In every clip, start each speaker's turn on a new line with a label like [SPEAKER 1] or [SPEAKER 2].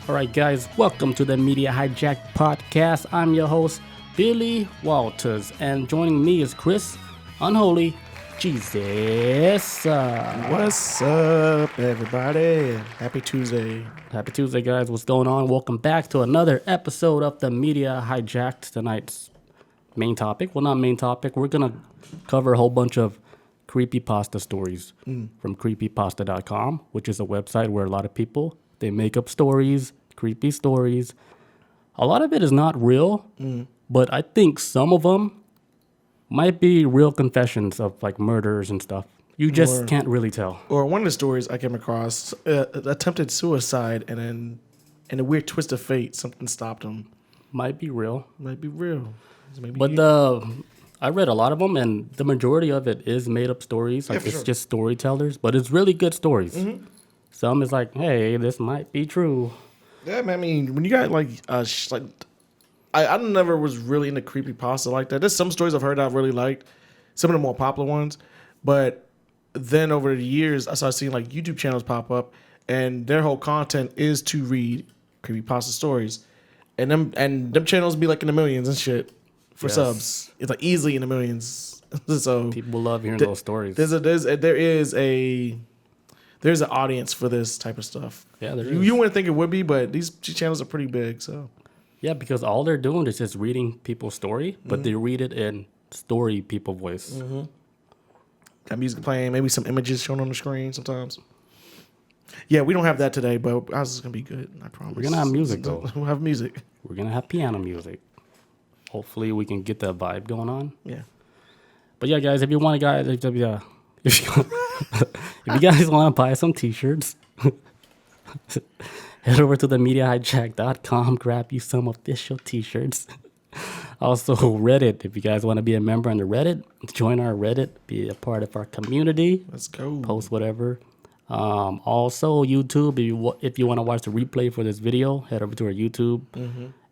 [SPEAKER 1] All right, guys, welcome to the Media Hijacked podcast. I'm your host, Billy Walters, and joining me is Chris Unholy Jesus.
[SPEAKER 2] What's up, everybody? Happy Tuesday.
[SPEAKER 1] Happy Tuesday, guys. What's going on? Welcome back to another episode of the Media Hijacked. Tonight's main topic. Well, not main topic. We're going to cover a whole bunch of creepypasta stories from creepypasta.com, which is a website where a lot of people, they make up stories, creepy stories. A lot of it is not real, but I think some of them might be real confessions of like murders and stuff. You just can't really tell.
[SPEAKER 2] Or one of the stories I came across, attempted suicide, and then in a weird twist of fate, something stopped him.
[SPEAKER 1] Might be real.
[SPEAKER 2] Might be real.
[SPEAKER 1] But I read a lot of them, and the majority of it is made up stories. Like it's just storytellers, but it's really good stories. Some is like, hey, this might be true.
[SPEAKER 2] Yeah, man, I mean, when you got I never was really into creepypasta like that. There's some stories I've heard I've really liked, some of the more popular ones, but then over the years, I started seeing like YouTube channels pop up, and their whole content is to read creepypasta stories, and them channels be like in the millions and shit for subs. It's like easily in the millions. So
[SPEAKER 1] People love hearing those stories.
[SPEAKER 2] There's an audience for this type of stuff.
[SPEAKER 1] Yeah, there
[SPEAKER 2] you,
[SPEAKER 1] is.
[SPEAKER 2] you wouldn't think it would be, but these channels are pretty big. So
[SPEAKER 1] Yeah, because all they're doing is just reading people's story, but they read it in story people voice.
[SPEAKER 2] got music playing, maybe some images shown on the screen sometimes. Yeah, we don't have that today, but ours is gonna be good. I promise.
[SPEAKER 1] We're gonna have music though.
[SPEAKER 2] We'll have music.
[SPEAKER 1] We're gonna have piano music. Hopefully, we can get that vibe going on.
[SPEAKER 2] Yeah.
[SPEAKER 1] But yeah, guys, if you want if you guys want to buy some t-shirts, head over to the MediaHijack.com, grab you some official t-shirts. Also, Reddit. If you guys want to be a member on the Reddit, join our Reddit, be a part of our community.
[SPEAKER 2] Let's go.
[SPEAKER 1] Post whatever. Also, YouTube. If you want to watch the replay for this video, head over to our YouTube.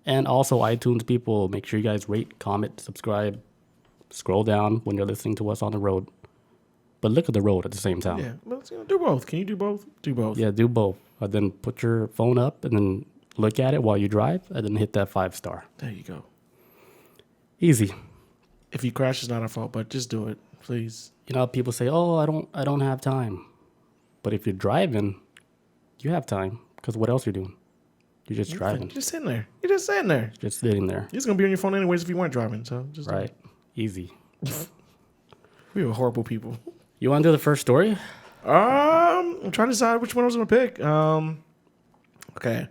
[SPEAKER 1] And also, iTunes people, make sure you guys rate, comment, subscribe, scroll down when you're listening to us on the road. But look at the road at the same time.
[SPEAKER 2] Yeah, well, do both. Can you do both? Do both.
[SPEAKER 1] Yeah, do both. Then put your phone up and then look at it while you drive, and then hit that 5-star.
[SPEAKER 2] There you go.
[SPEAKER 1] Easy.
[SPEAKER 2] If you crash, it's not our fault, but just do it, please.
[SPEAKER 1] You know, people say, "Oh, I don't have time," but if you're driving, you have time because what else are you doing? You're just driving.
[SPEAKER 2] You're just sitting there. You're just sitting there.
[SPEAKER 1] Just sitting there.
[SPEAKER 2] You're just gonna be on your phone anyways if you weren't driving. So just do
[SPEAKER 1] Right.
[SPEAKER 2] it.
[SPEAKER 1] Easy.
[SPEAKER 2] We were horrible people.
[SPEAKER 1] You want to do the first story?
[SPEAKER 2] I'm trying to decide which one I was gonna pick. Okay,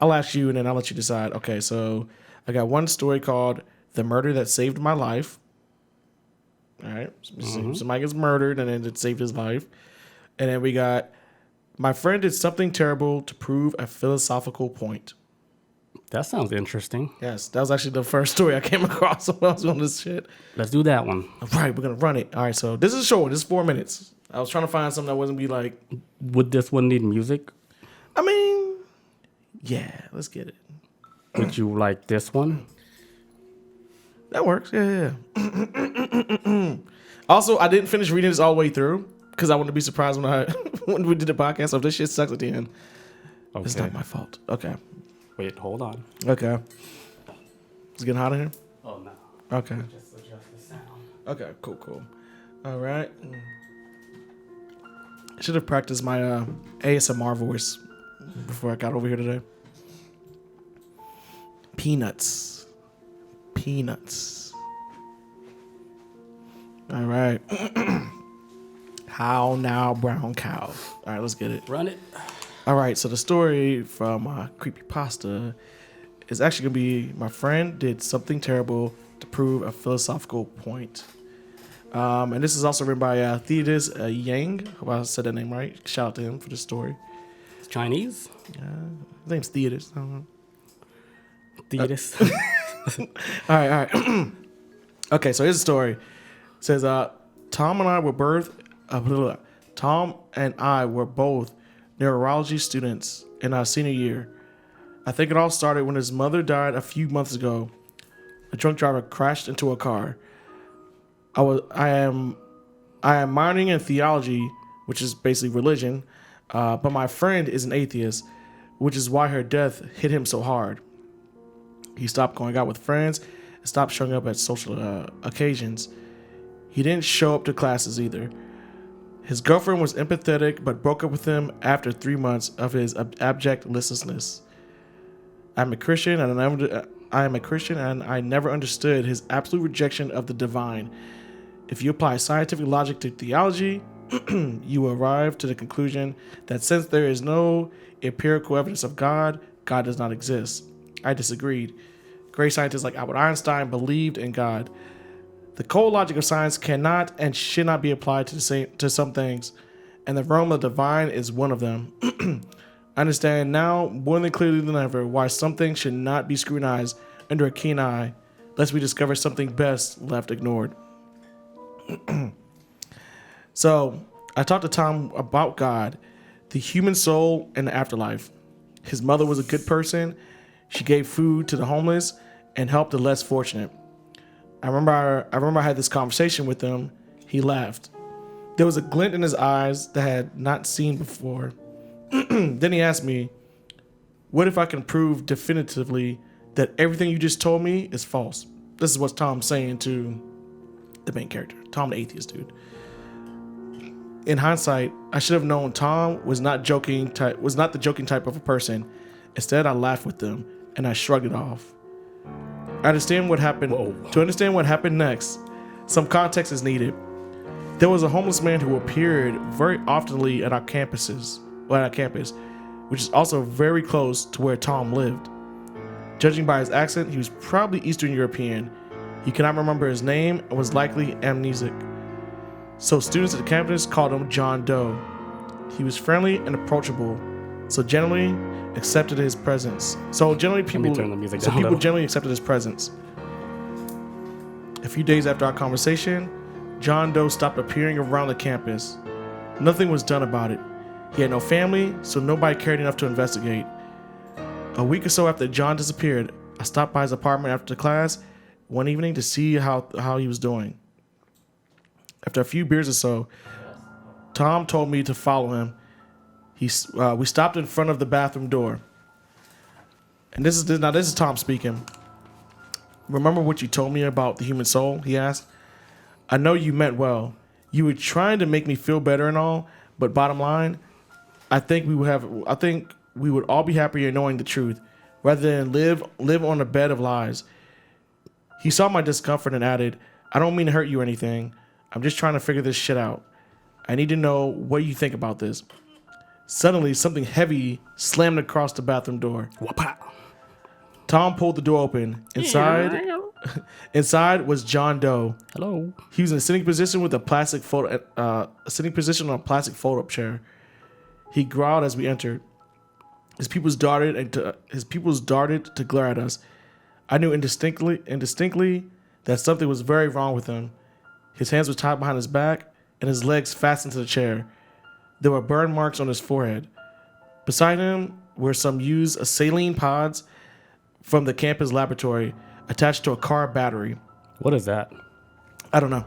[SPEAKER 2] I'll ask you and then I'll let you decide. Okay, so I got one story called "The Murder That Saved My Life." All right, somebody gets murdered and then it saved his life, and then we got "My friend did something terrible to prove a philosophical point."
[SPEAKER 1] That sounds interesting.
[SPEAKER 2] Yes, that was actually the first story I came across when I was on this shit.
[SPEAKER 1] Let's do that one.
[SPEAKER 2] All right, we're gonna run it. All right, so this is short. This is 4 minutes. I was trying to find something that wasn't be like.
[SPEAKER 1] Would this one need music?
[SPEAKER 2] I mean, yeah, let's get it.
[SPEAKER 1] Would you like this one?
[SPEAKER 2] That works. Yeah. Also, I didn't finish reading this all the way through because I wanted to be surprised when we did the podcast. So if this shit sucks at the end, it's not my fault. Okay.
[SPEAKER 1] Wait, hold on.
[SPEAKER 2] Okay. It's getting hot in here?
[SPEAKER 1] Oh, no.
[SPEAKER 2] Okay.
[SPEAKER 1] Just adjust the sound.
[SPEAKER 2] Okay, cool. All right. I should have practiced my ASMR voice before I got over here today. Peanuts. All right. How now, brown cow? All right, let's get it.
[SPEAKER 1] Run it.
[SPEAKER 2] All right, so the story from Creepypasta is actually going to be "My friend did something terrible to prove a philosophical point." And this is also written by Theodis Yang. Hope I said that name right. Shout out to him for the story.
[SPEAKER 1] It's Chinese?
[SPEAKER 2] His name's Theodis. I don't know.
[SPEAKER 1] Thetis.
[SPEAKER 2] All right. Okay, so here's the story. It says, Tom and I were both neurology students in our senior year. I think it all started when his mother died a few months ago. A drunk driver crashed into a car. I am minoring in theology, which is basically religion, but my friend is an atheist. which is why her death hit him so hard. He stopped going out with friends and stopped showing up at social occasions. He didn't show up to classes either. His girlfriend was empathetic but broke up with him after 3 months of his abject listlessness. I'm a Christian and I never understood his absolute rejection of the divine. If you apply scientific logic to theology, you will arrive to the conclusion that since there is no empirical evidence of God, God does not exist. I disagreed. Great scientists like Albert Einstein believed in God. The cold logic of science cannot and should not be applied to some things, and the realm of the divine is one of them. I understand now more than clearly than ever why some things should not be scrutinized under a keen eye, lest we discover something best left ignored. So, I talked to Tom about God, the human soul, and the afterlife. His mother was a good person. She gave food to the homeless and helped the less fortunate. I remember I had this conversation with him. He laughed. There was a glint in his eyes that I had not seen before. Then he asked me, what if I can prove definitively that everything you just told me is false? This is what Tom's saying to the main character, Tom the atheist dude. In hindsight, I should have known Tom was not the joking type of a person. Instead, I laughed with them and I shrugged it off. I understand what happened. Whoa. To understand what happened next, some context is needed. There was a homeless man who appeared very oftenly at our campus, which is also very close to where Tom lived. Judging by his accent, he was probably Eastern European. He cannot remember his name and was likely amnesic. So students at the campus called him John Doe. He was friendly and approachable, so generally accepted his presence. People generally accepted his presence. A few days after our conversation, John Doe stopped appearing around the campus. Nothing was done about it. He had no family, so nobody cared enough to investigate. A week or so after John disappeared, I stopped by his apartment after class one evening to see how he was doing. After a few beers or so, Tom told me to follow him. We stopped in front of the bathroom door. And this is Tom speaking. Remember what you told me about the human soul? He asked. I know you meant well. You were trying to make me feel better and all, but bottom line, I think we would all be happier knowing the truth, rather than live on a bed of lies. He saw my discomfort and added, I don't mean to hurt you or anything. I'm just trying to figure this shit out. I need to know what you think about this. Suddenly, something heavy slammed across the bathroom door. Wha-pow. Tom pulled the door open. Inside was John Doe.
[SPEAKER 1] Hello.
[SPEAKER 2] He was in a sitting position with a plastic on a plastic fold-up chair. He growled as we entered. His pupils darted to glare at us. I knew indistinctly that something was very wrong with him. His hands were tied behind his back and his legs fastened to the chair. There were burn marks on his forehead. Beside him were some used saline pods from the campus laboratory attached to a car battery.
[SPEAKER 1] What is that?
[SPEAKER 2] I don't know.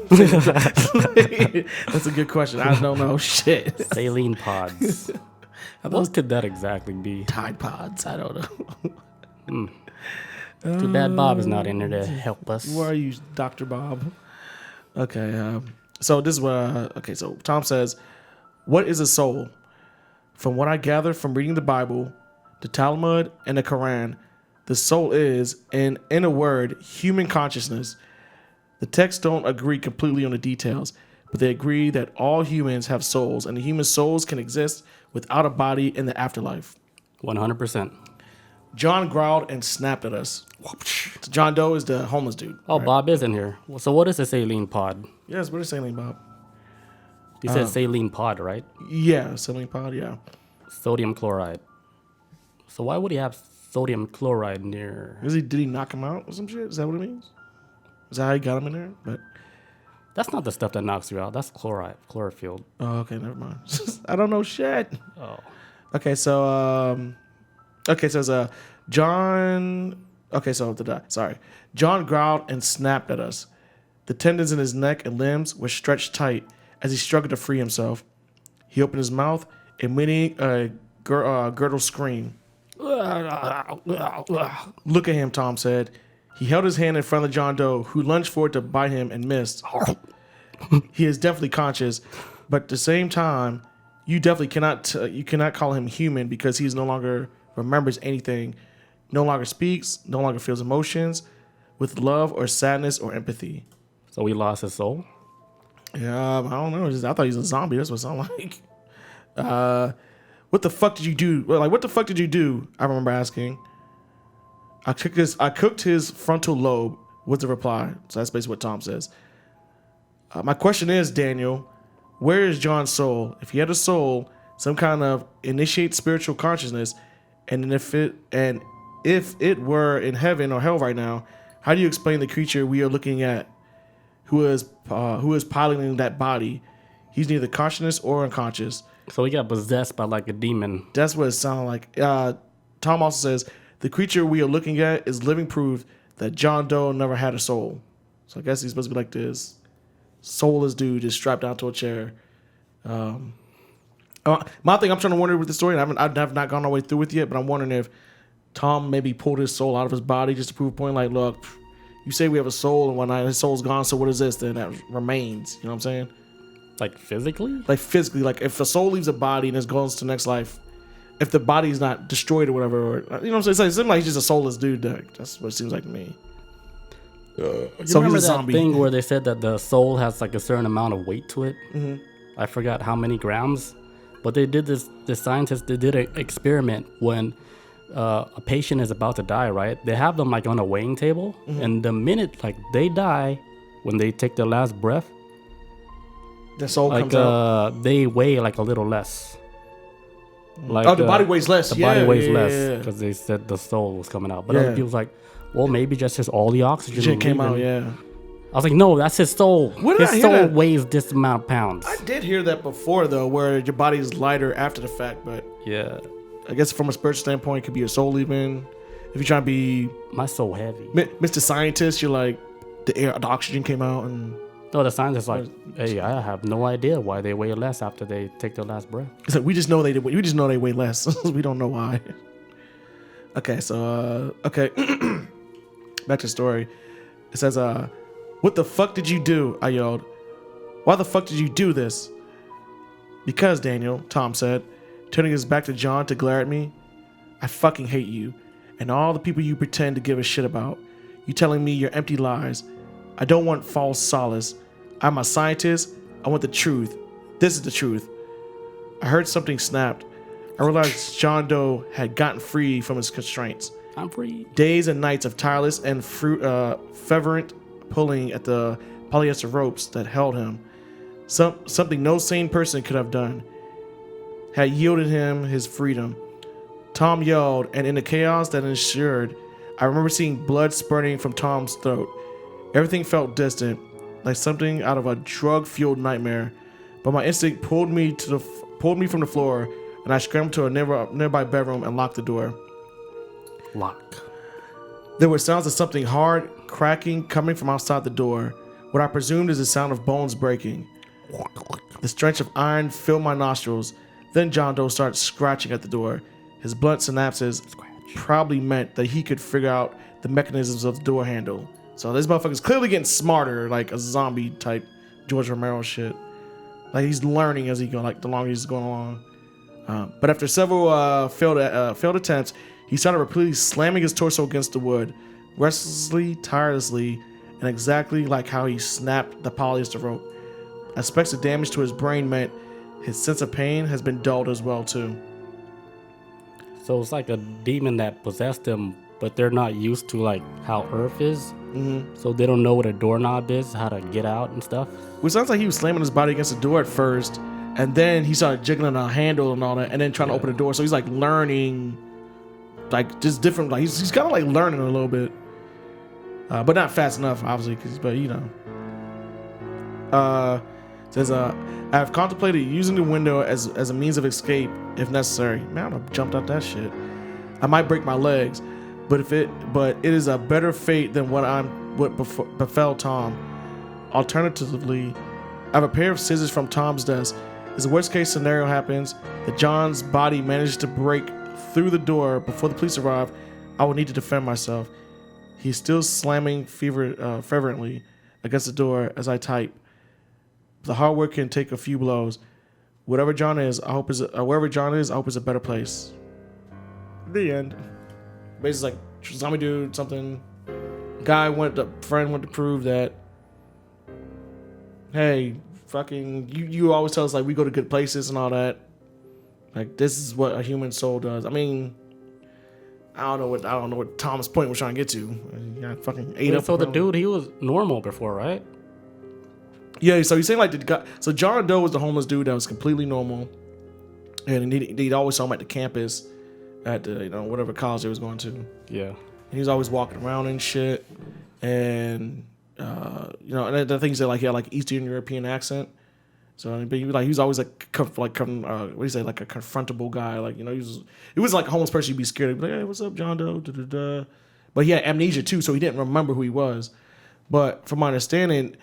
[SPEAKER 2] That's a good question. I don't know. Shit.
[SPEAKER 1] Saline pods. What could that exactly be?
[SPEAKER 2] Tide Pods. I don't know.
[SPEAKER 1] Too bad Bob is not in there to help us.
[SPEAKER 2] Where are you, Dr. Bob? Okay. So this is what. So Tom says, "What is a soul? From what I gather from reading the Bible, the Talmud, and the Quran, the soul is, in a word, human consciousness. The texts don't agree completely on the details, but they agree that all humans have souls, and the human souls can exist without a body in the afterlife."
[SPEAKER 1] 100%.
[SPEAKER 2] John growled and snapped at us. So John Doe is the homeless dude.
[SPEAKER 1] Oh, right? Bob is in here. So what is a saline pod?
[SPEAKER 2] Yes, what is saline, Bob?
[SPEAKER 1] You said saline pod, right?
[SPEAKER 2] Yeah, saline pod, yeah.
[SPEAKER 1] Sodium chloride. So why would he have sodium chloride near?
[SPEAKER 2] Did he knock him out or some shit? Is that what it means? Is that how he got him in there? But
[SPEAKER 1] that's not the stuff that knocks you out. That's chlorophyll.
[SPEAKER 2] Oh, okay, never mind. I don't know shit.
[SPEAKER 1] Oh.
[SPEAKER 2] Okay, so John. Okay, so John growled and snapped at us. The tendons in his neck and limbs were stretched tight as he struggled to free himself. He opened his mouth, emitting a gurgle scream. Look at him, Tom said. He held his hand in front of John Doe, who lunged forward to bite him and missed. He is definitely conscious, but at the same time, you definitely cannot call him human because he's no longer remembers anything, no longer speaks, no longer feels emotions with love or sadness or empathy.
[SPEAKER 1] So he lost his soul?
[SPEAKER 2] Yeah, I don't know. I thought he was a zombie. That's what it sounded like. What the fuck did you do? Like, what the fuck did you do? I remember asking. I cooked his frontal lobe, was the reply. So that's basically what Tom says. My question is, Daniel, where is John's soul? If he had a soul, some kind of initiate spiritual consciousness, and if it were in heaven or hell right now, how do you explain the creature we are looking at, who is piloting that body? He's neither conscious or unconscious.
[SPEAKER 1] So he got possessed by like a demon.
[SPEAKER 2] That's what it sounded like. Tom also says the creature we are looking at is living proof that John Doe never had a soul. So I guess he's supposed to be like this soulless dude just strapped down to a chair. My thing I'm trying to wonder with the story, and I have not gone all the way through with it yet, but I'm wondering if Tom maybe pulled his soul out of his body just to prove a point. Like, look, you say we have a soul and whatnot, his soul's gone, so what is this then that remains? You know what I'm saying?
[SPEAKER 1] Like physically?
[SPEAKER 2] Like physically, like if the soul leaves a body and it goes to the next life, if the body's not destroyed or whatever, or, you know what I'm saying? It seems like he's just a soulless dude. That's what it seems like to me.
[SPEAKER 1] You
[SPEAKER 2] So
[SPEAKER 1] remember
[SPEAKER 2] he's a
[SPEAKER 1] that
[SPEAKER 2] zombie.
[SPEAKER 1] thing where they said that the soul has like a certain amount of weight to it?
[SPEAKER 2] Mm-hmm.
[SPEAKER 1] I forgot how many grams, but they did this. The scientists they did an experiment when a patient is about to die. Right? They have them like on a weighing table, and the minute like they die, when they take their last breath,
[SPEAKER 2] The soul
[SPEAKER 1] like
[SPEAKER 2] comes out.
[SPEAKER 1] they weigh like a little less. Like
[SPEAKER 2] The body weighs less.
[SPEAKER 1] The
[SPEAKER 2] Yeah,
[SPEAKER 1] body weighs
[SPEAKER 2] yeah,
[SPEAKER 1] less
[SPEAKER 2] yeah.
[SPEAKER 1] because they said the soul was coming out. But
[SPEAKER 2] Yeah.
[SPEAKER 1] other people's like, well, maybe just all the oxygen
[SPEAKER 2] Shit came out,
[SPEAKER 1] leaving.
[SPEAKER 2] yeah.
[SPEAKER 1] I was like, no, that's his soul.
[SPEAKER 2] Where did I
[SPEAKER 1] His
[SPEAKER 2] hear
[SPEAKER 1] soul
[SPEAKER 2] that?
[SPEAKER 1] weighs this amount of pounds.
[SPEAKER 2] I did hear that before, though, where your body is lighter after the fact, but
[SPEAKER 1] Yeah,
[SPEAKER 2] I guess from a spiritual standpoint, it could be your soul leaving. If you're trying to be
[SPEAKER 1] my soul heavy.
[SPEAKER 2] Mr. Scientist, you're like, the oxygen came out, and
[SPEAKER 1] No, the scientists like, hey, I have no idea why they weigh less after they take their last breath.
[SPEAKER 2] it's like, we just know they weigh less. We don't know why. Okay, so, back to the story. It says, what the fuck did you do? I yelled. Why the fuck did you do this? Because, Daniel, Tom said, turning his back to John to glare at me. I fucking hate you and all the people you pretend to give a shit about. You telling me your empty lies. I don't want false solace. I'm a scientist. I want the truth. This is the truth. I heard something snapped. I realized John Doe had gotten free from his constraints.
[SPEAKER 1] I'm free.
[SPEAKER 2] Days and nights of tireless and fervent pulling at the polyester ropes that held him. Something no sane person could have done. Had yielded him his freedom. Tom yelled, and in the chaos that ensued, I remember seeing blood spurting from Tom's throat. Everything felt distant, like something out of a drug-fueled nightmare. But my instinct pulled me from the floor, and I scrambled to a nearby bedroom and locked the door.
[SPEAKER 1] Lock.
[SPEAKER 2] There were sounds of something hard, cracking, coming from outside the door. What I presumed is the sound of bones breaking. The stench of iron filled my nostrils. Then John Doe started scratching at the door. His blunt synapses probably meant that he could figure out the mechanisms of the door handle. So this motherfucker's clearly getting smarter, like a zombie type George Romero shit. Like he's learning as he go, like the longer he's going along. But after several failed attempts, he started repeatedly slamming his torso against the wood, restlessly, tirelessly, and exactly like how he snapped the polyester rope. Aspects of damage to his brain meant his sense of pain has been dulled as well too.
[SPEAKER 1] So it's like a demon that possessed him, but they're not used to like how Earth is. Mm-hmm. So they don't know what a doorknob is, how to get out and stuff.
[SPEAKER 2] Well, it sounds like he was slamming his body against the door at first, and then he started jiggling a handle and all that, and then trying to open the door. So he's like learning, like just different. Like he's kind of like learning a little bit, but not fast enough, obviously. But you know, says I have contemplated using the window as a means of escape if necessary. Man, I would have jumped out that shit. I might break my legs, but it is a better fate than what befell Tom. Alternatively, I have a pair of scissors from Tom's desk. is the worst case scenario happens that John's body manages to break through the door before the police arrive, I will need to defend myself. He's still slamming fervently against the door as I type. The hard work can take a few blows. Wherever John is, I hope is a better place. The end. Basically, like zombie dude, something. Friend went to prove that. Hey, fucking, you always tell us like we go to good places and all that. Like this is what a human soul does. I mean, I don't know what Tom's point was trying to get to. He got fucking ate up.
[SPEAKER 1] So the dude, he was normal before, right?
[SPEAKER 2] Yeah, so he's saying like the guy. So John Doe was the homeless dude that was completely normal, and he'd always saw him at the campus, at the whatever college he was going to.
[SPEAKER 1] Yeah,
[SPEAKER 2] and he was always walking around and shit, and and the things that like he had like Eastern European accent. So but he was always like what do you say, like a confrontable guy. Like he was like a homeless person you'd be scared. He'd be like, hey, what's up, John Doe? Da, da, da. But he had amnesia too, so he didn't remember who he was. But from my understanding.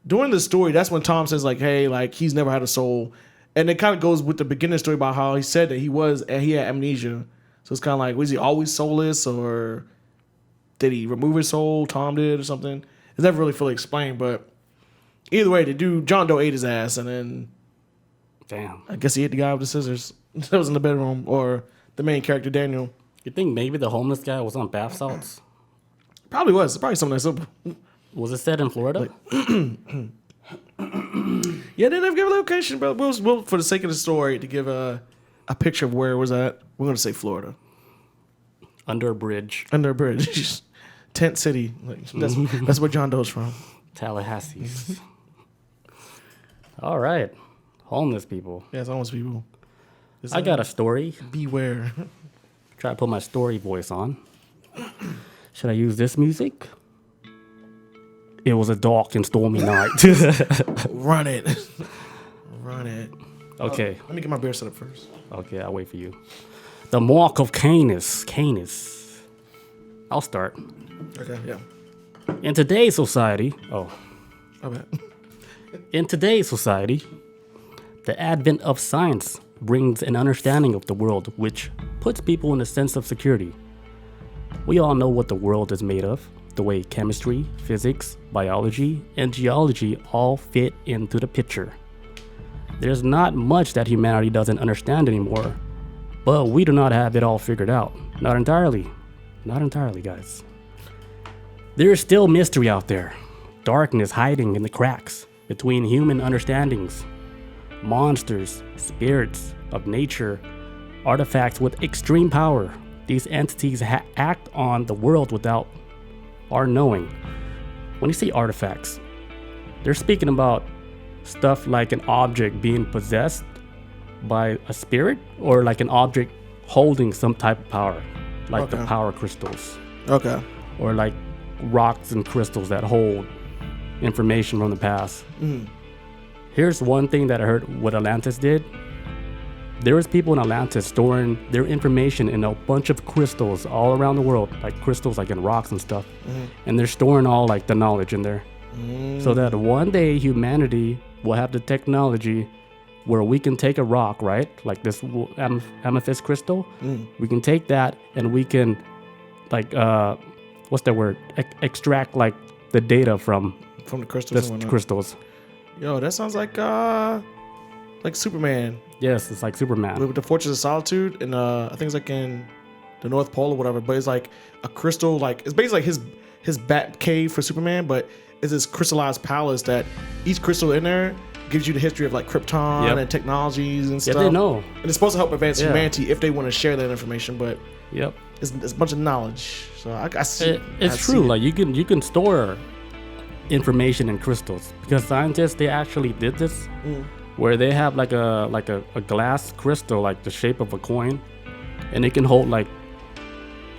[SPEAKER 2] During the story, that's when Tom says like, "Hey, like he's never had a soul," and it kind of goes with the beginning story about how he said that he had amnesia. So it's kind of like, was he always soulless, or did he remove his soul? Tom did, or something. It's never really fully explained, but either way, the dude John Doe ate his ass, and then
[SPEAKER 1] damn,
[SPEAKER 2] I guess he ate the guy with the scissors that was in the bedroom, or the main character Daniel.
[SPEAKER 1] You think maybe the homeless guy was on bath salts?
[SPEAKER 2] Probably was. Probably something that simple.
[SPEAKER 1] Was it set in Florida?
[SPEAKER 2] Yeah, they never give a location, but we'll for the sake of the story, to give a picture of where it was at, we're going to say Florida.
[SPEAKER 1] Under a bridge.
[SPEAKER 2] Under a bridge. Tent City. Like, that's where John Doe's from.
[SPEAKER 1] Tallahassee. All right. Homeless people.
[SPEAKER 2] Yeah, it's homeless people.
[SPEAKER 1] I got a story.
[SPEAKER 2] Beware.
[SPEAKER 1] Try to put my story voice on. Should I use this music? It was a dark and stormy night.
[SPEAKER 2] Run it. Run it.
[SPEAKER 1] Okay.
[SPEAKER 2] Let me get my beer set up first.
[SPEAKER 1] Okay, I'll wait for you. The mark of Canis. I'll start.
[SPEAKER 2] Okay, yeah.
[SPEAKER 1] In today's society,
[SPEAKER 2] I bet.
[SPEAKER 1] In today's society, the advent of science brings an understanding of the world which puts people in a sense of security. We all know what the world is made of, the way chemistry, physics, biology, and geology all fit into the picture. There's not much that humanity doesn't understand anymore, but we do not have it all figured out. Not entirely. Not entirely, guys. There is still mystery out there. Darkness hiding in the cracks between human understandings. Monsters, spirits of nature, artifacts with extreme power. These entities act on the world without our knowing. When you say artifacts, they're speaking about stuff like an object being possessed by a spirit, or like an object holding some type of power, like the power crystals.
[SPEAKER 2] Okay.
[SPEAKER 1] Or like rocks and crystals that hold information from the past.
[SPEAKER 2] Mm.
[SPEAKER 1] Here's one thing that I heard what Atlantis did. There was people in Atlantis storing their information in a bunch of crystals all around the world, like crystals like in rocks and stuff. Mm. And they're storing all like the knowledge in there. So that one day humanity will have the technology where we can take a rock, right? Like this amethyst crystal. We can take that and we can like, what's that word? Extract like the data from
[SPEAKER 2] the crystals.
[SPEAKER 1] The crystals.
[SPEAKER 2] Yo, that sounds like Superman.
[SPEAKER 1] Yes, it's like Superman.
[SPEAKER 2] With the Fortress of Solitude, and I think it's like in the North Pole or whatever. But it's like a crystal, like it's basically like his bat cave for Superman, but it's this crystallized palace that each crystal in there gives you the history of like Krypton and technologies and stuff.
[SPEAKER 1] Yeah, they know.
[SPEAKER 2] And it's supposed to help advance humanity if they want to share that information. But it's a bunch of knowledge. So I see.
[SPEAKER 1] It's true. Like you can store information in crystals, because scientists, they actually did this. Where they have like a glass crystal like the shape of a coin, and it can hold like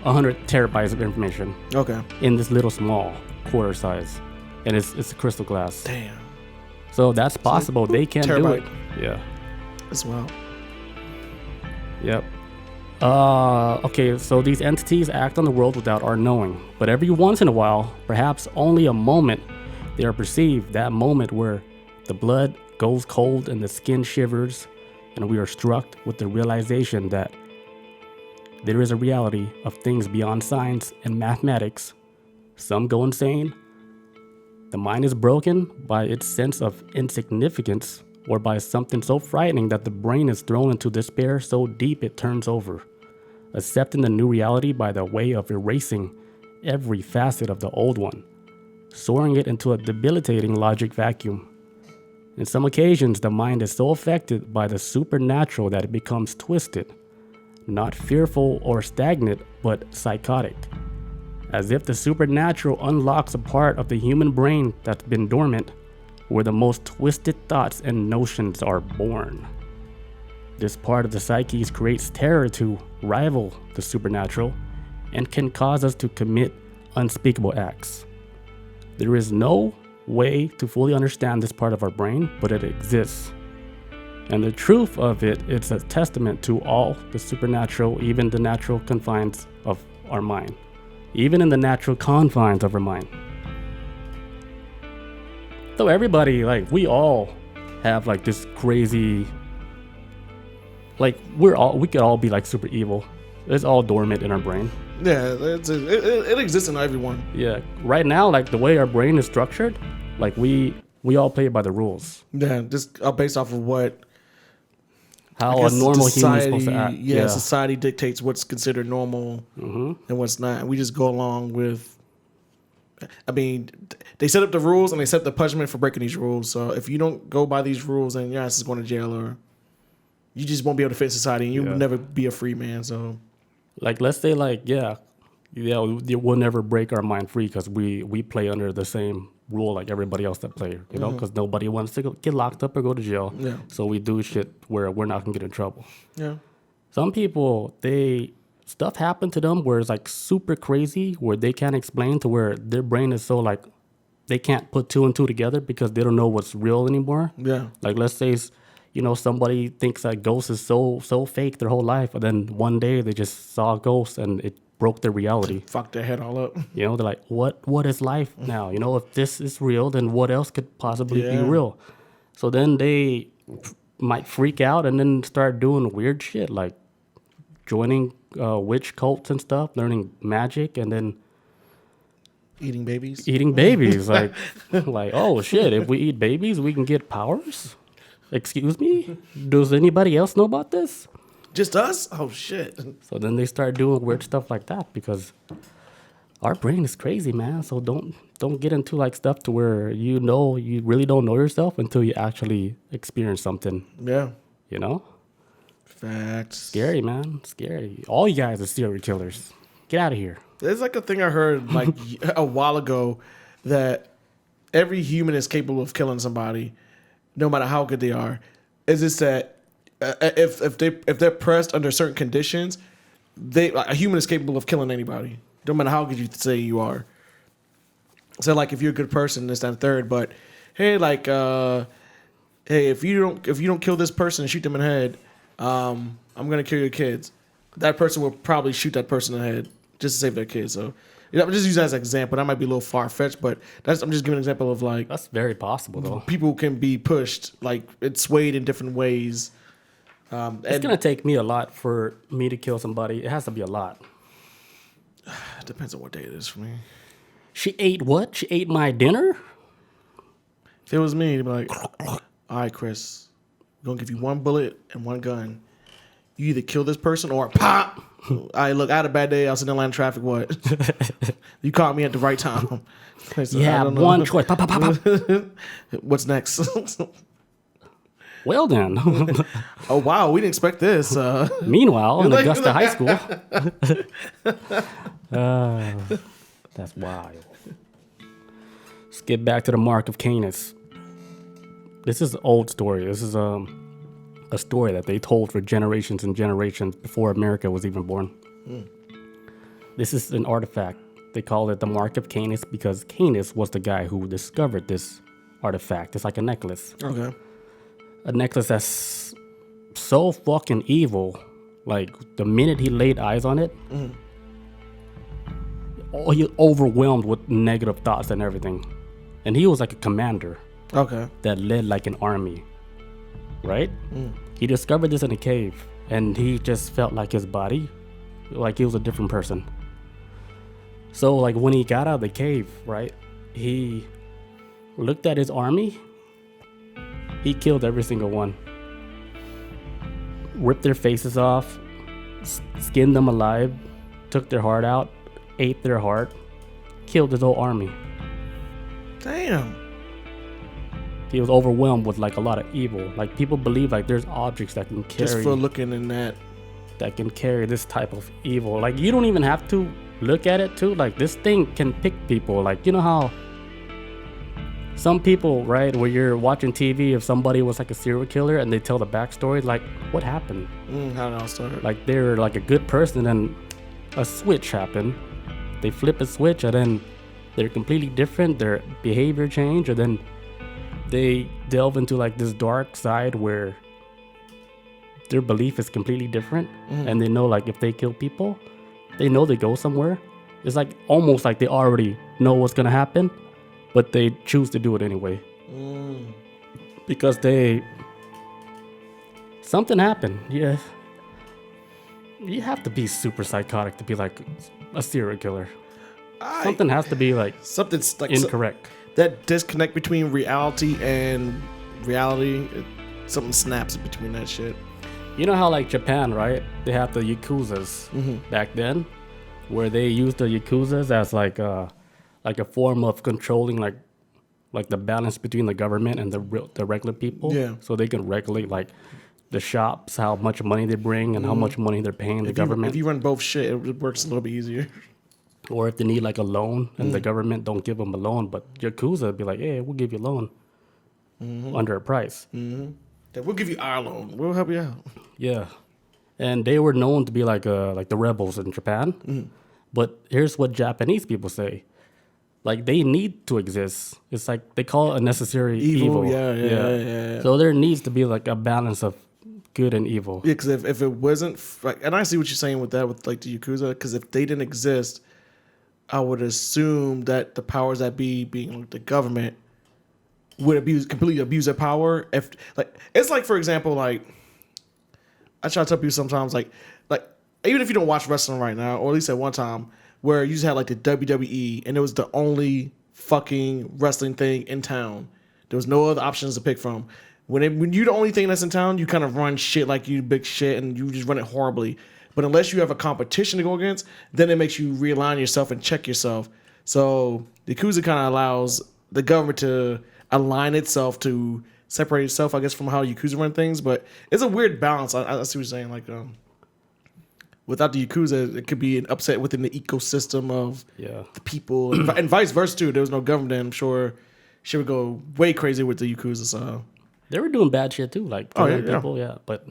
[SPEAKER 1] 100 terabytes of information. Okay. In this little small quarter size, and it's a crystal glass. Damn. So that's possible. They can do it. Yeah.
[SPEAKER 2] As well.
[SPEAKER 1] Yep. Okay, so these entities act on the world without our knowing, but every once in a while, perhaps only a moment, they are perceived, that moment where the blood goes cold and the skin shivers, and we are struck with the realization that there is a reality of things beyond science and mathematics. Some go insane. The mind is broken by its sense of insignificance or by something so frightening that the brain is thrown into despair so deep it turns over, accepting the new reality by the way of erasing every facet of the old one, soaring it into a debilitating logic vacuum. In some occasions, the mind is so affected by the supernatural that it becomes twisted, not fearful or stagnant, but psychotic, as if the supernatural unlocks a part of the human brain that's been dormant, where the most twisted thoughts and notions are born. This part of the psyche creates terror to rival the supernatural and can cause us to commit unspeakable acts. There is no way to fully understand this part of our brain, but it exists. And the truth of it is a testament to all the supernatural, even the natural confines of our mind. Even in the natural confines of our mind. So everybody, like, we all have like this crazy, like, we could all be like super evil. It's all dormant in our brain.
[SPEAKER 2] Yeah, it exists in everyone.
[SPEAKER 1] Yeah, right now, like the way our brain is structured, like we all play by the rules.
[SPEAKER 2] Yeah, just based off of
[SPEAKER 1] how a normal human is supposed to act.
[SPEAKER 2] Yeah, society dictates what's considered normal and what's not. We just go along with. I mean, they set up the rules and they set up the punishment for breaking these rules. So if you don't go by these rules, then your ass is going to jail, or you just won't be able to fit in society, and you'll never be a free man. So, like, let's say, like, we'll never break our mind free because we play under the same rule like everybody else that play, you know, because nobody wants to get locked up or go to jail. Yeah. So we do shit where we're not gonna get in trouble. Yeah. Some people, stuff happened to them where it's like super crazy, where they can't explain, to where their brain is so like they can't put two and two together because they don't know what's real anymore. Yeah. Like, let's say, you know, somebody thinks that ghosts is so fake their whole life, and then one day they just saw a ghost and it broke their reality. Fucked their head all up.
[SPEAKER 1] You know, they're like, what is life now? You know, if this is real, then what else could possibly be real? So then they might freak out and then start doing weird shit, like joining witch cults and stuff, learning magic, and then
[SPEAKER 2] eating babies.
[SPEAKER 1] like, oh shit, if we eat babies, we can get powers? Excuse me? Does anybody else know about this?
[SPEAKER 2] Just us? Oh shit.
[SPEAKER 1] So then they start doing weird stuff like that because our brain is crazy, man. So don't get into like stuff to where you really don't know yourself until you actually experience something. Yeah. You know?
[SPEAKER 2] Facts.
[SPEAKER 1] Scary, man. Scary. All you guys are serial killers. Get out of here.
[SPEAKER 2] There's like a thing I heard like a while ago that every human is capable of killing somebody, no matter how good they are. It's just that if they're pressed under certain conditions, a human is capable of killing anybody, no matter how good you say you are. So like if you're a good person, this, that, and third, but hey, like hey, if you don't kill this person and shoot them in the head, I'm gonna kill your kids. That person will probably shoot that person in the head just to save their kids. So I'm just using that as an example. That might be a little far fetched, but I'm just giving an example of like
[SPEAKER 1] that's very possible though.
[SPEAKER 2] People can be pushed, like it's swayed in different ways.
[SPEAKER 1] It's gonna take me a lot for me to kill somebody. It has to be a lot.
[SPEAKER 2] It depends on what day it is for me.
[SPEAKER 1] She ate what? She ate my dinner?
[SPEAKER 2] If it was me, it'd be like, all right, Chris, we're gonna give you one bullet and one gun. You either kill this person or pop. All right, look, I had a bad day. I was in Atlanta traffic. What? You caught me at the right time.
[SPEAKER 1] So, you have one choice. Pop, pop, pop, pop.
[SPEAKER 2] What's next?
[SPEAKER 1] Well then.
[SPEAKER 2] Oh wow, we didn't expect this.
[SPEAKER 1] Meanwhile, in Augusta High School. That's wild. Let's get back to the Mark of Canis. This is an old story. This is a story that they told for generations and generations before America was even born. This is an artifact. They call it the Mark of Canis because Canis was the guy who discovered this artifact. It's like a necklace. Okay. A necklace that's so fucking evil. Like, the minute he laid eyes on it, he overwhelmed with negative thoughts and everything. And he was like a commander. Okay. That led like an army. right? He discovered this in a cave, and he just felt like his body, like he was a different person. So like when he got out of the cave, right, he looked at his army. He killed every single one, ripped their faces off, skinned them alive, took their heart out, ate their heart, killed his whole army.
[SPEAKER 2] Damn.
[SPEAKER 1] He was overwhelmed with like a lot of evil. Like people believe like there's objects that can carry,
[SPEAKER 2] Just for looking in that.
[SPEAKER 1] that can carry this type of evil. Like you don't even have to look at it too. Like this thing can pick people. Like you know how some people, right, where you're watching TV, if somebody was like a serial killer and they tell the backstory, like what happened?
[SPEAKER 2] How did it all start?
[SPEAKER 1] Like they're like a good person and a switch happened. They flip a switch and then they're completely different. Their behavior change, and then they delve into like this dark side where their belief is completely different. And they know like if they kill people, they know they go somewhere. It's like almost like they already know what's gonna happen, but they choose to do it anyway. Because something happened. Yeah. You have to be super psychotic to be like a serial killer. Something has to be like
[SPEAKER 2] Something's like
[SPEAKER 1] incorrect.
[SPEAKER 2] that disconnect between reality and reality. Something snaps between that shit.
[SPEAKER 1] You know how like Japan, right? They have the Yakuzas back then, where they used the Yakuzas as like a form of controlling like the balance between the government and the regular people.
[SPEAKER 2] Yeah.
[SPEAKER 1] So they can regulate like the shops, how much money they bring and how much money they're paying the government.
[SPEAKER 2] If you run both shit, it works a little bit easier.
[SPEAKER 1] Or if they need like a loan and the government don't give them a loan, but Yakuza would be like, hey, we'll give you a loan under a price.
[SPEAKER 2] We'll give you our loan. We'll help you out.
[SPEAKER 1] Yeah. And they were known to be like the rebels in Japan. But here's what Japanese people say. Like they need to exist. It's like they call it a necessary evil.
[SPEAKER 2] Yeah.
[SPEAKER 1] So there needs to be like a balance of good and evil.
[SPEAKER 2] Yeah, because if it wasn't, and I see what you're saying with that, with like the Yakuza, because if they didn't exist, I would assume that the powers that be, being like the government, would completely abuse their power. If like it's like, for example, like I try to tell people sometimes, like even if you don't watch wrestling right now, or at least at one time, where you just had like the WWE and it was the only fucking wrestling thing in town. There was no other options to pick from. When you're the only thing that's in town, you kind of run shit like you big shit and you just run it horribly. But unless you have a competition to go against, then it makes you realign yourself and check yourself. So the Yakuza kind of allows the government to align itself to separate itself, I guess, from how Yakuza run things. But it's a weird balance. I see what you're saying. Like, without the Yakuza, it could be an upset within the ecosystem of the people, and vice versa too. There was no government, I'm sure she would go way crazy with the Yakuza. So
[SPEAKER 1] they were doing bad shit too, like killing people, but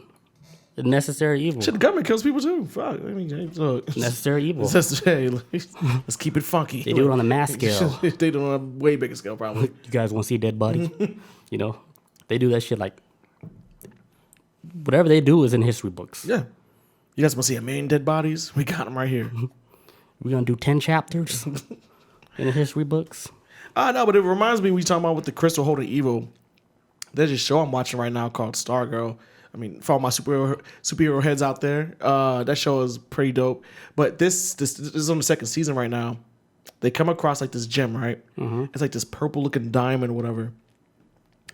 [SPEAKER 1] necessary evil.
[SPEAKER 2] Shit, the government kills people too. Fuck, I mean, look,
[SPEAKER 1] necessary evil.
[SPEAKER 2] Let's keep it funky.
[SPEAKER 1] They do it on a mass scale.
[SPEAKER 2] They do it on a way bigger scale, probably.
[SPEAKER 1] You guys want to see a dead body? You know, they do that shit like whatever they do is in history books.
[SPEAKER 2] Yeah. You guys want to see 1 million dead bodies? We got them right here.
[SPEAKER 1] We're going to do 10 chapters in the history books.
[SPEAKER 2] No, but it reminds me, we talking about with the crystal holding evil. There's a show I'm watching right now called Stargirl. I mean, for all my superhero heads out there, that show is pretty dope. But this is on the 2nd season right now. They come across like this gem, right? It's like this purple looking diamond or whatever.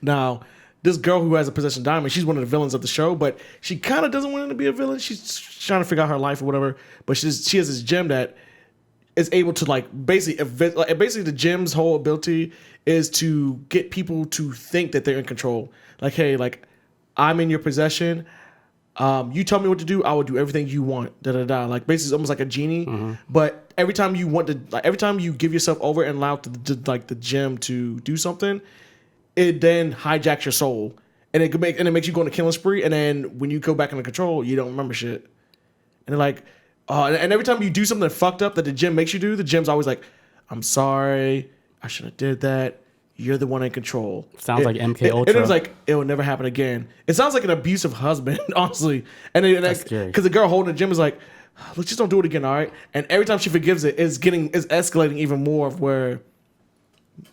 [SPEAKER 2] Now, this girl who has a possession diamond, she's one of the villains of the show, but she kind of doesn't want to be a villain. She's trying to figure out her life or whatever. But she has this gem that is able to basically the gem's whole ability is to get people to think that they're in control. Like, hey, like I'm in your possession. You tell me what to do, I will do everything you want. Da da da. Like basically, it's almost like a genie. But every time you want to, every time you give yourself over and allow the gem to do something, it then hijacks your soul, and it makes you go on a killing spree. And then when you go back into control, you don't remember shit. And they're like, and every time you do something fucked up that the gym makes you do, the gym's always like, "I'm sorry, I should have did that. You're the one in control."
[SPEAKER 1] Sounds like MK Ultra.
[SPEAKER 2] And it was like, it will never happen again. It sounds like an abusive husband, honestly. And because the girl holding the gym is like, "Look, just don't do it again, all right?" And every time she forgives it, it's escalating even more of where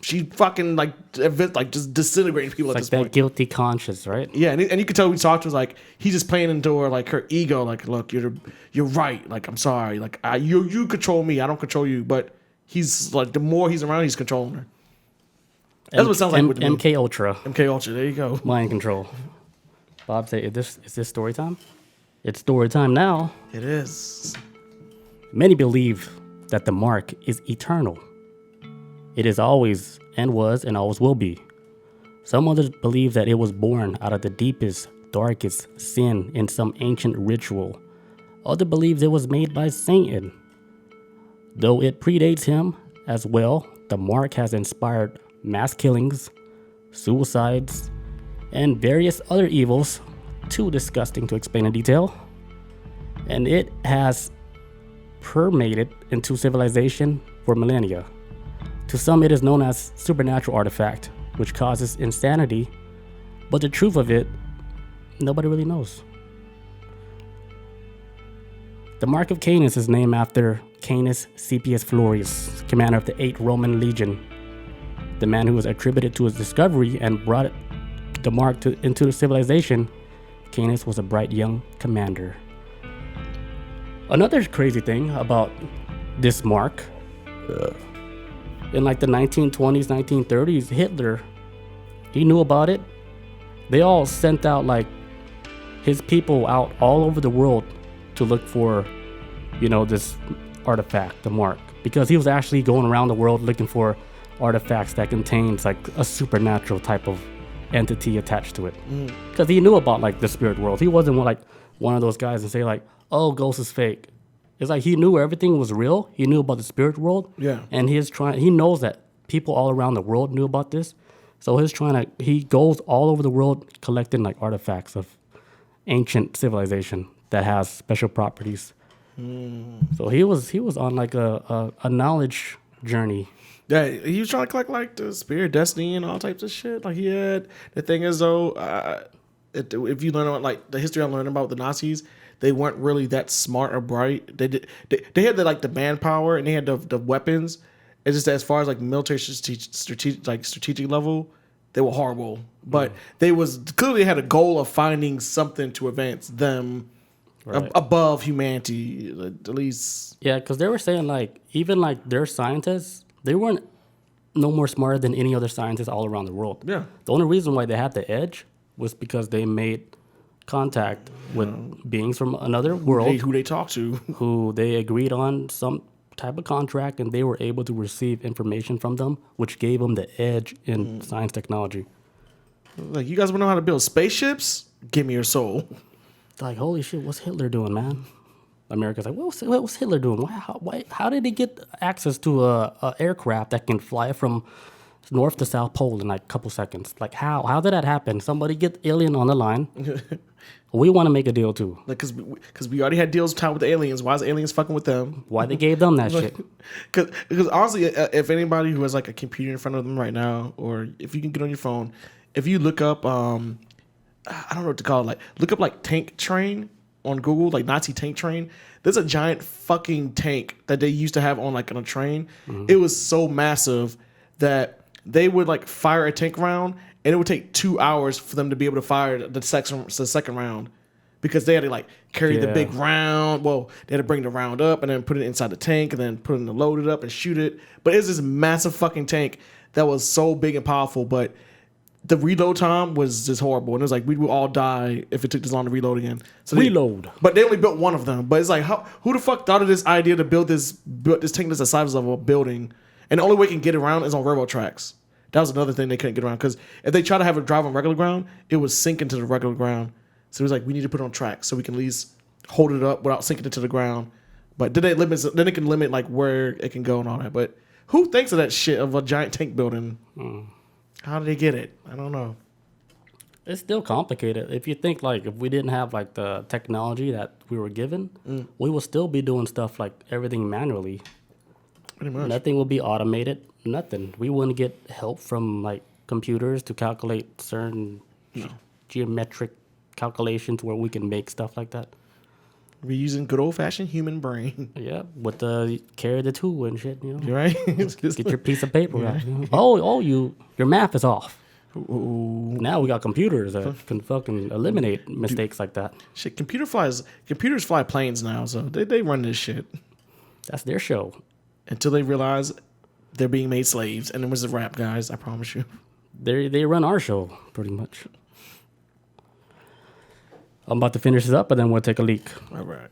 [SPEAKER 2] She fucking just disintegrating people at
[SPEAKER 1] Like
[SPEAKER 2] this
[SPEAKER 1] that
[SPEAKER 2] point.
[SPEAKER 1] guilty conscience, right?
[SPEAKER 2] Yeah, and you could tell we talked to her like he's just playing into her like her ego. Like, look, you're right. Like, I'm sorry. Like, you control me. I don't control you. But he's like the more he's around, he's controlling her. That's what it sounds like with me.
[SPEAKER 1] MK Ultra,
[SPEAKER 2] MK Ultra. There you go.
[SPEAKER 1] mind control. Bob say, is this story time? It's story time now.
[SPEAKER 2] It is.
[SPEAKER 1] Many believe that the mark is eternal. It is always and was and always will be. Some others believe that it was born out of the deepest, darkest sin in some ancient ritual. Others believe it was made by Satan. Though it predates him as well, the mark has inspired mass killings, suicides, and various other evils, too disgusting to explain in detail. And it has permeated into civilization for millennia. To some, it is known as supernatural artifact, which causes insanity, but the truth of it, nobody really knows. The Mark of Canis is named after Canis Cipius Florius, commander of the 8th Roman Legion, the man who was attributed to his discovery and brought the mark into the civilization. Canis was a bright young commander. Another crazy thing about this mark, in like the 1920s, 1930s, Hitler, he knew about it. They all sent out like his people out all over the world to look for, this artifact, the mark, because he was actually going around the world looking for artifacts that contains like a supernatural type of entity attached to it. Because he knew about like the spirit world. He wasn't like one of those guys and say like, oh, ghost is fake. It's like he knew everything was real. He knew about the spirit world.
[SPEAKER 2] Yeah.
[SPEAKER 1] And he knows that people all around the world knew about this. So he goes all over the world collecting like artifacts of ancient civilization that has special properties. So he was on like a knowledge journey.
[SPEAKER 2] Yeah, he was trying to collect like the spirit destiny and all types of shit. Like he had the thing is though, if you learn about like the history I learned about the Nazis, they weren't really that smart or bright. They had the manpower and they had the weapons. It's just that as far as like military strategic level, they were horrible. But they clearly had a goal of finding something to advance them above humanity, at least.
[SPEAKER 1] Yeah, because they were saying like even like their scientists, they weren't no more smarter than any other scientists all around the world.
[SPEAKER 2] Yeah.
[SPEAKER 1] The only reason why they had the edge was because they made contact with beings from another world
[SPEAKER 2] Who they talk to.
[SPEAKER 1] who they agreed on some type of contract, and they were able to receive information from them, which gave them the edge in science technology.
[SPEAKER 2] Like, you guys want to know how to build spaceships? Give me your soul.
[SPEAKER 1] It's like, holy shit, what's Hitler doing, man? America's like, what was Hitler doing? How did he get access to a aircraft that can fly from North to South Pole in like a couple seconds? Like, how did that happen? Somebody get alien on the line. We want to make a deal too.
[SPEAKER 2] Like, because we already had deals tied with the aliens. Why is the aliens fucking with them?
[SPEAKER 1] Why they gave them that shit?
[SPEAKER 2] Because honestly, if anybody who has like a computer in front of them right now, or if you can get on your phone, if you look up, I don't know what to call it, like look up like tank train on Google, like Nazi tank train. There's a giant fucking tank that they used to have on like on a train. It was so massive that they would like fire a tank round, and it would take 2 hours for them to be able to fire the second round, because they had to like carry the big round. Well, they had to bring the round up and then put it inside the tank and then put it in the load it up and shoot it. But it's this massive fucking tank that was so big and powerful, but the reload time was just horrible. And it was like, we would all die if it took this long to reload again. So
[SPEAKER 1] Reload.
[SPEAKER 2] But they only built one of them. But it's like, who the fuck thought of this idea to build this tank that's the size of a building? And the only way it can get around is on railroad tracks. That was another thing they couldn't get around. Because if they try to have it drive on regular ground, it would sink into the regular ground. So it was like, we need to put it on tracks so we can at least hold it up without sinking into the ground. But then they can limit like where it can go and all that. But who thinks of that shit of a giant tank building? How did they get it? I don't know.
[SPEAKER 1] It's still complicated. If you think like if we didn't have like the technology that we were given, we would still be doing stuff like everything manually.
[SPEAKER 2] Pretty much.
[SPEAKER 1] Nothing will be automated. Nothing. We wouldn't get help from like computers to calculate certain geometric calculations where we can make stuff like that.
[SPEAKER 2] We're using good old fashioned human brain.
[SPEAKER 1] Yeah, with the carry the two and shit. You know,
[SPEAKER 2] You right?
[SPEAKER 1] get your piece of paper out. You know? Oh, your math is off.
[SPEAKER 2] Ooh.
[SPEAKER 1] Now we got computers that can fucking eliminate mistakes like that.
[SPEAKER 2] Shit, computers fly planes now, so they run this shit
[SPEAKER 1] That's their show.
[SPEAKER 2] until they realize they're being made slaves. And it was a wrap, guys. I promise you.
[SPEAKER 1] They run our show pretty much. I'm about to finish this up, but then we'll take a leak.
[SPEAKER 2] All right.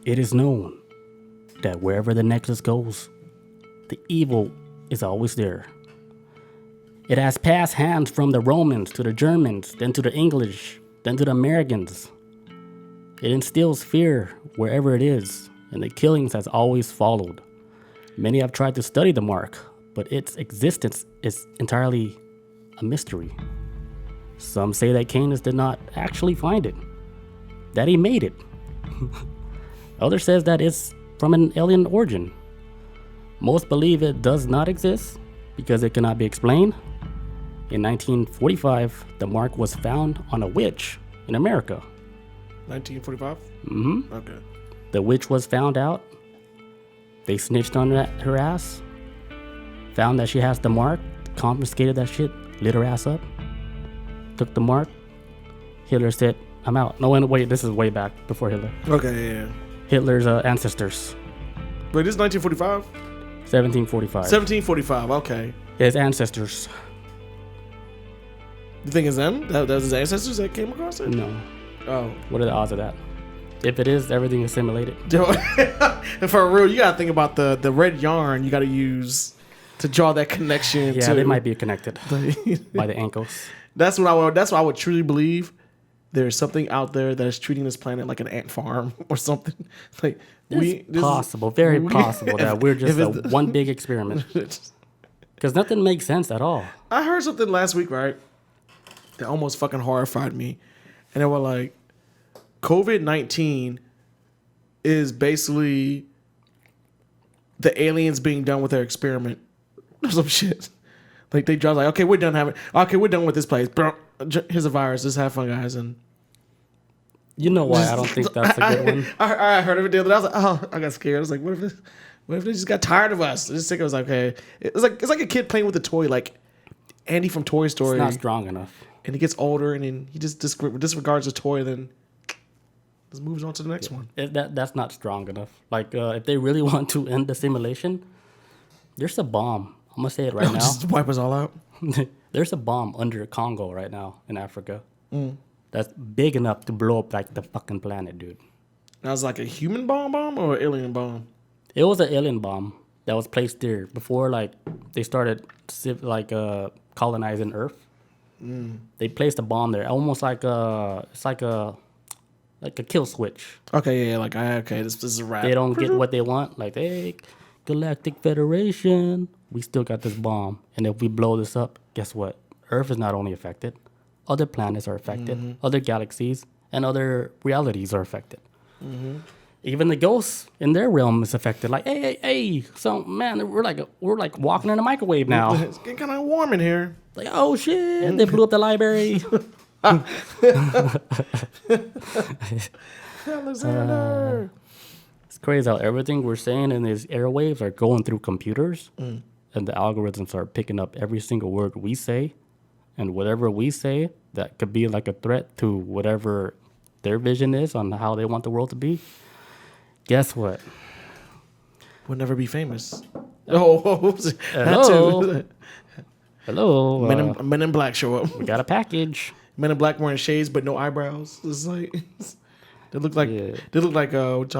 [SPEAKER 1] It is known that wherever the nexus goes, the evil is always there. It has passed hands from the Romans to the Germans, then to the English, then to the Americans. It instills fear wherever it is, and the killings has always followed. Many have tried to study the mark, but its existence is entirely a mystery. Some say that Canis did not actually find it, that he made it. Others says that it's from an alien origin. Most believe it does not exist because it cannot be explained. In 1945, the mark was found on a witch in America.
[SPEAKER 2] 1945?
[SPEAKER 1] Mm-hmm.
[SPEAKER 2] Okay.
[SPEAKER 1] The witch was found out. They snitched on her ass. Found that she has the mark. Confiscated that shit. Lit her ass up. Took the mark. Hitler said, I'm out. No, wait, this is way back before Hitler.
[SPEAKER 2] Okay, yeah.
[SPEAKER 1] Hitler's ancestors.
[SPEAKER 2] Wait, this is 1945?
[SPEAKER 1] 1745.
[SPEAKER 2] 1745, okay.
[SPEAKER 1] His ancestors.
[SPEAKER 2] You think it's them? That was his ancestors that came across it?
[SPEAKER 1] No.
[SPEAKER 2] Oh.
[SPEAKER 1] What are the odds of that? If it is, everything is simulated.
[SPEAKER 2] And for real, you gotta think about the red yarn you gotta use to draw that connection.
[SPEAKER 1] Yeah,
[SPEAKER 2] to,
[SPEAKER 1] they might be connected by the ankles.
[SPEAKER 2] That's what I would truly believe. There's something out there that is treating this planet like an ant farm or something. Like
[SPEAKER 1] It's possible, very possible that we're just one big experiment. Because nothing makes sense at all.
[SPEAKER 2] I heard something last week, right? That almost fucking horrified me. And they were like, COVID-19 is basically the aliens being done with their experiment or some shit. Like they draw like, okay, we're done with this place. Bro, here's a virus. Just have fun, guys. And
[SPEAKER 1] you know why I don't think that's a good one?
[SPEAKER 2] I heard of it the other day. I was like, oh, I got scared. I was like, what if they just got tired of us? Just think I was like, okay. It's like a kid playing with a toy, like Andy from Toy Story.
[SPEAKER 1] It's not strong enough.
[SPEAKER 2] And he gets older, and then he just disregards the toy, then just moves on to the next one.
[SPEAKER 1] That's not strong enough. Like, if they really want to end the simulation, there's a bomb. I'm going to say it right now.
[SPEAKER 2] Just wipe us all out.
[SPEAKER 1] There's a bomb under Congo right now in Africa. That's big enough to blow up like the fucking planet, dude.
[SPEAKER 2] That was like a human bomb or an alien bomb?
[SPEAKER 1] It was an alien bomb that was placed there before like they started colonizing Earth. They placed a bomb there, almost like a kill switch.
[SPEAKER 2] Okay, yeah, this is a wrap.
[SPEAKER 1] They don't get what they want. Like, hey, Galactic Federation, we still got this bomb, and if we blow this up, guess what? Earth is not only affected, other planets are affected, other galaxies and other realities are affected. Even the ghosts in their realm is affected. Like, hey, so man, we're like walking in a microwave now.
[SPEAKER 2] It's getting kind of warm in here.
[SPEAKER 1] Like, oh shit, they blew up the library.
[SPEAKER 2] Alexander.
[SPEAKER 1] It's crazy how everything we're saying in these airwaves are going through computers, and the algorithms are picking up every single word we say, and whatever we say that could be like a threat to whatever their vision is on how they want the world to be. Guess what?
[SPEAKER 2] We'll never be famous. Oh,
[SPEAKER 1] hello. Hello.
[SPEAKER 2] Men in Black show up.
[SPEAKER 1] We got a package.
[SPEAKER 2] Men in Black wearing shades but no eyebrows. It's like they look like they look like it's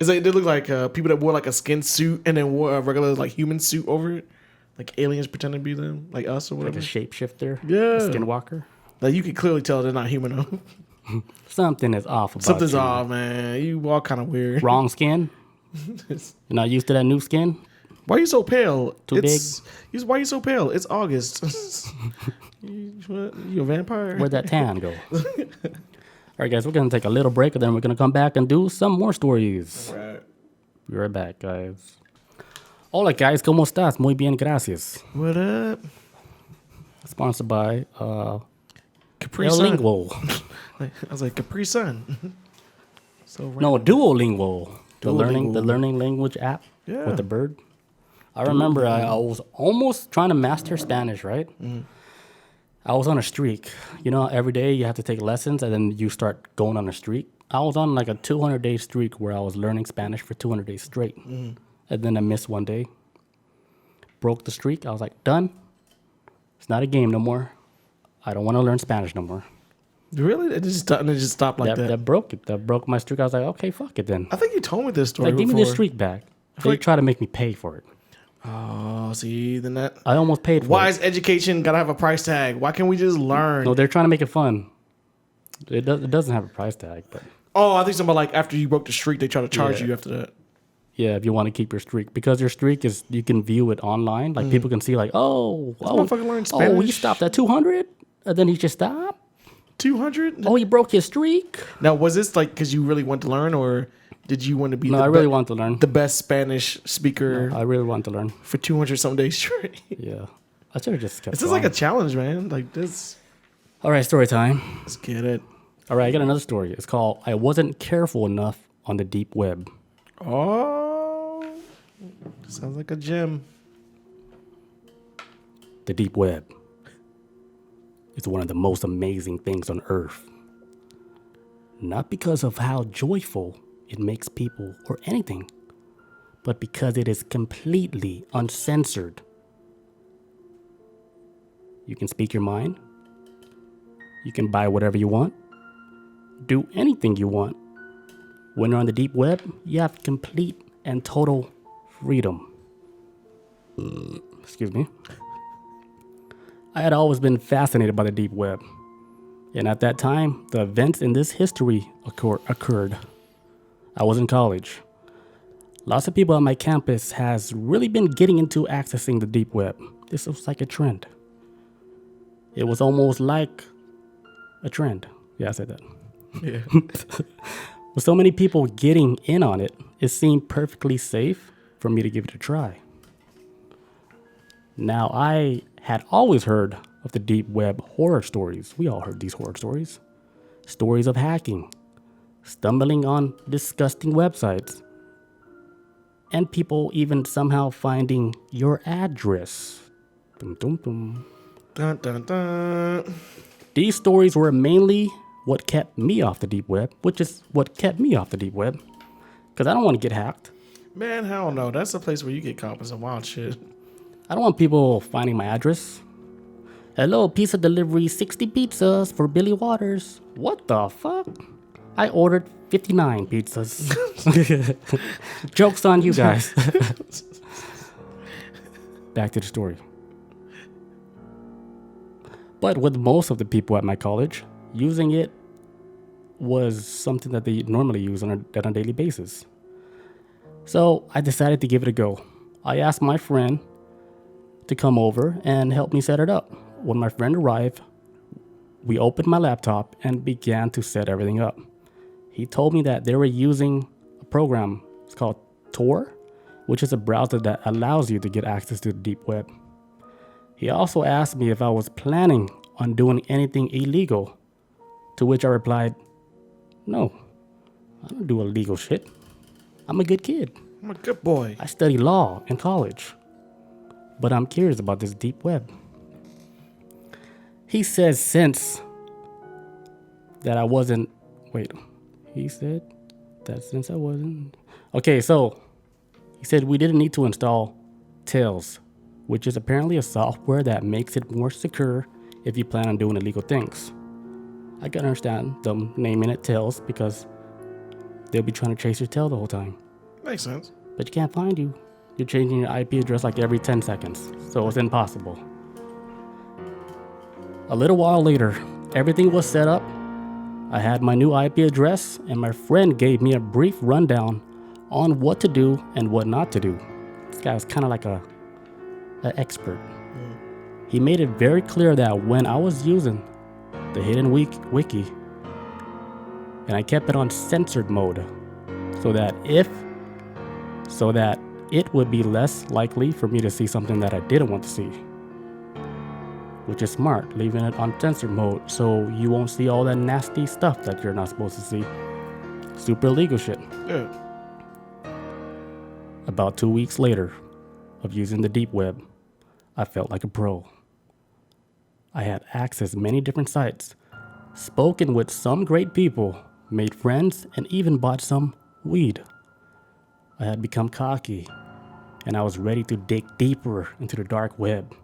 [SPEAKER 2] like they look like people that wore like a skin suit and then wore a regular like human suit over it, like aliens pretending to be them, like us or whatever.
[SPEAKER 1] Like a shapeshifter.
[SPEAKER 2] Yeah,
[SPEAKER 1] skinwalker.
[SPEAKER 2] Like you can clearly tell they're not human.
[SPEAKER 1] Something is off about
[SPEAKER 2] Something's
[SPEAKER 1] you.
[SPEAKER 2] off, man. You walk kind of weird.
[SPEAKER 1] Wrong skin. You're not used to that new skin.
[SPEAKER 2] Why are you so pale?
[SPEAKER 1] Too big.
[SPEAKER 2] Why are you so pale? It's August. You a vampire?
[SPEAKER 1] Where'd that tan go? All right, guys, we're going to take a little break, and then we're going to come back and do some more stories.
[SPEAKER 2] All right.
[SPEAKER 1] Be right back, guys. Hola, guys. ¿Cómo estás? Muy bien, gracias.
[SPEAKER 2] What up?
[SPEAKER 1] Sponsored by
[SPEAKER 2] Capri Sun.
[SPEAKER 1] Lingual.
[SPEAKER 2] I was like, Capri Sun. So
[SPEAKER 1] No,
[SPEAKER 2] random.
[SPEAKER 1] Duolingo. The
[SPEAKER 2] Duolingo.
[SPEAKER 1] learning language app
[SPEAKER 2] Yeah.
[SPEAKER 1] with the bird. I remember I was almost trying to master Spanish, right? I was on a streak. You know, every day you have to take lessons and then you start going on a streak. I was on like a 200-day streak where I was learning Spanish for 200 days straight. And then I missed one day. Broke the streak. I was like, done. It's not a game no more. I don't want to learn Spanish no more.
[SPEAKER 2] Really? It just stopped like that.
[SPEAKER 1] That broke it. That broke my streak. I was like, okay, fuck it then.
[SPEAKER 2] I think you told me this story
[SPEAKER 1] Like, give
[SPEAKER 2] before.
[SPEAKER 1] me the streak back. They
[SPEAKER 2] like-
[SPEAKER 1] try to make me pay for it.
[SPEAKER 2] Oh, see, then that.
[SPEAKER 1] I almost paid for
[SPEAKER 2] Why
[SPEAKER 1] it.
[SPEAKER 2] is education gotta have a price tag? Why can't we just learn?
[SPEAKER 1] No, they're trying to make it fun. It doesn't have a price tag, but
[SPEAKER 2] Oh, I think something like after you broke the streak, they try to charge
[SPEAKER 1] Yeah.
[SPEAKER 2] you after that.
[SPEAKER 1] yeah, if you want to keep your streak, because your streak is you can view it online. Like people can see, like,
[SPEAKER 2] motherfucker learned
[SPEAKER 1] he
[SPEAKER 2] Spanish.
[SPEAKER 1] stopped at 200, and then he just stopped.
[SPEAKER 2] 200?
[SPEAKER 1] Oh, he broke his streak.
[SPEAKER 2] Now, was this like because you really want to learn, or did you want to be
[SPEAKER 1] No, I really want to learn.
[SPEAKER 2] the best Spanish speaker
[SPEAKER 1] I really want to learn.
[SPEAKER 2] for 200 some days straight?
[SPEAKER 1] Yeah, I should have just kept.
[SPEAKER 2] This is like a challenge, man. Like this.
[SPEAKER 1] All right, story time.
[SPEAKER 2] Let's get it.
[SPEAKER 1] All right, I got another story. It's called "I Wasn't Careful Enough on the Deep Web."
[SPEAKER 2] Oh, sounds like a gem.
[SPEAKER 1] The deep web is one of the most amazing things on earth. Not because of how joyful it makes people or anything, but because it is completely uncensored. You can speak your mind. You can buy whatever you want. Do anything you want. When you're on the deep web, you have complete and total freedom. Excuse me. I had always been fascinated by the deep web. And at that time, the events in this history occurred. I was in college. Lots of people on my campus has really been getting into accessing the deep web. This was like a trend. It was almost like a trend. Yeah, I said that.
[SPEAKER 2] Yeah.
[SPEAKER 1] With so many people getting in on it, it seemed perfectly safe for me to give it a try. Now, I had always heard of the deep web horror stories. We all heard these horror stories. Stories of hacking, stumbling on disgusting websites, and people even somehow finding your address. Dum, dum, dum.
[SPEAKER 2] Dun, dun, dun.
[SPEAKER 1] These stories were mainly what kept me off the deep web, which is what kept me off the deep web. Because I don't want to get hacked.
[SPEAKER 2] Man, hell no. That's a place where you get caught with some wild shit.
[SPEAKER 1] I don't want people finding my address. Hello, pizza delivery, 60 pizzas for Billy Waters. What the fuck? I ordered 59 pizzas. Joke's on you guys. Back to the story. But with most of the people at my college, using it was something that they normally use on a daily basis. So I decided to give it a go. I asked my friend to come over and help me set it up. When my friend arrived, we opened my laptop and began to set everything up. He told me that they were using a program, it's called Tor, which is a browser that allows you to get access to the deep web. He also asked me if I was planning on doing anything illegal, to which I replied, no, I don't do illegal shit. I'm a good kid.
[SPEAKER 2] I'm a good boy.
[SPEAKER 1] I study law in college, but I'm curious about this deep web. He says since that I wasn't, he said that since I wasn't, okay, so he said we didn't need to install Tails, which is apparently a software that makes it more secure if you plan on doing illegal things. I can understand them naming it Tails because they'll be trying to chase your tail the whole time.
[SPEAKER 2] Makes sense.
[SPEAKER 1] But you can't find you. You're changing your IP address like every 10 seconds, so it's impossible. A little while later, everything was set up. I had my new IP address, and my friend gave me a brief rundown on what to do and what not to do. This guy was kind of like an expert. He made it very clear that when I was using the hidden wiki, and I kept it on censored mode, so that it would be less likely for me to see something that I didn't want to see. Which is smart, leaving it on censored mode so you won't see all that nasty stuff that you're not supposed to see. Super illegal shit.
[SPEAKER 2] Yeah.
[SPEAKER 1] About 2 weeks later of using the deep web, I felt like a pro. I had accessed many different sites, spoken with some great people, made friends, and even bought some weed. I had become cocky, and I was ready to dig deeper into the dark web.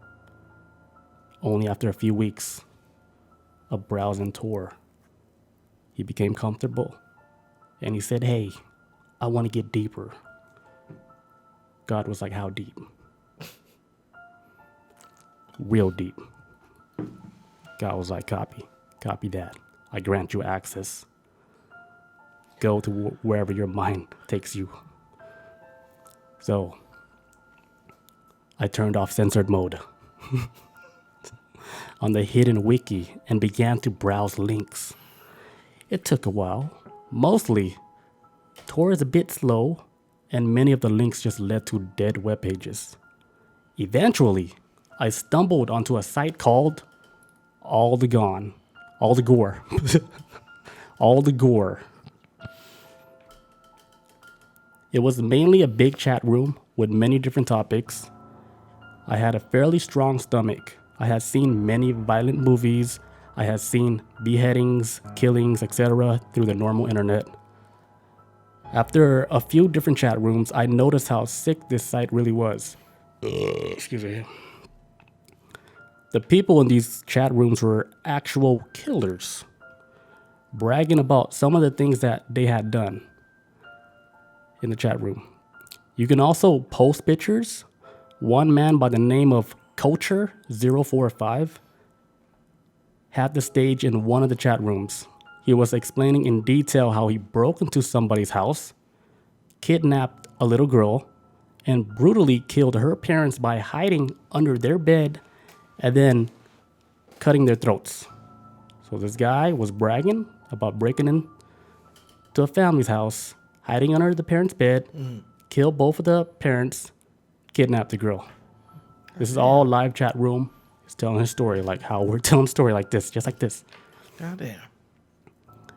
[SPEAKER 1] Only after a few weeks of browsing Tor, he became comfortable, and he said, "Hey, I want to get deeper." God was like, "How deep?" Real deep. God was like, copy that. I grant you access. Go to wherever your mind takes you. So, I turned off censored mode on the hidden wiki and began to browse links. It took a while. Mostly, Tor is a bit slow, and many of the links just led to dead web pages. Eventually, I stumbled onto a site called All the Gore. All the Gore. It was mainly a big chat room with many different topics. I had a fairly strong stomach. I had seen many violent movies. I had seen beheadings, killings, etc. through the normal internet. After a few different chat rooms, I noticed how sick this site really was. Excuse me. The people in these chat rooms were actual killers, bragging about some of the things that they had done in the chat room. You can also post pictures. One man by the name of Culture045 had the stage in one of the chat rooms. He was explaining in detail how he broke into somebody's house, kidnapped a little girl, and brutally killed her parents by hiding under their bed and then cutting their throats. So this guy was bragging about breaking into a family's house, hiding under the parents' bed, killed both of the parents, kidnapped the girl. This is all live chat room. He's telling his story like how we're telling a story like this, just like this.
[SPEAKER 2] Goddamn.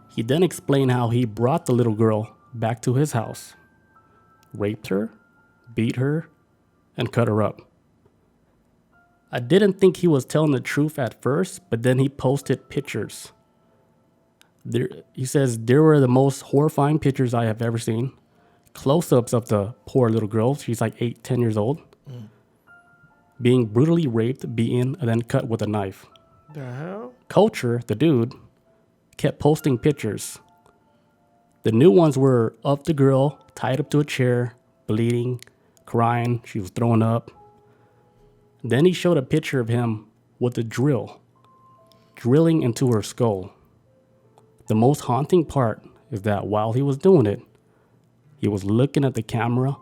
[SPEAKER 1] He then explained how he brought the little girl back to his house, raped her, beat her, and cut her up. I didn't think he was telling the truth at first, but then he posted pictures. He says, "There were the most horrifying pictures I have ever seen. Close-ups of the poor little girl." She's like 8, 10 years old. Being brutally raped, beaten, and then cut with a knife.
[SPEAKER 2] The hell?
[SPEAKER 1] Culture, the dude, kept posting pictures. The new ones were of the girl tied up to a chair, bleeding, crying. She was throwing up. Then he showed a picture of him with a drill, drilling into her skull. The most haunting part is that while he was doing it, he was looking at the camera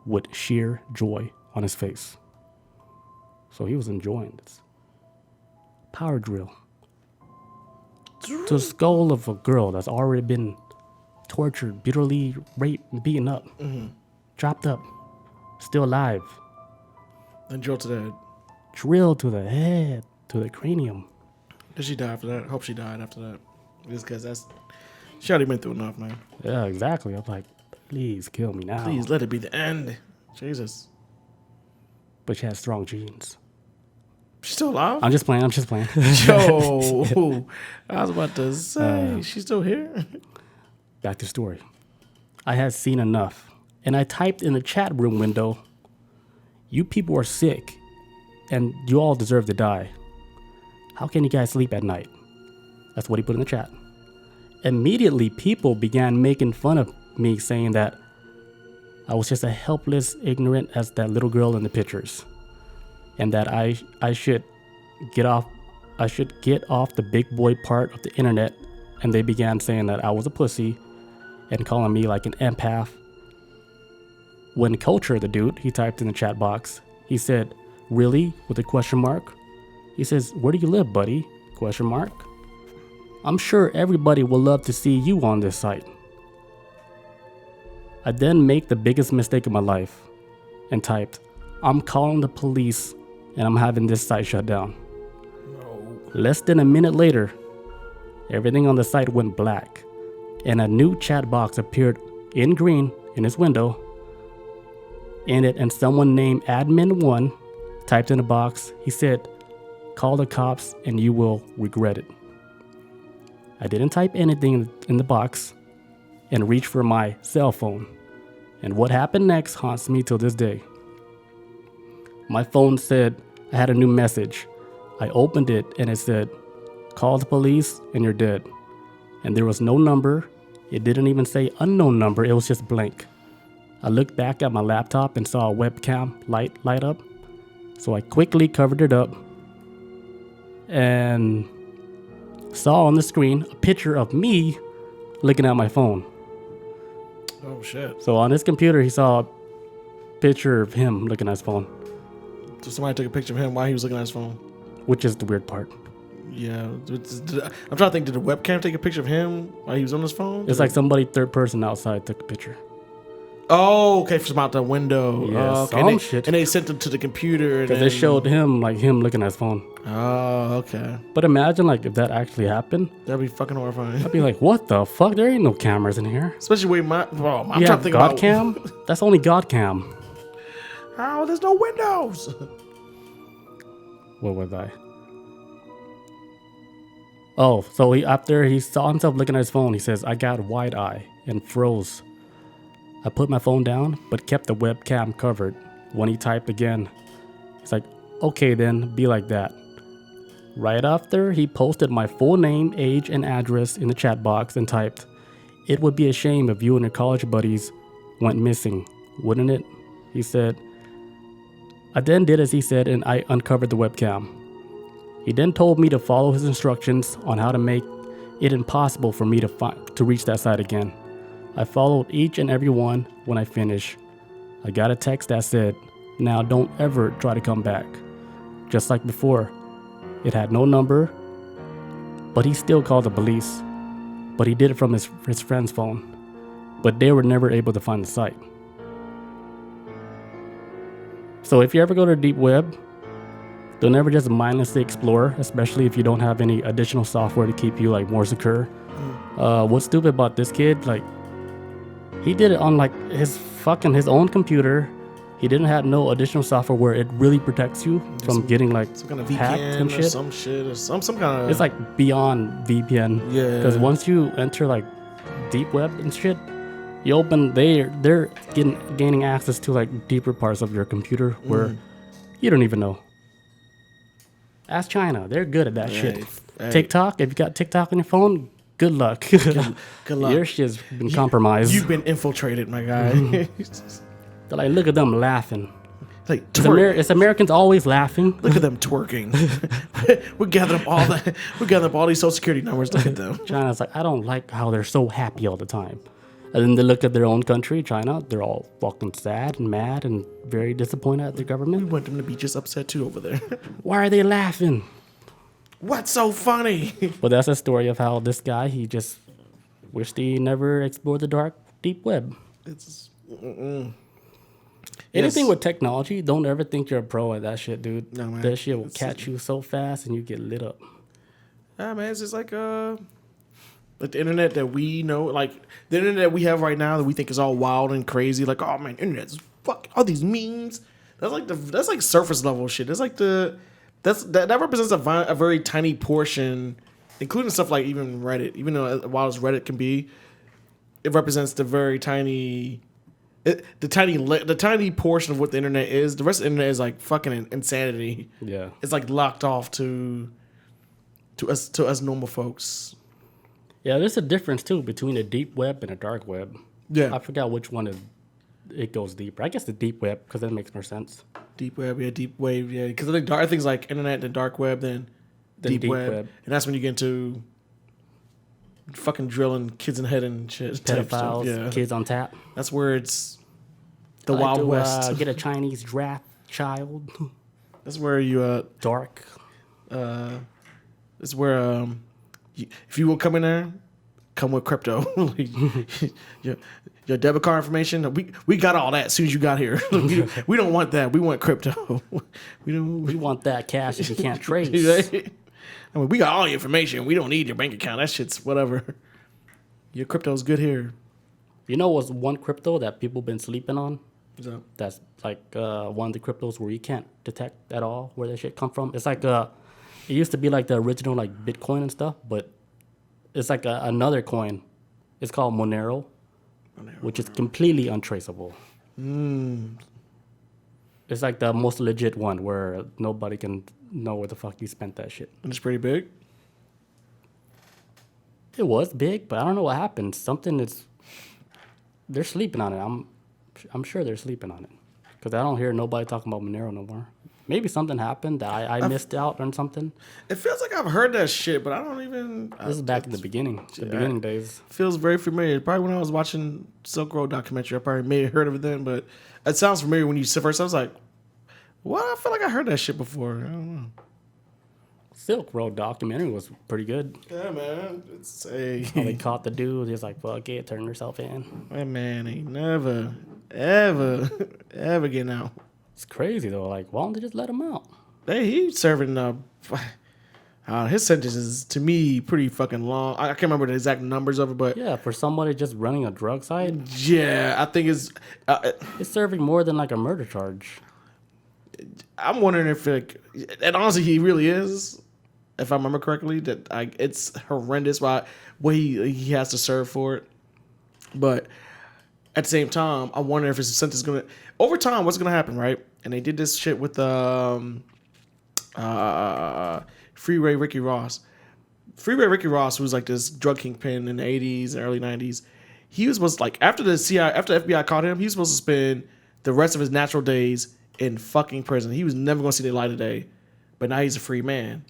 [SPEAKER 1] with sheer joy on his face. So he was enjoying this. Power drill to the skull of a girl that's already been tortured, brutally raped, and beaten up, chopped up, still alive.
[SPEAKER 2] Then drill to the head.
[SPEAKER 1] Drill to the head, to the cranium.
[SPEAKER 2] Did she die after that? Hope she died after that. Just because she already been through enough, man.
[SPEAKER 1] Yeah, exactly. I'm like, please kill me now.
[SPEAKER 2] Please let it be the end. Jesus.
[SPEAKER 1] But she has strong genes.
[SPEAKER 2] She's still alive?
[SPEAKER 1] I'm just playing.
[SPEAKER 2] Yo, I was about to say, she's still here?
[SPEAKER 1] Back to story. I had seen enough, and I typed in the chat room window, "You people are sick, and you all deserve to die. How can you guys sleep at night?" That's what he put in the chat. Immediately, people began making fun of me, saying that I was just as helpless, ignorant as that little girl in the pictures, and that I should get off the big boy part of the internet. And they began saying that I was a pussy and calling me like an empath. When Culture, the dude, he typed in the chat box, he said, "Really?" with a question mark. He says, "Where do you live, buddy?" Question mark. "I'm sure everybody will love to see you on this site." I then make the biggest mistake of my life and typed, "I'm calling the police and I'm having this site shut down."
[SPEAKER 2] No.
[SPEAKER 1] Less than a minute later, everything on the site went black. and a new chat box appeared in green in his window. In it, and someone named Admin1 typed in a box. He said, "Call the cops and you will regret it." I didn't type anything in the box and reached for my cell phone. And what happened next haunts me till this day. My phone said I had a new message. I opened it and it said, "Call the police and you're dead." And there was no number. It didn't even say unknown number. It was just blank. I looked back at my laptop and saw a webcam light up. So I quickly covered it up and saw on the screen a picture of me looking at my phone.
[SPEAKER 2] Oh, shit.
[SPEAKER 1] So on his computer, he saw a picture of him looking at his phone,
[SPEAKER 2] So somebody took a picture of him while he was looking at his phone.
[SPEAKER 1] which is the weird part.
[SPEAKER 2] Yeah. I'm trying to think, did the webcam take a picture of him while he was on his phone?
[SPEAKER 1] It's like somebody third person outside took a picture.
[SPEAKER 2] Oh, okay, from out the window.
[SPEAKER 1] Yeah,
[SPEAKER 2] Oh, okay.
[SPEAKER 1] some
[SPEAKER 2] And
[SPEAKER 1] shit.
[SPEAKER 2] they sent them to the computer.
[SPEAKER 1] Because they showed him looking at his phone.
[SPEAKER 2] Oh, okay.
[SPEAKER 1] But imagine if that actually happened.
[SPEAKER 2] That'd be fucking horrifying.
[SPEAKER 1] I'd be like, what the fuck? There ain't no cameras in here.
[SPEAKER 2] Especially with I'm trying
[SPEAKER 1] You
[SPEAKER 2] to
[SPEAKER 1] have
[SPEAKER 2] think
[SPEAKER 1] God
[SPEAKER 2] about
[SPEAKER 1] cam? That's only God cam.
[SPEAKER 2] how there's no windows.
[SPEAKER 1] What was I? Oh, so after he saw himself looking at his phone, he says, "I got wide eye," and froze. I put my phone down, but kept the webcam covered. When he typed again, he's like, "Okay then, be like that." Right after, he posted my full name, age, and address in the chat box and typed, "It would be a shame if you and your college buddies went missing, wouldn't it?" He said. I then did as he said and I uncovered the webcam. He then told me to follow his instructions on how to make it impossible for me to reach that site again. I followed each and every one. When I finished, I got a text that said, "Now don't ever try to come back." Just like before, it had no number, but he still called the police. But he did it from his friend's phone. But they were never able to find the site. So if you ever go to the deep web, don't ever just mindlessly explore, especially if you don't have any additional software to keep you more secure. What's stupid about this kid, he did it on his own computer. He didn't have no additional software where it really protects you from getting
[SPEAKER 2] some kind of
[SPEAKER 1] hacked
[SPEAKER 2] VPN
[SPEAKER 1] and
[SPEAKER 2] or
[SPEAKER 1] shit.
[SPEAKER 2] some shit or some kind of.
[SPEAKER 1] It's beyond VPN.
[SPEAKER 2] Yeah.
[SPEAKER 1] Because once you enter deep web and shit, you open they're gaining access to deeper parts of your computer where you don't even know. Ask China, they're good at that shit.
[SPEAKER 2] Hey.
[SPEAKER 1] TikTok, if you got TikTok on your phone, good luck.
[SPEAKER 2] Good luck.
[SPEAKER 1] Your shit's been compromised.
[SPEAKER 2] You've been infiltrated, my guy.
[SPEAKER 1] They're look at them laughing.
[SPEAKER 2] Twerk.
[SPEAKER 1] It's Americans always laughing.
[SPEAKER 2] Look at them twerking. we gathered up all these social security numbers. Look at them.
[SPEAKER 1] China's I don't like how they're so happy all the time. And then they look at their own country, China, they're all fucking sad and mad and very disappointed at their
[SPEAKER 2] We
[SPEAKER 1] government.
[SPEAKER 2] want them to be just upset too over there.
[SPEAKER 1] Why are they laughing?
[SPEAKER 2] What's so funny?
[SPEAKER 1] But that's a story of how this guy, he just wished he never explored the deep web.
[SPEAKER 2] It's
[SPEAKER 1] Anything with technology, don't ever think you're a pro at that shit, dude.
[SPEAKER 2] No, man.
[SPEAKER 1] That shit will catch you so fast and you get lit up.
[SPEAKER 2] man, it's just like the internet that we know, the internet that we have right now that we think is all wild and crazy. Oh man, internet's fuck all these memes. That's like surface level shit. That represents a very tiny portion, including stuff like even Reddit. Even though wild as Reddit can be, it represents the very tiny. The tiny portion of what the internet is. The rest of the internet is fucking insanity.
[SPEAKER 1] Yeah.
[SPEAKER 2] It's locked off to us normal folks.
[SPEAKER 1] Yeah, there's a difference too between the deep web and the dark web.
[SPEAKER 2] Yeah.
[SPEAKER 1] I forgot which one it goes deeper. I guess the deep web because that makes more sense.
[SPEAKER 2] Deep web, yeah, deep wave, yeah. Because I think things like internet and dark web, then deep web, and that's when you get into fucking drilling kids in the head and shit. type stuff.
[SPEAKER 1] Pedophiles,
[SPEAKER 2] Yeah.
[SPEAKER 1] kids on tap.
[SPEAKER 2] That's where it's the Wild West.
[SPEAKER 1] Get a Chinese draft child.
[SPEAKER 2] That's where you
[SPEAKER 1] Dark.
[SPEAKER 2] That's where if you will come in there, come with crypto. Your debit card information. We got all that as soon as you got here. we don't want that. We want crypto.
[SPEAKER 1] We want that cash that you can't trace.
[SPEAKER 2] I mean, we got all your information. We don't need your bank account. That shit's whatever. Your crypto's good here.
[SPEAKER 1] You know what's one crypto that people been sleeping on?
[SPEAKER 2] So,
[SPEAKER 1] That's like one of the cryptos where you can't detect at all where that shit come from. It's like it used to be like the original like Bitcoin and stuff, but it's like another coin. It's called Monero, which is completely untraceable. It's like the most legit one where nobody can know where the fuck you spent that shit.
[SPEAKER 2] and it's pretty big.
[SPEAKER 1] It was big, but I don't know what happened. They're sleeping on it. I'm sure they're sleeping on it because I don't hear nobody talking about Monero no more. Maybe something happened that I missed out on something.
[SPEAKER 2] It feels like I've heard that shit, but I don't even.
[SPEAKER 1] This is back in the beginning days.
[SPEAKER 2] Feels very familiar. Probably when I was watching Silk Road documentary, I probably may have heard of it then, but it sounds familiar when you said first. I was like, what? I feel like I heard that shit before. I don't know.
[SPEAKER 1] Silk Road documentary was pretty good.
[SPEAKER 2] Yeah, man. It's a.
[SPEAKER 1] How they caught the dude. He's like, fuck it, turn yourself in.
[SPEAKER 2] That man ain't never, ever, ever getting out.
[SPEAKER 1] It's crazy though. Like, why don't they just let him out?
[SPEAKER 2] Hey, he's serving. His sentence is to me pretty fucking long. I can't remember the exact numbers of it, but
[SPEAKER 1] Yeah, for somebody just running a drug site,
[SPEAKER 2] yeah, I think it's.
[SPEAKER 1] it's serving more than like a murder charge.
[SPEAKER 2] I'm wondering if, like, and honestly, he really is. If I remember correctly, that it's horrendous what he has to serve for it. But at the same time, I wonder if his sentence is gonna over time. What's gonna happen, right? And they did this shit with Freeway Ricky Ross. Freeway Ricky Ross was like this drug kingpin in the 80s and early 90s. He was supposed to, like, after the FBI caught him, he was supposed to spend the rest of his natural days in fucking prison. He was never gonna see the light of day. But now he's a free man.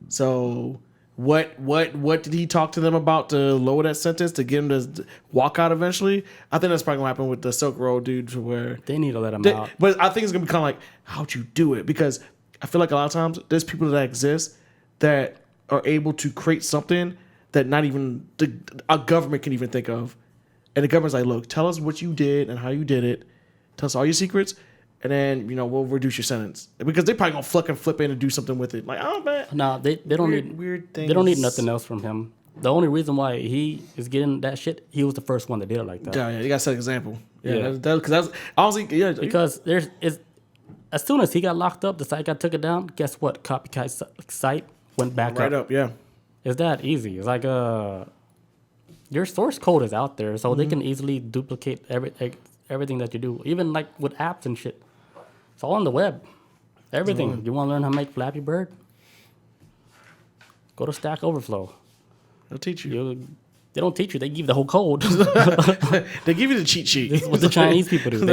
[SPEAKER 2] So what did he talk to them about to lower that sentence to get him to walk out eventually? I think that's probably gonna happen with the Silk Road dude, to where
[SPEAKER 1] They need to let him out.
[SPEAKER 2] But I think it's gonna be kind of like, how'd you do it? Because I feel like a lot of times there's people that exist that are able to create something that not even a government can even think of, and the government's like, look, tell us what you did and how you did it, tell us all your secrets. And then, we'll reduce your sentence. Because they probably gonna fucking flip in and do something with it. Like, oh man.
[SPEAKER 1] No, they don't need
[SPEAKER 2] weird things.
[SPEAKER 1] They don't need nothing else from him. The only reason why he is getting that shit, he was the first one that did it like that.
[SPEAKER 2] Yeah, you gotta set an example.
[SPEAKER 1] Yeah.
[SPEAKER 2] Because that's honestly, yeah.
[SPEAKER 1] Because as soon as he got locked up, the site got took it down. Guess what? Copycat site went back
[SPEAKER 2] right up. Yeah.
[SPEAKER 1] It's that easy. It's like your source code is out there, so they can easily duplicate everything that you do, even like with apps and shit. It's all on the web. Everything. You want to learn how to make Flappy Bird? Go to Stack Overflow.
[SPEAKER 2] They'll teach you.
[SPEAKER 1] They don't teach you. They give you the whole code.
[SPEAKER 2] They give you the cheat sheet.
[SPEAKER 1] This is what the Chinese people do.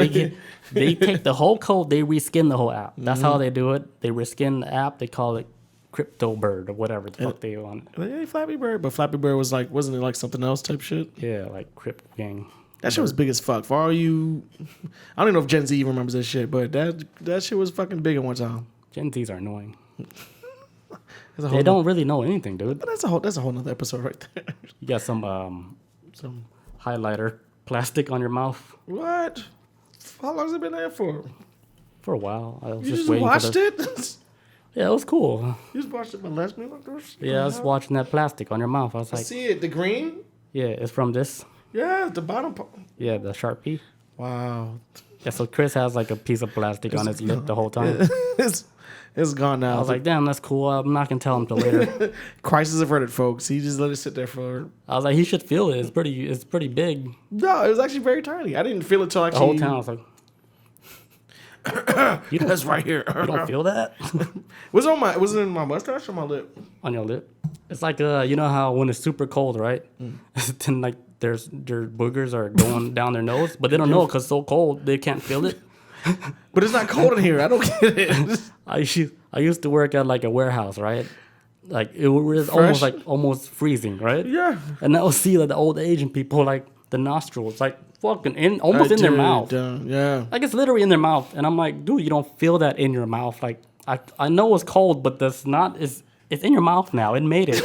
[SPEAKER 1] They take the whole code. They reskin the whole app. That's how they do it. They reskin the app. They call it Crypto Bird or whatever the fuck they want.
[SPEAKER 2] Hey, Flappy Bird. But Flappy Bird was like, wasn't it like something else type shit?
[SPEAKER 1] Yeah, like Crypt Gang.
[SPEAKER 2] That shit was big as fuck. For all you, I don't even know if Gen Z even remembers that shit, but that shit was fucking big at one time.
[SPEAKER 1] Gen Zs are annoying. They don't really know anything, dude.
[SPEAKER 2] But that's a whole nother episode right there.
[SPEAKER 1] You got some highlighter plastic on your mouth.
[SPEAKER 2] What? How long has it been there for?
[SPEAKER 1] For a while. I was
[SPEAKER 2] You
[SPEAKER 1] just
[SPEAKER 2] just
[SPEAKER 1] waiting
[SPEAKER 2] watched
[SPEAKER 1] for
[SPEAKER 2] it?
[SPEAKER 1] Yeah, it was cool.
[SPEAKER 2] You just watched it molest me like this?
[SPEAKER 1] Yeah, I was watching that plastic on your mouth. I was
[SPEAKER 2] I
[SPEAKER 1] like,
[SPEAKER 2] see it. The green?
[SPEAKER 1] yeah, it's from this.
[SPEAKER 2] Yeah, the bottom part.
[SPEAKER 1] Yeah, the Sharpie.
[SPEAKER 2] Wow.
[SPEAKER 1] Yeah, so Chris has like a piece of plastic on his lip the whole time.
[SPEAKER 2] It's gone now.
[SPEAKER 1] I was like, damn, that's cool. I'm not gonna tell him till later.
[SPEAKER 2] Crisis averted, folks. He just let it sit there for.
[SPEAKER 1] I was like, he should feel it. It's pretty big.
[SPEAKER 2] No, it was actually very tiny. I didn't feel it till
[SPEAKER 1] The
[SPEAKER 2] actually.
[SPEAKER 1] whole time I was like,
[SPEAKER 2] That's right here.
[SPEAKER 1] you don't feel that
[SPEAKER 2] Was it in my mustache or my lip?
[SPEAKER 1] on your lip? It's like you know how when it's super cold, right? Then like their boogers are going down their nose, but they don't know because it's so cold they can't feel it.
[SPEAKER 2] But it's not cold in here. I don't get it.
[SPEAKER 1] I used to work at like a warehouse, right? Like it was almost freezing, right?
[SPEAKER 2] Yeah.
[SPEAKER 1] And I would see like the old Asian people, like the nostrils, like fucking almost in their mouth.
[SPEAKER 2] Yeah.
[SPEAKER 1] Like it's literally in their mouth, and I'm like, dude, you don't feel that in your mouth. Like I know it's cold, but that's not. It's in your mouth now. It made it.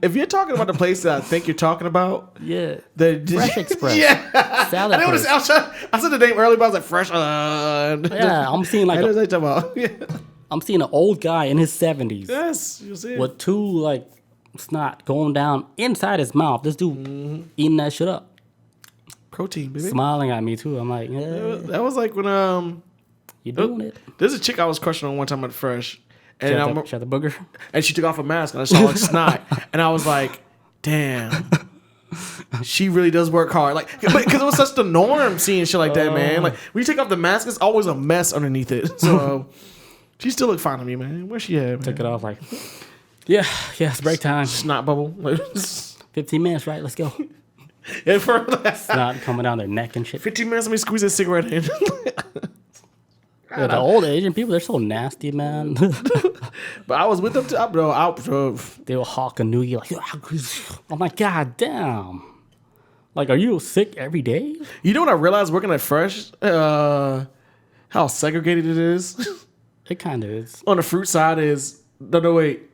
[SPEAKER 2] If you're talking about the place that I think you're talking about,
[SPEAKER 1] Yeah.
[SPEAKER 2] the
[SPEAKER 1] Fresh Express.
[SPEAKER 2] Yeah.
[SPEAKER 1] Salad place.
[SPEAKER 2] I said the name earlier, but I was like fresh.
[SPEAKER 1] Yeah, I'm seeing like
[SPEAKER 2] I know what you're talking about. Yeah.
[SPEAKER 1] I'm seeing an old guy in his 70s
[SPEAKER 2] Yes, you see it.
[SPEAKER 1] with two like snot going down inside his mouth. This dude eating that shit up.
[SPEAKER 2] Protein, baby.
[SPEAKER 1] Smiling at me too. I'm like,
[SPEAKER 2] That was like when
[SPEAKER 1] you doing it?
[SPEAKER 2] There's a chick I was crushing on one time at Fresh, and
[SPEAKER 1] She had the booger.
[SPEAKER 2] and she took off her mask, and I saw like snot, and I was like, damn. She really does work hard, like because it was such the norm seeing shit like that, man. Like when you take off the mask, it's always a mess underneath it. So she still look fine to me, man. Where she at? Man?
[SPEAKER 1] Took it off like, yeah, it's break time.
[SPEAKER 2] Snot bubble.
[SPEAKER 1] 15 minutes, right? Let's go.
[SPEAKER 2] Yeah, for
[SPEAKER 1] Snot coming down their neck and shit.
[SPEAKER 2] 15 minutes. Let me squeeze a cigarette in.
[SPEAKER 1] Yeah, the old Asian people, they're so nasty, man.
[SPEAKER 2] But I was with them too, bro.
[SPEAKER 1] They were hawking noogie like, I'm like, God damn. Like, are you sick every day?
[SPEAKER 2] You know what I realized working at Fresh? How segregated it is.
[SPEAKER 1] It kind of is.
[SPEAKER 2] On the fruit side is no wait.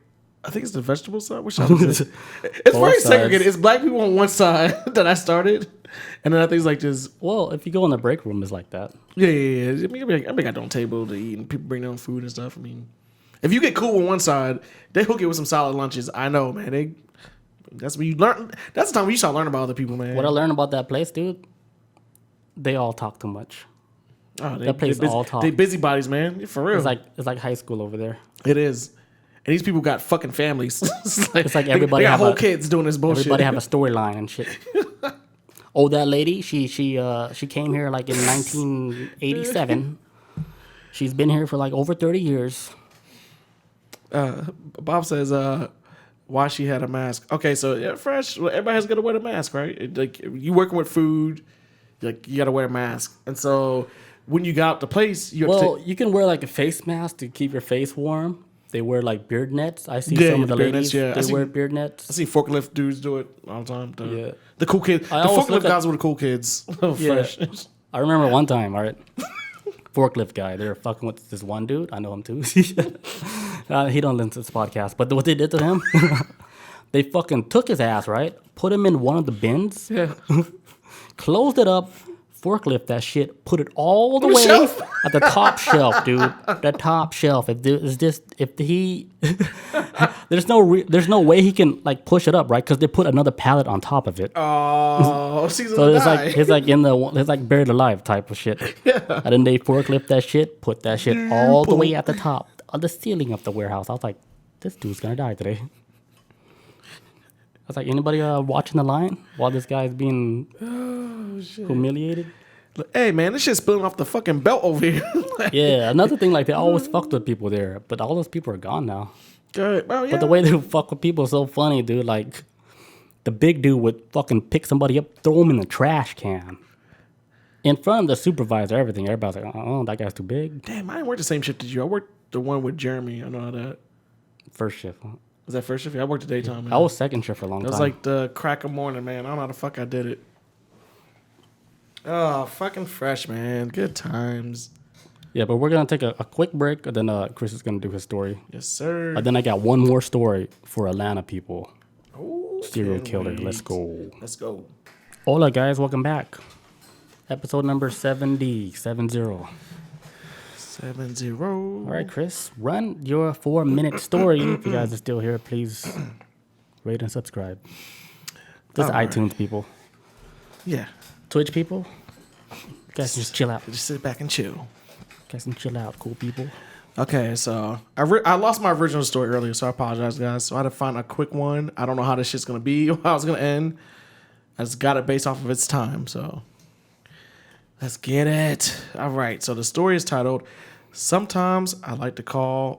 [SPEAKER 2] I think it's the vegetable side. Which side is it? It's very segregated. It's black people on one side that I started, and then I think it's like just.
[SPEAKER 1] Well, if you go in the break room, it's like that.
[SPEAKER 2] Yeah. I mean, I got on table to eat, and people bring their own food and stuff. I mean, if you get cool with one side, they hook it with some solid lunches. I know, man. That's when you learn. That's the time when you start learning about other people, man.
[SPEAKER 1] What I learned about that place, dude, they all talk too much.
[SPEAKER 2] Oh,
[SPEAKER 1] that place all talk.
[SPEAKER 2] They busybodies, man. For real.
[SPEAKER 1] It's like high school over there.
[SPEAKER 2] It is. And these people got fucking families.
[SPEAKER 1] It's like everybody
[SPEAKER 2] they got
[SPEAKER 1] have
[SPEAKER 2] whole kids doing this bullshit.
[SPEAKER 1] Everybody have a storyline and shit. Oh, that lady, she came here like in 1987. She's been here for like over 30 years.
[SPEAKER 2] Bob says, why she had a mask. Okay, so yeah, Fresh, everybody has got to wear a mask, right? Like you working with food, like you got to wear a mask. And so when you got out the place, you have
[SPEAKER 1] you can wear like a face mask to keep your face warm. They wear like beard nets. I see
[SPEAKER 2] Yeah,
[SPEAKER 1] some of the
[SPEAKER 2] beard
[SPEAKER 1] ladies.
[SPEAKER 2] nets,
[SPEAKER 1] They wear beard nets.
[SPEAKER 2] I see forklift dudes do it all the time.
[SPEAKER 1] Yeah.
[SPEAKER 2] The cool kids. The
[SPEAKER 1] always
[SPEAKER 2] forklift
[SPEAKER 1] look at-
[SPEAKER 2] guys were the cool kids.
[SPEAKER 1] Yeah.
[SPEAKER 2] Fresh.
[SPEAKER 1] I remember one time, all right, forklift guy. They were fucking with this one dude. I know him too. He don't listen to this podcast, but what they did to him, they fucking took his ass, right? Put him in one of the bins,
[SPEAKER 2] Yeah.
[SPEAKER 1] closed it up, forklift that shit, put it all the
[SPEAKER 2] On the
[SPEAKER 1] way
[SPEAKER 2] shelf?
[SPEAKER 1] at the top shelf, dude. The top shelf. There's no way he can like push it up, right? Because they put another pallet on top of it.
[SPEAKER 2] Oh, season
[SPEAKER 1] So it's
[SPEAKER 2] die.
[SPEAKER 1] it's like buried alive type of shit. Yeah. And then they forklift that shit, put that shit all the way at the top of the ceiling of the warehouse. I was like, this dude's gonna die today. I was like, anybody watching the line while this guy's being humiliated?
[SPEAKER 2] Hey, man, this shit's spilling off the fucking belt over here.
[SPEAKER 1] Yeah, another thing, like they always fucked with people there, but all those people are gone now.
[SPEAKER 2] Good. Well, yeah.
[SPEAKER 1] But the way they fuck with people is so funny, dude. Like, the big dude would fucking pick somebody up, throw him in the trash can. In front of the supervisor, everything. Everybody's like, oh, that guy's too big.
[SPEAKER 2] Damn, I didn't work the same shift as you. I worked the one with Jeremy. I know how that.
[SPEAKER 1] First shift.
[SPEAKER 2] Was that first shift? Yeah, I worked the daytime. Man.
[SPEAKER 1] I was second shift for a long
[SPEAKER 2] It
[SPEAKER 1] time.
[SPEAKER 2] was like the crack of morning, man. I don't know how the fuck I did it. Oh, fucking Fresh, man. Good times.
[SPEAKER 1] Yeah, but we're going to take a quick break, and then Chris is going to do his story.
[SPEAKER 2] Yes, sir.
[SPEAKER 1] And then I got one more story for Atlanta people.
[SPEAKER 2] Ooh,
[SPEAKER 1] Serial
[SPEAKER 2] can't
[SPEAKER 1] killer.
[SPEAKER 2] wait.
[SPEAKER 1] Let's go.
[SPEAKER 2] Let's go.
[SPEAKER 1] Hola, guys. Welcome back. Episode number 70. 70.
[SPEAKER 2] 7-0.
[SPEAKER 1] All right, Chris. Run your 4-minute story. If you guys are still here, please rate and subscribe. Just
[SPEAKER 2] All right.
[SPEAKER 1] iTunes people.
[SPEAKER 2] Yeah.
[SPEAKER 1] Twitch people. You guys can just chill out.
[SPEAKER 2] Just sit back and chill.
[SPEAKER 1] You guys can chill out, cool people.
[SPEAKER 2] Okay, so I lost my original story earlier, so I apologize, guys. So I had to find a quick one. I don't know how this shit's going to be or how it's going to end. I just got it based off of its time, so let's get it. All right, so the story is titled, Sometimes I like to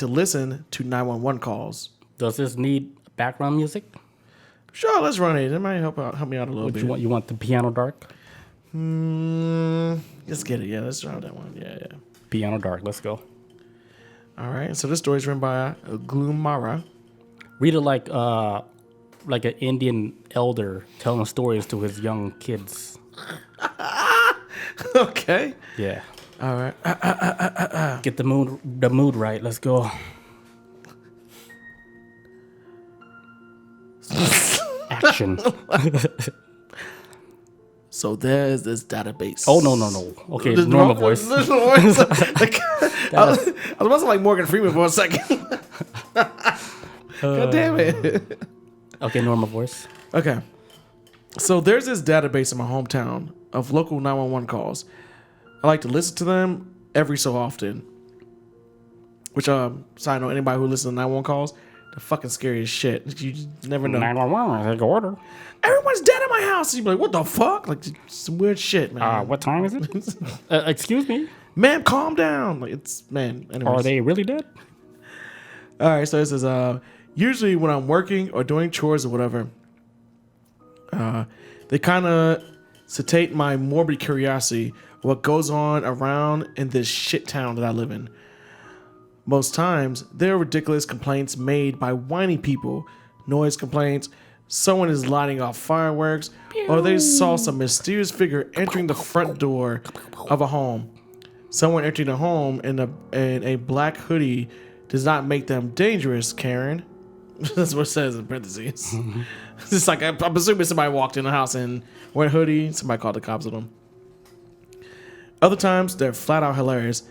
[SPEAKER 2] listen to 911 calls.
[SPEAKER 1] Does this need background music?
[SPEAKER 2] Sure, let's run it. It might help me out a little
[SPEAKER 1] What
[SPEAKER 2] bit.
[SPEAKER 1] you want the piano dark?
[SPEAKER 2] Let's get it. Yeah, let's try that one. Yeah.
[SPEAKER 1] Piano dark. Let's go.
[SPEAKER 2] All right, so this story is written by Glumara.
[SPEAKER 1] Read it like an Indian elder telling stories to his young kids.
[SPEAKER 2] Okay.
[SPEAKER 1] Yeah.
[SPEAKER 2] All right.
[SPEAKER 1] Get the mood right. Let's go. Action.
[SPEAKER 2] So there is this database.
[SPEAKER 1] Oh no. Okay, normal voice.
[SPEAKER 2] I was about to say like Morgan Freeman for a second. God damn it.
[SPEAKER 1] Okay, normal voice.
[SPEAKER 2] Okay. So there's this database in my hometown of local 911 calls. I like to listen to them every so often. Which, side note, anybody who listens to 911 calls, they're fucking scary as shit. You just never know.
[SPEAKER 1] 911, I take order.
[SPEAKER 2] Everyone's dead at my house. You be like, what the fuck? Like, some weird shit, man.
[SPEAKER 1] What time is it? Excuse me?
[SPEAKER 2] Man, calm down. Like, it's, man, anyways.
[SPEAKER 1] Are they really dead?
[SPEAKER 2] All right, so it says, usually when I'm working or doing chores or whatever, they kind of satiate my morbid curiosity of what goes on around in this shit town that I live in. Most times, there are ridiculous complaints made by whiny people, noise complaints, someone is lighting off fireworks, or they saw some mysterious figure entering the front door of a home. Someone entering a home in a black hoodie does not make them dangerous, Karen. That's what it says in parentheses. It's just like, I'm assuming somebody walked in the house and wearing a hoodie, somebody called the cops on them. Other times, they're flat out hilarious.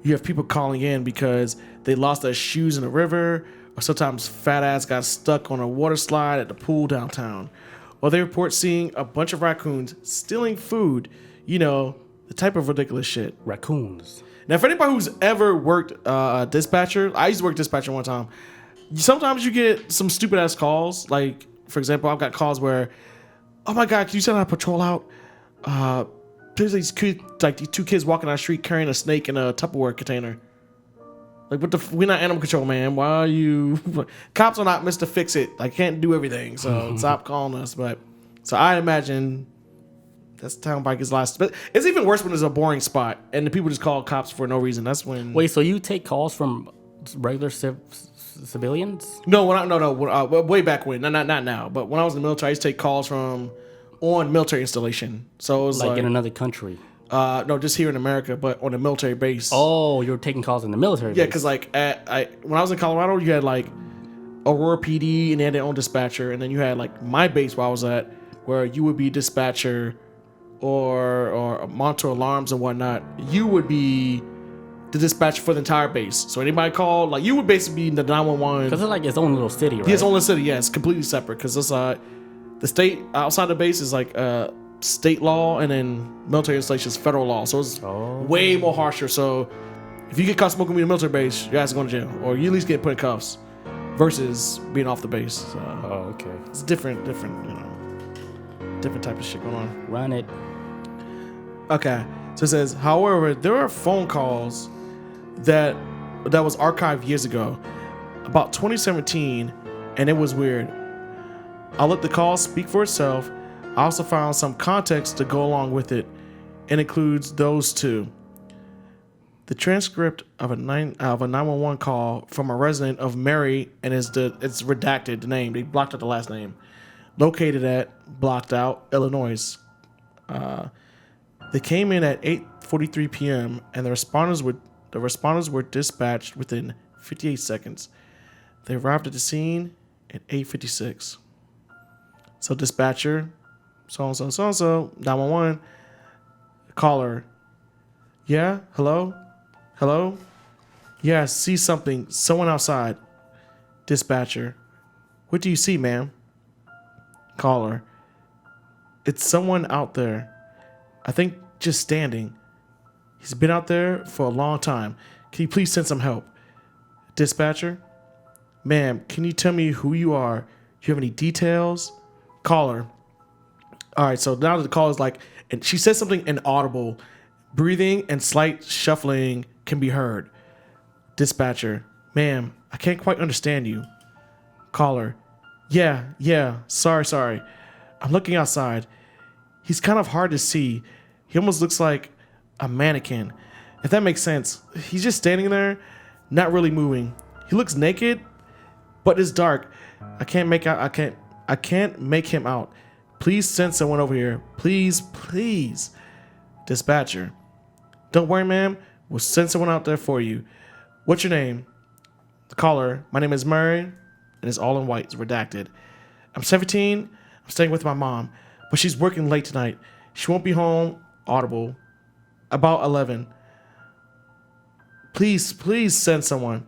[SPEAKER 2] You have people calling in because they lost their shoes in the river, or sometimes fat ass got stuck on a water slide at the pool downtown. Or they report seeing a bunch of raccoons stealing food. You know, the type of ridiculous shit.
[SPEAKER 1] Raccoons.
[SPEAKER 2] Now, for anybody who's ever worked dispatcher, I used to work dispatcher one time. Sometimes you get some stupid ass calls. Like, for example, I've got calls where, oh my God, can you send a patrol out? There's these these two kids walking down the street carrying a snake in a Tupperware container. Like, what the? We're not animal control, man. Why are you? Cops are not Mr. Fix It. I can't do everything, so stop calling us. But so I imagine that's town bikers last. But it's even worse when there's a boring spot and the people just call cops for no reason. That's when.
[SPEAKER 1] Wait, so you take calls from regular civilians?
[SPEAKER 2] No, way back when. Not now. But when I was in the military, I used to take calls from on military installation. So it was
[SPEAKER 1] Like in another country?
[SPEAKER 2] No, just here in America, but on a military base.
[SPEAKER 1] Oh, you're taking calls in the military
[SPEAKER 2] Yeah,
[SPEAKER 1] base.
[SPEAKER 2] because like when I was in Colorado, you had like Aurora PD and they had their own dispatcher, and then you had like my base where I was at, where you would be dispatcher or monitor alarms and whatnot. You would be the dispatcher for the entire base. So anybody called, like you would basically be the 911.
[SPEAKER 1] Because it's like its own little city, right?
[SPEAKER 2] Yeah, its own little city. Yeah, it's completely separate because it's the state outside the base is like state law, and then military installation is federal law. So it's way more harsher. So if you get caught smoking weed in a military base, your ass is going to jail, or you at least get put in cuffs, versus being off the base. So
[SPEAKER 1] okay.
[SPEAKER 2] it's different, different type of shit going on.
[SPEAKER 1] Run it.
[SPEAKER 2] Okay, so it says, however, there are phone calls that was archived years ago, about 2017, and it was weird. I'll let the call speak for itself. I also found some context to go along with it, and includes those two. The transcript of a 911 call from a resident of Mary, and it's redacted, the name. They blocked out the last name. Located at blocked out Illinois. They came in at 8:43 p.m. and the responders were dispatched within 58 seconds. They arrived at the scene at 8:56. So dispatcher, so 911, caller. Yeah, hello, yeah, I see something. Someone outside. Dispatcher, what do you see, ma'am? Caller, it's someone out there. I think just standing. He's been out there for a long time. Can you please send some help? Dispatcher, ma'am, can you tell me who you are? Do you have any details? Caller, all right, so now the call is like, and she says something inaudible. Breathing and slight shuffling can be heard. Dispatcher, ma'am, I can't quite understand you. Caller, yeah, sorry. I'm looking outside. He's kind of hard to see. He almost looks like a mannequin. If that makes sense. He's just standing there, not really moving. He looks naked, but it's dark. I can't make him out. Please send someone over here. Please. Dispatcher, don't worry, ma'am. We'll send someone out there for you. What's your name? The caller, my name is Murray, and it's all in white. It's redacted. I'm 17. I'm staying with my mom, but she's working late tonight. She won't be home, audible, about 11. Please send someone.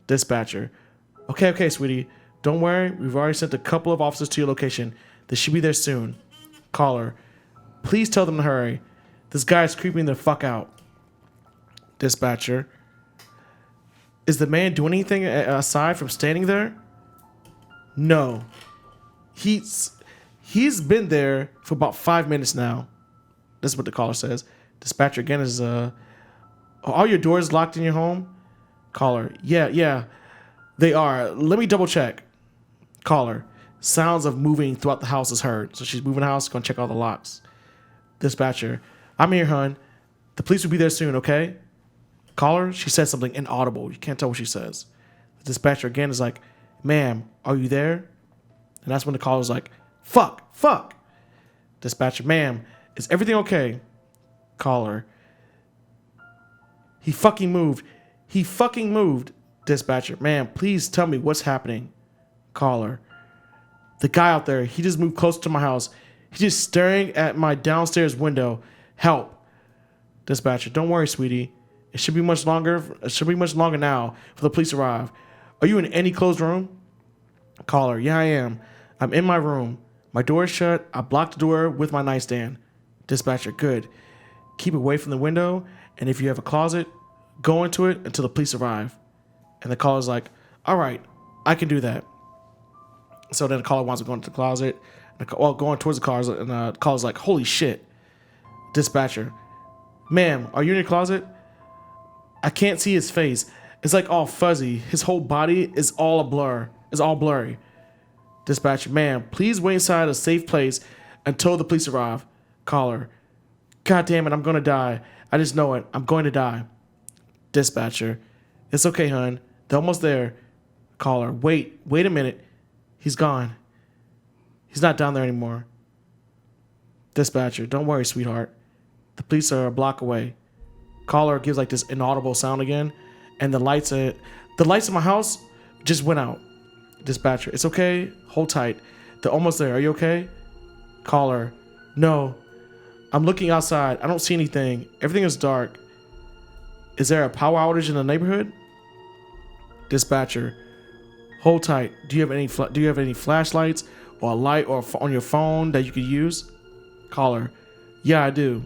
[SPEAKER 2] Dispatcher, Okay, sweetie. Don't worry. We've already sent a couple of officers to your location. They should be there soon. Caller, please tell them to hurry. This guy is creeping the fuck out. Dispatcher, is the man doing anything aside from standing there? No. He's been there for about 5 minutes now. This is what the caller says. Dispatcher again is, are all your doors locked in your home? Caller, yeah, they are. Let me double check. Caller, sounds of moving throughout the house is heard. So she's moving the house, gonna check all the locks. Dispatcher, I'm here, hun. The police will be there soon, okay? Caller, she says something inaudible. You can't tell what she says. The dispatcher again is like, ma'am, are you there? And that's when the caller's like, fuck. Dispatcher, ma'am, is everything okay? Caller, he fucking moved. Dispatcher, ma'am, please tell me what's happening. Caller, the guy out there, he just moved close to my house. He's just staring at my downstairs window. Help. Dispatcher, don't worry, sweetie. It should be much longer now for the police arrive. Are you in any closed room? Caller, yeah, I am. I'm in my room. My door is shut. I blocked the door with my nightstand. Dispatcher, good. Keep away from the window, and if you have a closet, go into it until the police arrive. And the caller's like, all right, I can do that. So then the caller wants to go into the closet. Going towards the closet, and the caller's like, holy shit. Dispatcher, ma'am, are you in your closet? I can't see his face. It's like all fuzzy. His whole body is all a blur. It's all blurry. Dispatcher, ma'am, please wait inside a safe place until the police arrive. Caller, God damn it, I'm gonna die. I just know it. I'm going to die. Dispatcher, it's okay, hun. They're almost there. Caller, wait a minute. He's gone. He's not down there anymore. Dispatcher, don't worry, sweetheart. The police are a block away. Caller gives like this inaudible sound again, and the lights in my house just went out. Dispatcher, it's okay. Hold tight. They're almost there. Are you okay? Caller, no. I'm looking outside. I don't see anything. Everything is dark. Is there a power outage in the neighborhood? Dispatcher, hold tight. Do you have any flashlights or a light or on your phone that you could use? Caller, yeah, I do.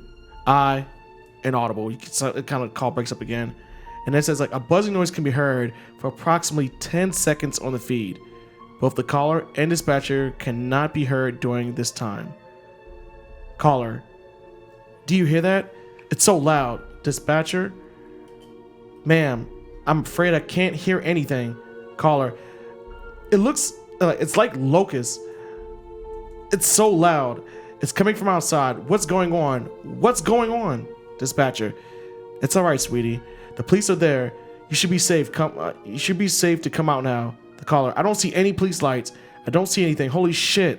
[SPEAKER 2] Inaudible. You can kind of call breaks up again. And it says like a buzzing noise can be heard for approximately 10 seconds on the feed. Both the caller and dispatcher cannot be heard during this time. Caller, do you hear that? It's so loud. Dispatcher, ma'am, I'm afraid I can't hear anything. Caller, it looks it's like locusts. It's so loud. It's coming from outside. What's going on? Dispatcher, it's all right, sweetie. The police are there. You should be safe. You should be safe to come out now. The caller, I don't see any police lights. I don't see anything. Holy shit.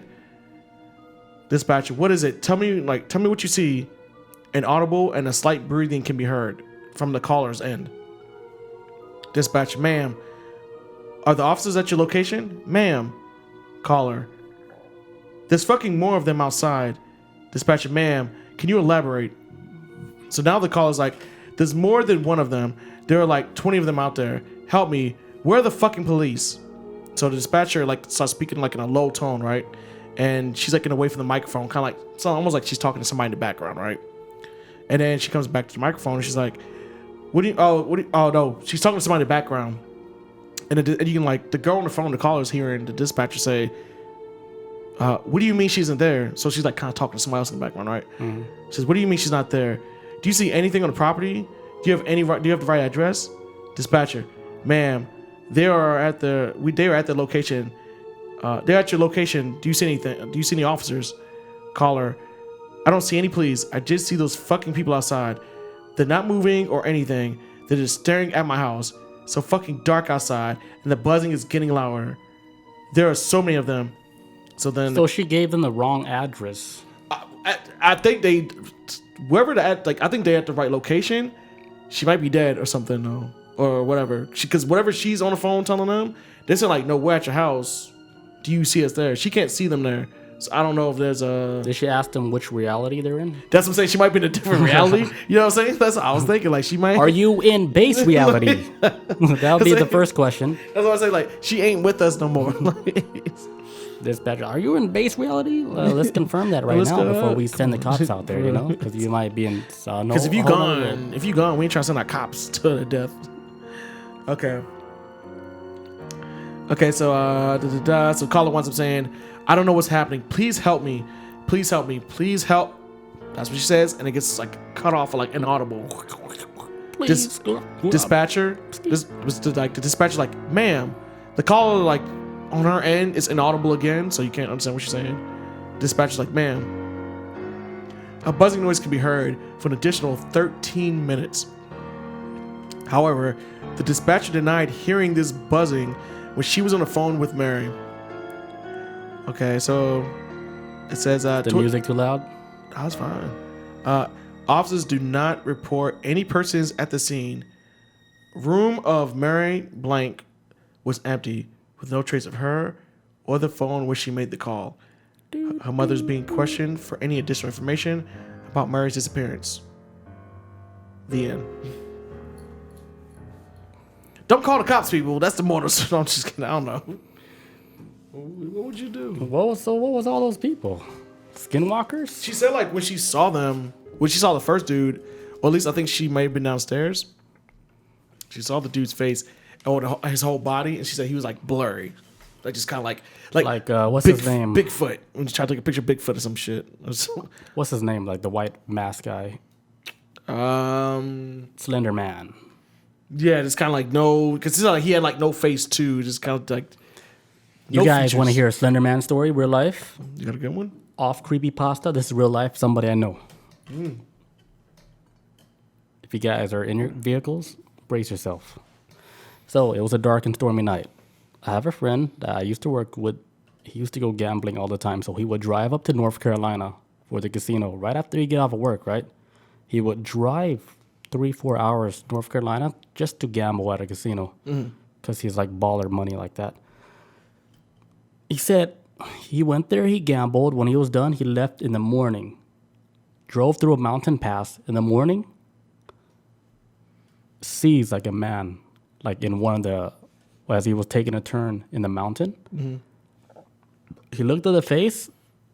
[SPEAKER 2] Dispatcher, what is it? Tell me what you see. Inaudible and a slight breathing can be heard from the caller's end. Dispatcher, ma'am, are the officers at your location? Ma'am. Caller, there's fucking more of them outside. Dispatcher, ma'am, can you elaborate? So now the caller's like, there's more than one of them. There are like 20 of them out there. Help me. Where are the fucking police? So the dispatcher like starts speaking like in a low tone, right? And she's like away from the microphone, kind of like, it's almost like she's talking to somebody in the background, right? And then she comes back to the microphone and she's like, oh no, she's talking to somebody in the background. And you can like, the girl on the phone, the caller's hearing the dispatcher say, what do you mean she isn't there? So she's like kind of talking to somebody else in the background, right? Mm-hmm. She says, what do you mean she's not there? Do you see anything on the property? Do you have the right address? Dispatcher, ma'am, they are at the location. They're at your location. Do you see anything? Do you see any officers? Caller, I don't see any police. I just see those fucking people outside. They're not moving or anything. They're just staring at my house. It's so fucking dark outside, and the buzzing is getting louder. There are so many of them. So
[SPEAKER 1] she gave them the wrong address.
[SPEAKER 2] I think I think they're at the right location. She might be dead or something though, or whatever. Because whatever she's on the phone telling them, they say like, no, we're at your house. Do you see us there? She can't see them there. So I don't know if there's a.
[SPEAKER 1] Did she ask them which reality they're in?
[SPEAKER 2] That's what I'm saying. She might be in a different reality. You know what I'm saying? That's what I was thinking. Like she might.
[SPEAKER 1] Are you in base reality? That would be the first question.
[SPEAKER 2] That's what I say. Like she ain't with us no more.
[SPEAKER 1] Dispatcher, are you in base reality? Let's confirm that right now before we send the cops out there. You know, because you might be in.
[SPEAKER 2] Because if you gone, we ain't trying to send our cops to the death. Okay. Okay, so so caller wants, I'm saying, I don't know what's happening. Please help me. Please help me. Please help. That's what she says, and it gets like cut off like inaudible.
[SPEAKER 1] Please,
[SPEAKER 2] Dispatcher, the dispatcher like, ma'am, the caller like on her end is inaudible again, so you can't understand what she's saying. Dispatcher's like, ma'am, a buzzing noise can be heard for an additional 13 minutes. However, the dispatcher denied hearing this buzzing when she was on the phone with Mary. Okay, so it says
[SPEAKER 1] the music too loud.
[SPEAKER 2] That's fine. Officers do not report any persons at the scene. Room of Mary blank was empty, with no trace of her or the phone where she made the call. Her mother's being questioned for any additional information about Mary's disappearance. The end. Don't call the cops, people. That's the moral. No, I'm just kidding. I don't know. What would you do?
[SPEAKER 1] What was all those people? Skinwalkers?
[SPEAKER 2] She said like when she saw the first dude, or at least I think she may have been downstairs. She saw the dude's face or his whole body, and she said he was like blurry, like just kind of like
[SPEAKER 1] what's his name?
[SPEAKER 2] Bigfoot. When you try to take a picture of Bigfoot or some shit.
[SPEAKER 1] What's his name? Like the white mask guy. Slender Man.
[SPEAKER 2] Yeah, just kind of like no, because it's not like he had like no face too. Just kind of like.
[SPEAKER 1] You guys want to hear a Slender Man story, real life?
[SPEAKER 2] You got a good one?
[SPEAKER 1] Off creepypasta. This is real life. Somebody I know. If you guys are in your vehicles, brace yourself. So it was a dark and stormy night. I have a friend that I used to work with. He used to go gambling all the time. So he would drive up to North Carolina for the casino right after he get off of work, right? He would drive 3-4 hours North Carolina just to gamble at a casino because he's like baller money like that. He said he went there, he gambled. When he was done, he left in the morning, drove through a mountain pass in the morning, sees like a man, like in one of the, as he was taking a turn in the mountain. He looked at the face,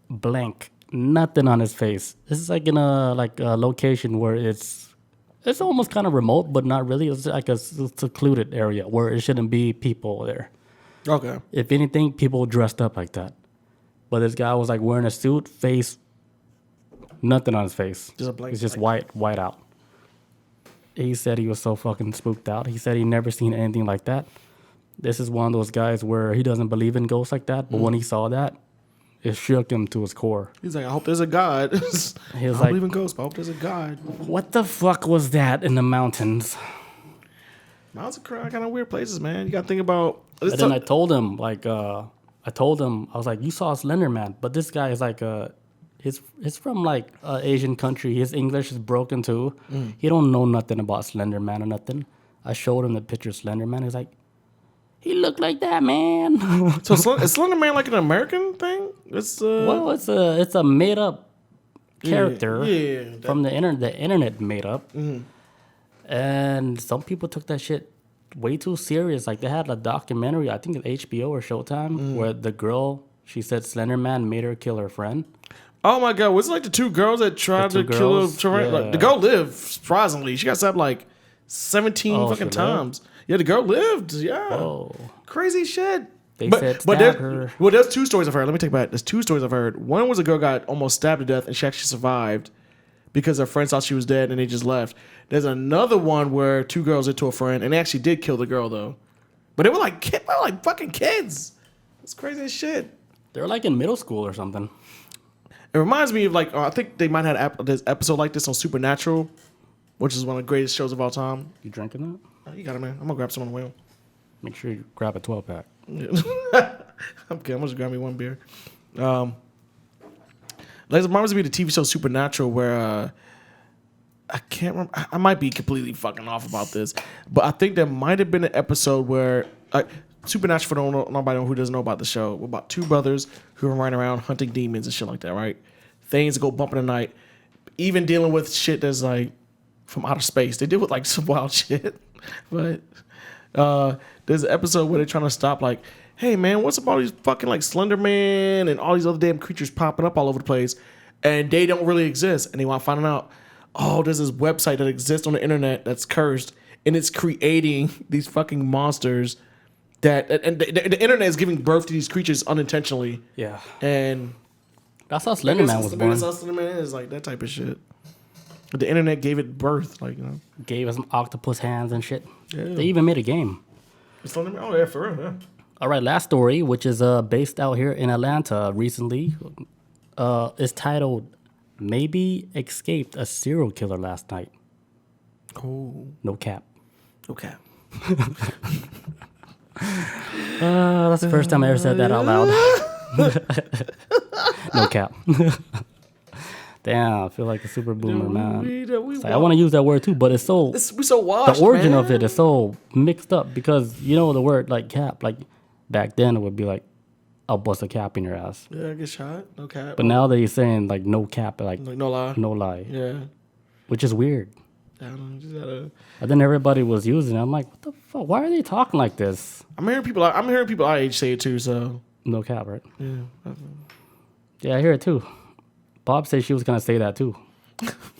[SPEAKER 1] blank, nothing on his face. This is like in a location where it's almost kind of remote, but not really. It's like a secluded area where it shouldn't be people there.
[SPEAKER 2] Okay.
[SPEAKER 1] If anything, people dressed up like that. But this guy was like wearing a suit, face, nothing on his face.
[SPEAKER 2] Just a blank.
[SPEAKER 1] It's just white out. He said he was so fucking spooked out. He said he never seen anything like that. This is one of those guys where he doesn't believe in ghosts like that. But when he saw that, it shook him to his core.
[SPEAKER 2] He's like, I hope there's a God.
[SPEAKER 1] He was
[SPEAKER 2] I believe in ghosts, but I hope there's a God.
[SPEAKER 1] What the fuck was that in the mountains?
[SPEAKER 2] Mountains are kind of weird places, man. You got to think about.
[SPEAKER 1] And then I told him, I was like, you saw Slender Man, but this guy is like he's from like an Asian country. His English is broken too. He don't know nothing about Slender Man or nothing. I showed him the picture of Slender Man. He's like, he looked like that, man.
[SPEAKER 2] So is Slender Man like an American thing?
[SPEAKER 1] Well, it's a made up character from the internet. The internet made up, and some people took that shit way too serious. Like they had a documentary, I think at HBO or Showtime, where the girl, she said Slender Man made her kill her friend.
[SPEAKER 2] Oh my God! Was it like the two girls that tried to kill her?
[SPEAKER 1] Yeah.
[SPEAKER 2] Like, the girl lived. Surprisingly, she got stabbed like 17 fucking times. Yeah, the girl lived. Yeah.
[SPEAKER 1] Whoa.
[SPEAKER 2] Crazy shit.
[SPEAKER 1] They said stab her.
[SPEAKER 2] Well, there's two stories I've heard. Let me take back. There's two stories I've heard. One was a girl got almost stabbed to death and she actually survived because her friends thought she was dead and they just left. There's another one where two girls into a friend and they actually did kill the girl though. But they were like fucking kids. It's crazy as shit.
[SPEAKER 1] They're like in middle school or something.
[SPEAKER 2] It reminds me of like I think they might have this episode like this on Supernatural, which is one of the greatest shows of all time.
[SPEAKER 1] You drinking that?
[SPEAKER 2] Oh, you got it, man. I'm gonna grab some on the way.
[SPEAKER 1] Make sure you grab a 12-pack.
[SPEAKER 2] I'm kidding. I'm just grab me one beer. Like it reminds me of the TV show Supernatural, where I can't remember. I might be completely fucking off about this, but I think there might have been an episode where Supernatural, for nobody who doesn't know about the show, about two brothers who are running around hunting demons and shit like that, right? Things go bump in the night. Even dealing with shit that's like from outer space. They deal with like some wild shit. But there's an episode where they're trying to stop like, hey man, what's up all these fucking like Slender Man and all these other damn creatures popping up all over the place, and they don't really exist, and they want to find out, oh, there's this website that exists on the internet that's cursed, and it's creating these fucking monsters and the internet is giving birth to these creatures unintentionally.
[SPEAKER 1] Yeah.
[SPEAKER 2] And
[SPEAKER 1] that's how Slender Man was born.
[SPEAKER 2] That's how Slender Man is, like that type of shit. The internet gave it birth, like, you know.
[SPEAKER 1] Gave us some octopus hands and shit.
[SPEAKER 2] Yeah.
[SPEAKER 1] They even made a game.
[SPEAKER 2] Slender Man? Oh yeah, for real, yeah.
[SPEAKER 1] All right, last story, which is based out here in Atlanta recently, is titled "Maybe Escaped a Serial Killer Last Night."
[SPEAKER 2] Cool.
[SPEAKER 1] No cap.
[SPEAKER 2] Okay.
[SPEAKER 1] That's the first time I ever said that out loud. No cap. Damn, I feel like a super boomer, man. I want to use that word too, but it's so...
[SPEAKER 2] we so washed,
[SPEAKER 1] the origin
[SPEAKER 2] man.
[SPEAKER 1] of it is so mixed up because, you know, the word like cap, like back then it would be like, I'll bust a cap in your ass.
[SPEAKER 2] Yeah, I get shot. No cap.
[SPEAKER 1] But now they're saying like no cap, like
[SPEAKER 2] no lie.
[SPEAKER 1] No lie.
[SPEAKER 2] Yeah.
[SPEAKER 1] Which is weird.
[SPEAKER 2] I don't know, just gotta...
[SPEAKER 1] And then everybody was using it. I'm like, what the fuck? Why are they talking like this?
[SPEAKER 2] I'm hearing people our age say it too, so...
[SPEAKER 1] No cap, right?
[SPEAKER 2] Yeah.
[SPEAKER 1] Yeah, I hear it too. Bob said she was going to say that too.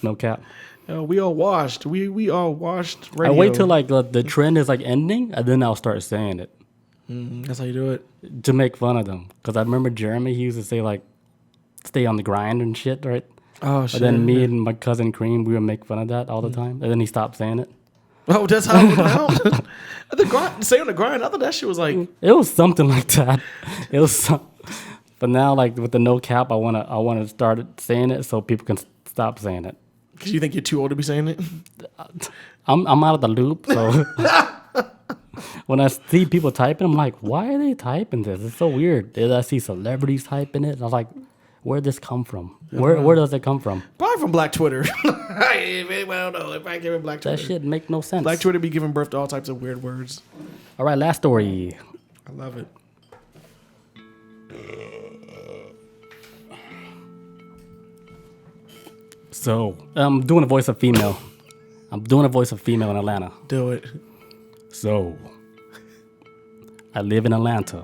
[SPEAKER 1] No cap.
[SPEAKER 2] We all washed. We all washed radio.
[SPEAKER 1] I wait till like the trend is like ending, and then I'll start saying it.
[SPEAKER 2] That's how you do it.
[SPEAKER 1] To make fun of them. Because I remember Jeremy, he used to say like, stay on the grind and shit, right?
[SPEAKER 2] Oh, shit.
[SPEAKER 1] But then me and my cousin Cream, we would make fun of that all the time. And then he stopped saying it.
[SPEAKER 2] Oh, that's how the grind. Stay on the grind. I thought that shit was like...
[SPEAKER 1] It was something like that. It was some... But now, like with the no cap, I wanna start saying it so people can stop saying it.
[SPEAKER 2] Because you think you're too old to be saying it?
[SPEAKER 1] I'm out of the loop, so when I see people typing, I'm like, why are they typing this? It's so weird. Then I see celebrities typing it, and I'm like, where'd this come from? Where does it come from?
[SPEAKER 2] Probably from Black Twitter. I don't know. If I give it Black Twitter.
[SPEAKER 1] That shit make no sense.
[SPEAKER 2] Black Twitter be giving birth to all types of weird words.
[SPEAKER 1] All right, last story.
[SPEAKER 2] I love it.
[SPEAKER 1] So, I'm doing a voice of female. I'm doing a voice of female in Atlanta.
[SPEAKER 2] Do it.
[SPEAKER 1] So, I live in Atlanta.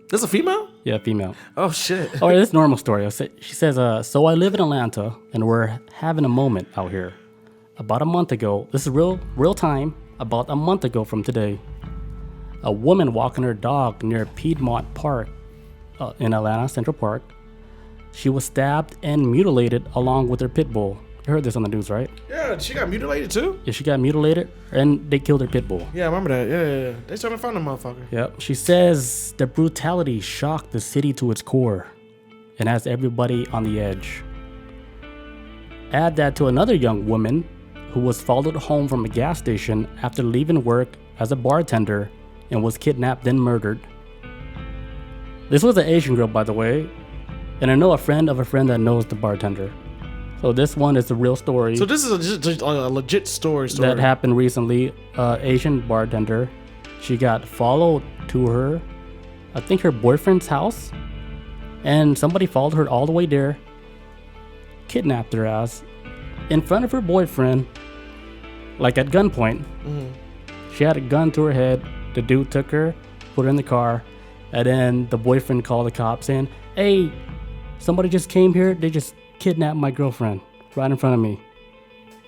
[SPEAKER 2] That's a female?
[SPEAKER 1] Yeah, female.
[SPEAKER 2] Oh, shit.
[SPEAKER 1] All right, this is a normal story. She says, so I live in Atlanta, and we're having a moment out here. About a month ago, this is real time, about a month ago from today, a woman walking her dog near Piedmont Park in Atlanta, Central Park. She was stabbed and mutilated along with her pit bull. You heard this on the news, right?
[SPEAKER 2] Yeah, she got mutilated too?
[SPEAKER 1] Yeah, she got mutilated, and they killed her pit bull.
[SPEAKER 2] Yeah, I remember that. Yeah. They trying to find the motherfucker.
[SPEAKER 1] Yep. She says the brutality shocked the city to its core and has everybody on the edge. Add that to another young woman who was followed home from a gas station after leaving work as a bartender and was kidnapped then murdered. This was an Asian girl, by the way, and I know a friend of a friend that knows the bartender. So this one is a real story.
[SPEAKER 2] So this is just a legit story
[SPEAKER 1] that happened recently. Asian bartender, she got followed to her, I think her boyfriend's house, and somebody followed her all the way there, kidnapped her ass in front of her boyfriend, like at gunpoint.
[SPEAKER 2] Mm-hmm.
[SPEAKER 1] She had a gun to her head. The dude took her, put her in the car, and then the boyfriend called the cops saying, "Hey, somebody just came here. They just kidnapped my girlfriend right in front of me."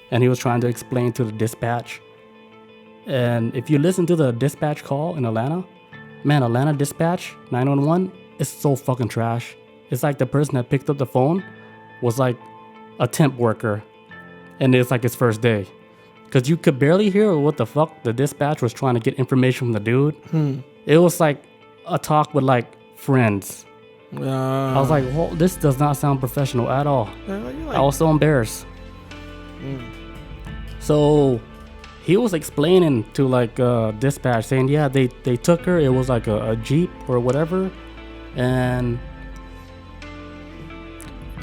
[SPEAKER 1] And he was trying to explain to the dispatch. And if you listen to the dispatch call in Atlanta, man, Atlanta dispatch 911 is so fucking trash. It's like the person that picked up the phone was like a temp worker, and it's like his first day, because you could barely hear what the fuck the dispatch was trying to get information from the dude. It was like a talk with like friends. I was like, well, this does not sound professional at all. I was so embarrassed. So he was explaining to like dispatch saying, yeah, they took her. It was like a Jeep or whatever. And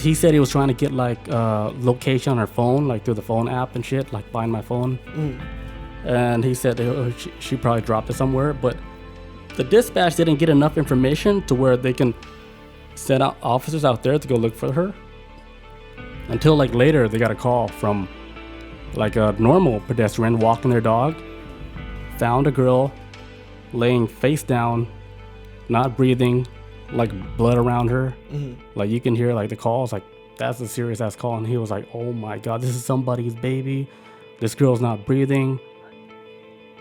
[SPEAKER 1] he said he was trying to get like location on her phone, like through the phone app and shit, like Find My Phone. and he said she probably dropped it somewhere, but the dispatch didn't get enough information to where they can send out officers out there to go look for her. Until like later, they got a call from like a normal pedestrian walking their dog, found a girl laying face down, not breathing, like blood around her. Like you can hear like the calls, like that's a serious ass call. And he was like, oh my God, this is somebody's baby. This girl's not breathing.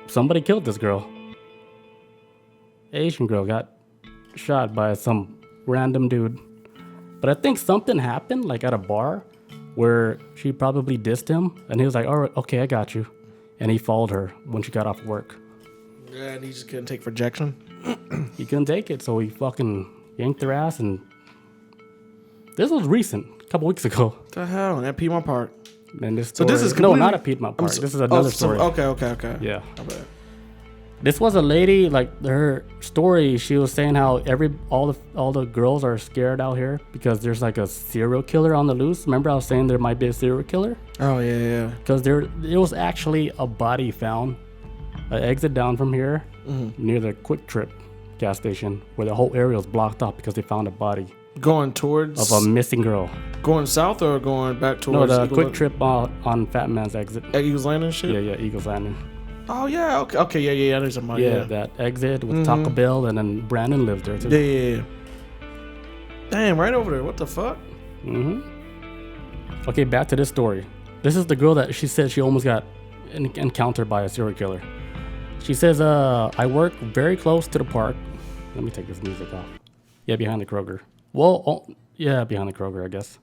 [SPEAKER 1] Somebody killed this girl. Asian girl got shot by some random dude. But I think something happened like at a bar where she probably dissed him, and he was like, all right, okay, I got you. And he followed her when she got off work.
[SPEAKER 2] Yeah, and he just couldn't take rejection.
[SPEAKER 1] He couldn't take it, so he fucking yanked her ass, and this was recent, a couple weeks ago.
[SPEAKER 2] What the hell? At Piedmont Park.
[SPEAKER 1] And this
[SPEAKER 2] So
[SPEAKER 1] story,
[SPEAKER 2] this is
[SPEAKER 1] no,
[SPEAKER 2] completely-
[SPEAKER 1] not at Piedmont Park. This is another story.
[SPEAKER 2] Okay.
[SPEAKER 1] Yeah.
[SPEAKER 2] My bad.
[SPEAKER 1] This was a lady, like her story. She was saying how all the girls are scared out here because there's like a serial killer on the loose. Remember I was saying there might be a serial killer?
[SPEAKER 2] Oh yeah.
[SPEAKER 1] Because there was actually a body found, an exit down from here near the Quick Trip gas station, where the whole area was blocked off because they found a body
[SPEAKER 2] Going towards
[SPEAKER 1] of a missing girl.
[SPEAKER 2] going south or going back
[SPEAKER 1] No,
[SPEAKER 2] towards
[SPEAKER 1] the Quick Trip on Fat Man's exit.
[SPEAKER 2] Eagles Landing and shit.
[SPEAKER 1] Yeah, Eagles Landing.
[SPEAKER 2] Oh yeah. Okay. Yeah. There's a
[SPEAKER 1] Yeah, that exit with Taco Bell, and then Brandon lived there too.
[SPEAKER 2] Yeah. Damn, right over there. What the fuck?
[SPEAKER 1] Okay, back to this story. This is the girl that she said she almost got encountered by a serial killer. She says, I work very close to the park. Let me take this music off. Yeah, behind the Kroger. Well, behind the Kroger, I guess.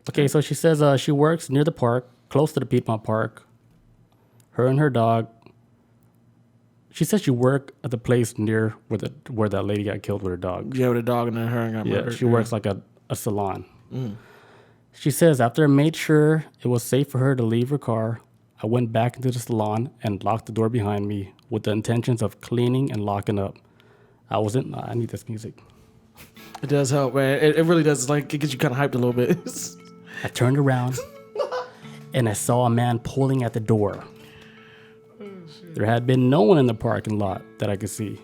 [SPEAKER 1] Okay, so she says she works near the park, close to the Piedmont Park. Her and her dog. She says she worked at the place near where that lady got killed with her dog.
[SPEAKER 2] Yeah, with a dog and then her and got
[SPEAKER 1] Yeah,
[SPEAKER 2] murdered.
[SPEAKER 1] she works like a salon. She says, after I made sure it was safe for her to leave her car, I went back into the salon and locked the door behind me with the intentions of cleaning and locking up. I need this music.
[SPEAKER 2] It does help, man. It really does. It's like it gets you kind of hyped a little bit.
[SPEAKER 1] I turned around and I saw a man pulling at the door. There had been no one in the parking lot that I could see.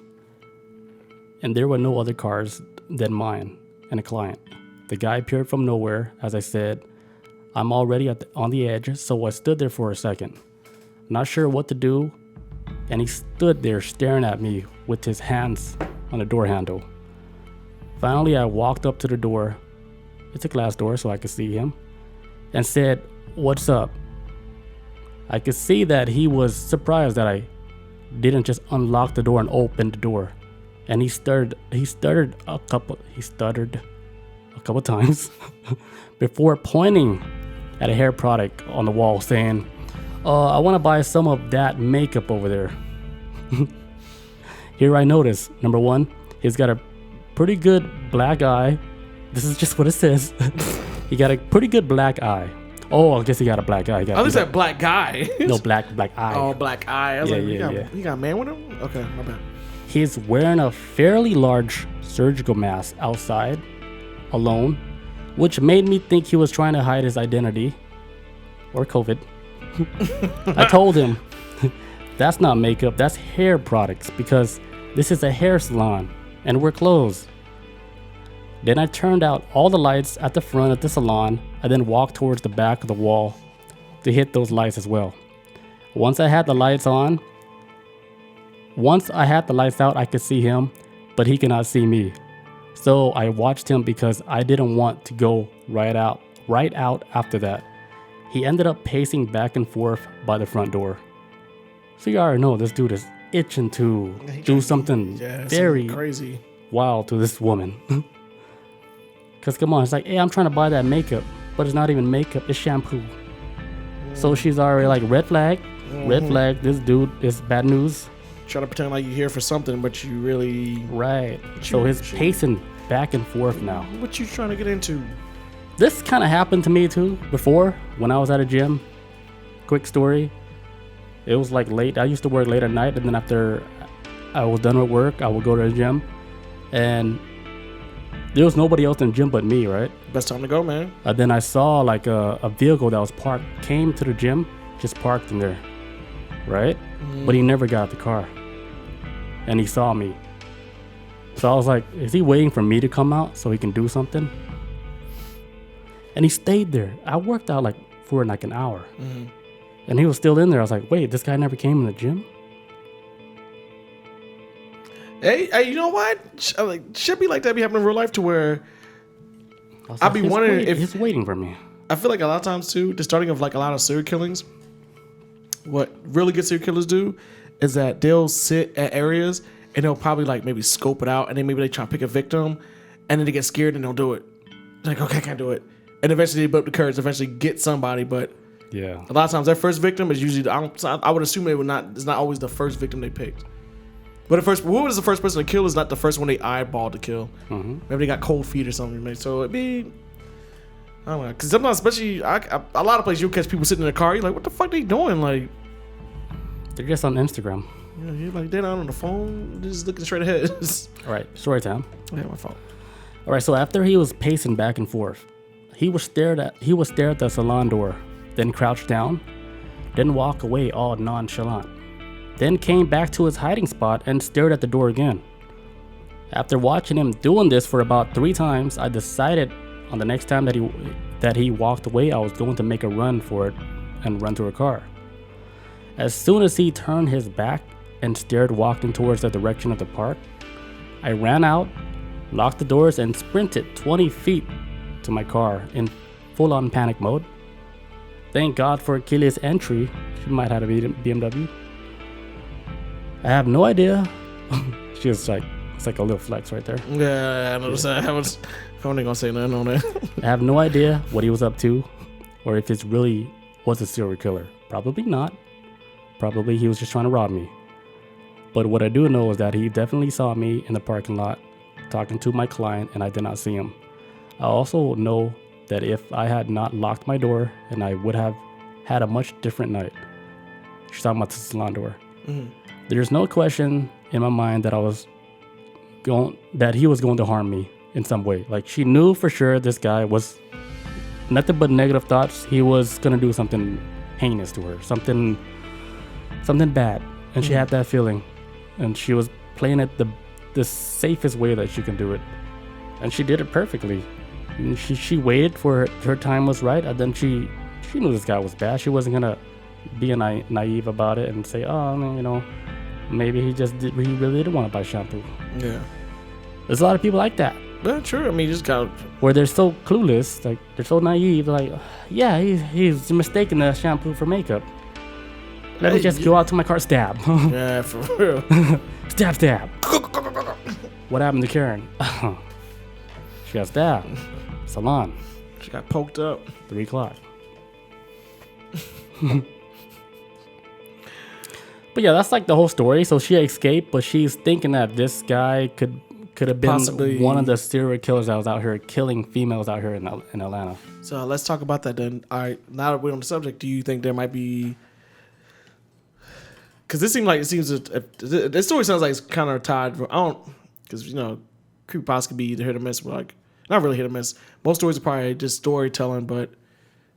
[SPEAKER 1] And there were no other cars than mine and a client. The guy appeared from nowhere. As I said, I'm already on the edge, so I stood there for a second, not sure what to do, and he stood there staring at me with his hands on the door handle. Finally, I walked up to the door. It's a glass door, so I could see him, and said, "What's up?" I could see that he was surprised that I didn't just unlock the door and open the door. And he stuttered a couple times before pointing at a hair product on the wall saying, I want to buy some of that makeup over there. Here I notice, number one, he's got a pretty good black eye. This is just what it says. He got a pretty good black eye. Oh, I guess he got a black eye.
[SPEAKER 2] I was that black guy.
[SPEAKER 1] No, black eye.
[SPEAKER 2] Oh, black eye. I was
[SPEAKER 1] Yeah,
[SPEAKER 2] he got a man with him? Okay, my bad.
[SPEAKER 1] He's wearing a fairly large surgical mask outside, alone, which made me think he was trying to hide his identity or COVID. I told him, that's not makeup, that's hair products, because this is a hair salon and we're closed. Then I turned out all the lights at the front of the salon and then walked towards the back of the wall to hit those lights as well. Once I had the lights out, I could see him, but he could not see me. So I watched him because I didn't want to go right out after that. He ended up pacing back and forth by the front door. So you already know this dude is itching to do something very
[SPEAKER 2] crazy,
[SPEAKER 1] wild to this woman. Because come on, it's like, hey, I'm trying to buy that makeup, but it's not even makeup, it's shampoo. So she's already like, red flag, this dude is bad news.
[SPEAKER 2] Try to pretend like you're here for something, but you really...
[SPEAKER 1] Right. So he's pacing back and forth now.
[SPEAKER 2] What you trying to get into?
[SPEAKER 1] This kind of happened to me too before when I was at a gym. Quick story. It was like late. I used to work late at night, and then after I was done with work, I would go to the gym. And there was nobody else in the gym but me, right?
[SPEAKER 2] Best time to go, man.
[SPEAKER 1] Then I saw like a vehicle that was parked, came to the gym, just parked in there, right? But he never got out the car. And he saw me. So I was like, is he waiting for me to come out so he can do something? And he stayed there. I worked out like for like an hour. And he was still in there. I was like, wait, this guy never came in the gym?
[SPEAKER 2] Hey, you know what? Should be like that be happening in real life to where I'll be wondering if
[SPEAKER 1] he's waiting for me.
[SPEAKER 2] I feel like a lot of times too, the starting of like a lot of serial killings, what really good serial killers do is that they'll sit at areas and they'll probably like maybe scope it out and then maybe they try to pick a victim and then they get scared and they'll do it. Like, okay, I can't do it. And eventually they build up the courage to eventually get somebody, but
[SPEAKER 1] yeah,
[SPEAKER 2] a lot of times their first victim is usually I would assume it's not always the first victim they picked. But who was the first person to kill is not the first one they eyeballed to kill. Maybe they got cold feet or something. So it'd be, I don't know. Because sometimes, especially a lot of places, you'll catch people sitting in the car. You're like, what the fuck they doing? Like,
[SPEAKER 1] they're just on Instagram.
[SPEAKER 2] You're like, they're not on the phone, they're just looking straight ahead.
[SPEAKER 1] All right, story time.
[SPEAKER 2] Yeah, my fault.
[SPEAKER 1] All right, so after he was pacing back and forth, he would stare at the salon door, then crouch down, then walk away all nonchalant. Then came back to his hiding spot and stared at the door again. After watching him doing this for about 3 times, I decided on the next time that he walked away, I was going to make a run for it and run to a car. As soon as he turned his back and stared walking towards the direction of the park, I ran out, locked the doors, and sprinted 20 feet to my car in full-on panic mode. Thank God for Achilles' entry. She might have a BMW. I have no idea. She was like, it's like a little flex right there.
[SPEAKER 2] Yeah, I noticed that. I was only gonna say nothing on that.
[SPEAKER 1] I have no idea what he was up to, or if it really was a serial killer. Probably not. Probably he was just trying to rob me. But what I do know is that he definitely saw me in the parking lot talking to my client, and I did not see him. I also know that if I had not locked my door, and I would have had a much different night. She's talking about the salon door. There's no question in my mind that he was going to harm me in some way. Like, she knew for sure this guy was nothing but negative thoughts. He was gonna do something heinous to her, something bad, and she had that feeling, and she was playing it the safest way that she can do it, and she did it perfectly. And she waited for her time was right, and then she knew this guy was bad. She wasn't gonna be naive about it and say, oh, I mean, maybe he really didn't want to buy shampoo. Yeah. There's a lot of people like that.
[SPEAKER 2] Yeah, true. I mean, you just got
[SPEAKER 1] where they're so clueless, like they're so naive. They're like, yeah, he's mistaking the shampoo for makeup. Let me just go out to my car, stab.
[SPEAKER 2] Yeah, for real.
[SPEAKER 1] Stab. What happened to Karen? She got stabbed. Salon.
[SPEAKER 2] She got poked up.
[SPEAKER 1] 3 o'clock. But yeah, that's like the whole story. So she escaped, but she's thinking that this guy could have been possibly one of the serial killers that was out here killing females out here in Atlanta.
[SPEAKER 2] So let's talk about that then. All right, now that we're on the subject, do you think there might be? Because this this story sounds like it's kind of tied. Because creepypasta could be either hit or miss, but like not really hit or miss. Most stories are probably just storytelling, but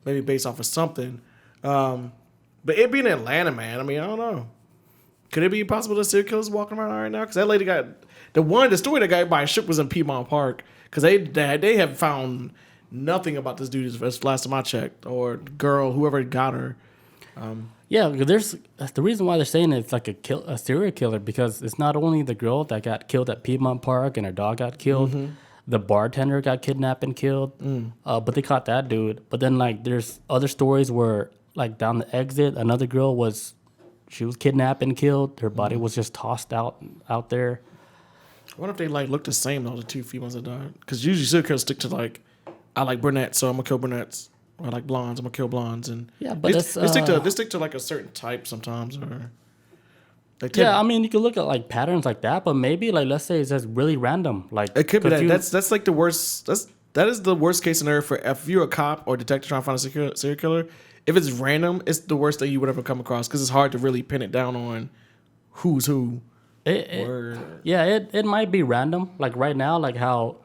[SPEAKER 2] maybe based off of something. But it being Atlanta, man, I mean, I don't know. Could it be possible that serial killers walking around right now? Because that lady got the story that got everybody shook was in Piedmont Park. Because they have found nothing about this dude as last time I checked, or girl, whoever got her.
[SPEAKER 1] Yeah, there's the reason why they're saying it's like a serial killer, because it's not only the girl that got killed at Piedmont Park and her dog got killed. Mm-hmm. The bartender got kidnapped and killed, but they caught that dude. But then like there's other stories where like down the exit, another girl was kidnapped and killed. Her body was just tossed out there.
[SPEAKER 2] I wonder if they like look the same though, the 2 females that died. Because usually serial killers stick to like, I like brunettes, so I'm gonna kill brunettes. Or I like blondes, I'm gonna kill blondes. And
[SPEAKER 1] yeah, but
[SPEAKER 2] they stick to like a certain type sometimes, or.
[SPEAKER 1] Yeah, I mean, you could look at like patterns like that, but maybe like let's say it's just really random. Like
[SPEAKER 2] it could be that. That's like the worst. That is the worst case scenario for if you're a cop or detective trying to find a serial killer. If it's random, it's the worst that you would ever come across because it's hard to really pin it down on who's who.
[SPEAKER 1] It might be random. Like right now, like how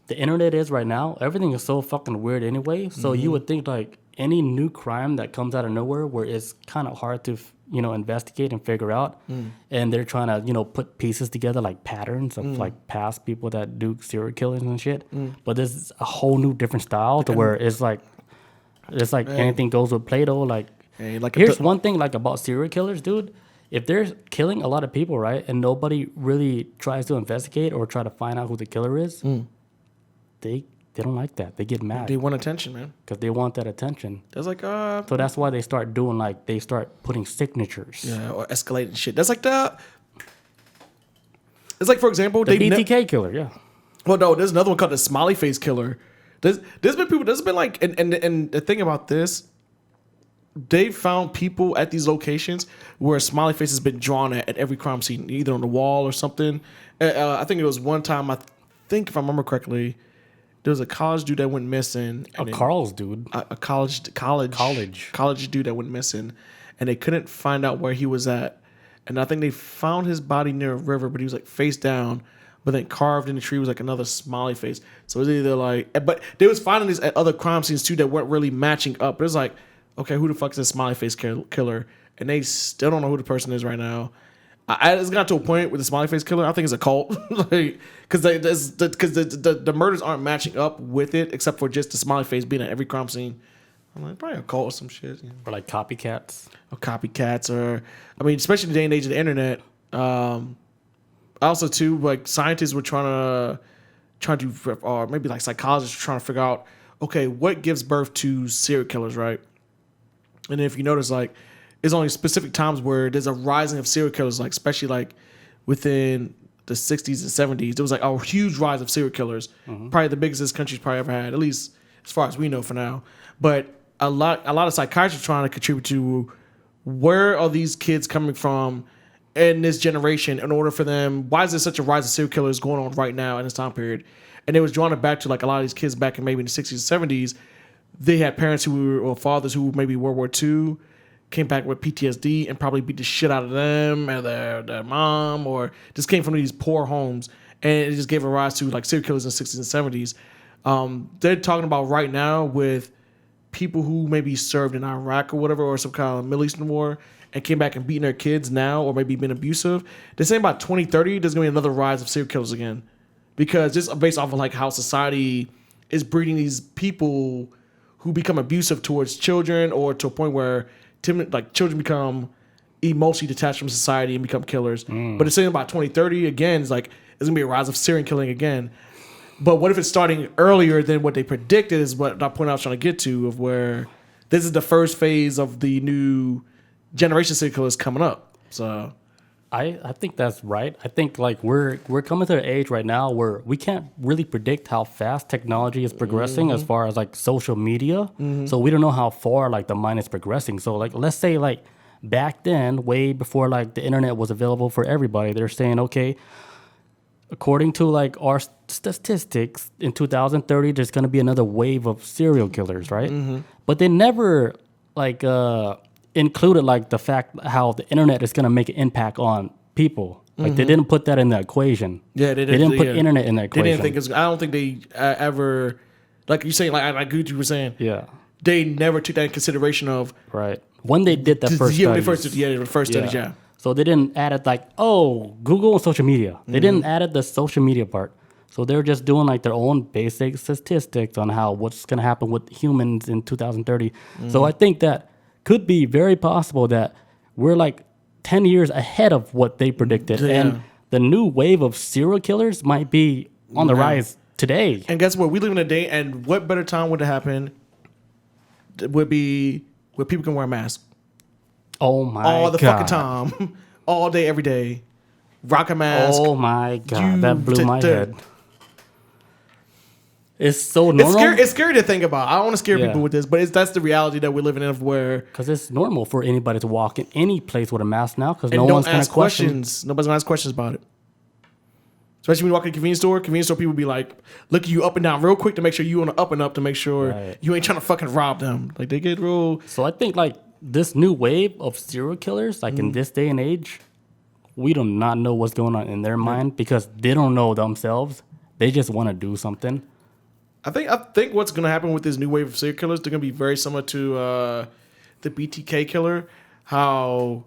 [SPEAKER 1] the internet is right now, everything is so fucking weird anyway. So you would think like any new crime that comes out of nowhere where it's kind of hard to investigate and figure out, and they're trying to put pieces together like patterns of like past people that do serial killings and shit. But there's a whole new different style to where it's like anything goes with Play-Doh. Like, here's one thing like about serial killers, dude. If they're killing a lot of people, right, and nobody really tries to investigate or try to find out who the killer is, they don't like that. They get mad.
[SPEAKER 2] They want attention, man.
[SPEAKER 1] Because they want that attention.
[SPEAKER 2] That's like
[SPEAKER 1] So that's why they start doing they start putting signatures.
[SPEAKER 2] Yeah, or escalating shit. That's like it's like, for example,
[SPEAKER 1] The BTK killer, yeah.
[SPEAKER 2] Well, no, there's another one called the Smiley Face Killer. There's been people. There's been like, and the thing about this, they found people at these locations where a smiley face has been drawn at every crime scene, either on the wall or something. I think it was one time. I think if I remember correctly, there was a college dude that went missing.
[SPEAKER 1] Carl's dude.
[SPEAKER 2] A college dude that went missing, and they couldn't find out where he was at. And I think they found his body near a river, but he was like face down. But then carved in the tree was like another smiley face. So it was either like, but they was finding these at other crime scenes too that weren't really matching up. But it's like, okay, who the fuck is this smiley face killer? And they still don't know who the person is right now. It's got to a point with the smiley face killer. I think it's a cult, because the murders aren't matching up with it, except for just the smiley face being at every crime scene. I'm like, probably a cult or some shit.
[SPEAKER 1] Or like copycats.
[SPEAKER 2] Or copycats, or I mean, especially in the day and age of the internet. Also, too, like scientists were trying to, or maybe like psychologists were trying to figure out, okay, what gives birth to serial killers, right? And if you notice, like, there's only specific times where there's a rising of serial killers, like especially like within the 60s and 70s. There was like a huge rise of serial killers, probably the biggest this country's probably ever had, at least as far as we know for now. But a lot of psychiatrists are trying to contribute to where are these kids coming from in this generation in order for them. Why is there such a rise of serial killers going on right now in this time period? And it was drawing it back to like a lot of these kids back in maybe in the 60s and 70s. They had parents who were, or fathers who maybe World War II, came back with PTSD and probably beat the shit out of them and their mom, or just came from these poor homes, and it just gave a rise to like serial killers in the 60s and 70s. They're talking about right now with people who maybe served in Iraq or whatever, or some kind of Middle Eastern war, and came back and beating their kids now, or maybe been abusive. They're saying about 2030, there's going to be another rise of serial killers again, because just based off of like how society is breeding these people who become abusive towards children, or to a point where like children become emotionally detached from society and become killers. But it's saying about 2030 again, it's like it's gonna be a rise of serial killing again. But what if it's starting earlier than what they predicted? Is what that point I was trying to get to, of where this is the first phase of the new generation of serial killers coming up. So
[SPEAKER 1] I think that's right. I think like we're coming to an age right now where we can't really predict how fast technology is progressing as far as like social media. So we don't know how far like the mind is progressing. So like let's say like back then, way before like the internet was available for everybody, they're saying, okay, according to like our statistics, in 2030 there's going to be another wave of serial killers, right? But they never like included like the fact how the internet is going to make an impact on people. Like they didn't put that in the equation.
[SPEAKER 2] Yeah,
[SPEAKER 1] they didn't put internet in the equation.
[SPEAKER 2] They didn't think it's. I don't think they ever, like you saying, like Gucci was saying.
[SPEAKER 1] Yeah,
[SPEAKER 2] they never took that in consideration of
[SPEAKER 1] right when they did that first.
[SPEAKER 2] Yeah,
[SPEAKER 1] studies.
[SPEAKER 2] the first studies. Yeah.
[SPEAKER 1] So they didn't add it like, oh, Google and social media. They didn't add it the social media part. So they're just doing like their own basic statistics on how what's going to happen with humans in 2030. So I think that could be very possible that we're like 10 years ahead of what they predicted.
[SPEAKER 2] Yeah.
[SPEAKER 1] And the new wave of serial killers might be on the rise today.
[SPEAKER 2] And guess what? We live in a day, and what better time would it happen would be where people can wear masks.
[SPEAKER 1] Oh my God.
[SPEAKER 2] All the fucking time. All day, every day. Rock a mask.
[SPEAKER 1] Oh my God. That blew my head. It's so normal.
[SPEAKER 2] It's scary to think about. I don't want to scare people with this, but that's the reality that we're living in, of where...
[SPEAKER 1] Because it's normal for anybody to walk in any place with a mask now, because no one's going to question.
[SPEAKER 2] Nobody's going to ask questions about it. Especially when you walk in a convenience store people be like, look you up and down real quick to make sure you on the up and up, to make sure you ain't trying to fucking rob them. Like, they get real...
[SPEAKER 1] So I think, like, this new wave of serial killers, like in this day and age, we do not know what's going on in their mind, because they don't know themselves. They just want to do something.
[SPEAKER 2] I think what's gonna happen with this new wave of serial killers, they're gonna be very similar to the BTK killer. How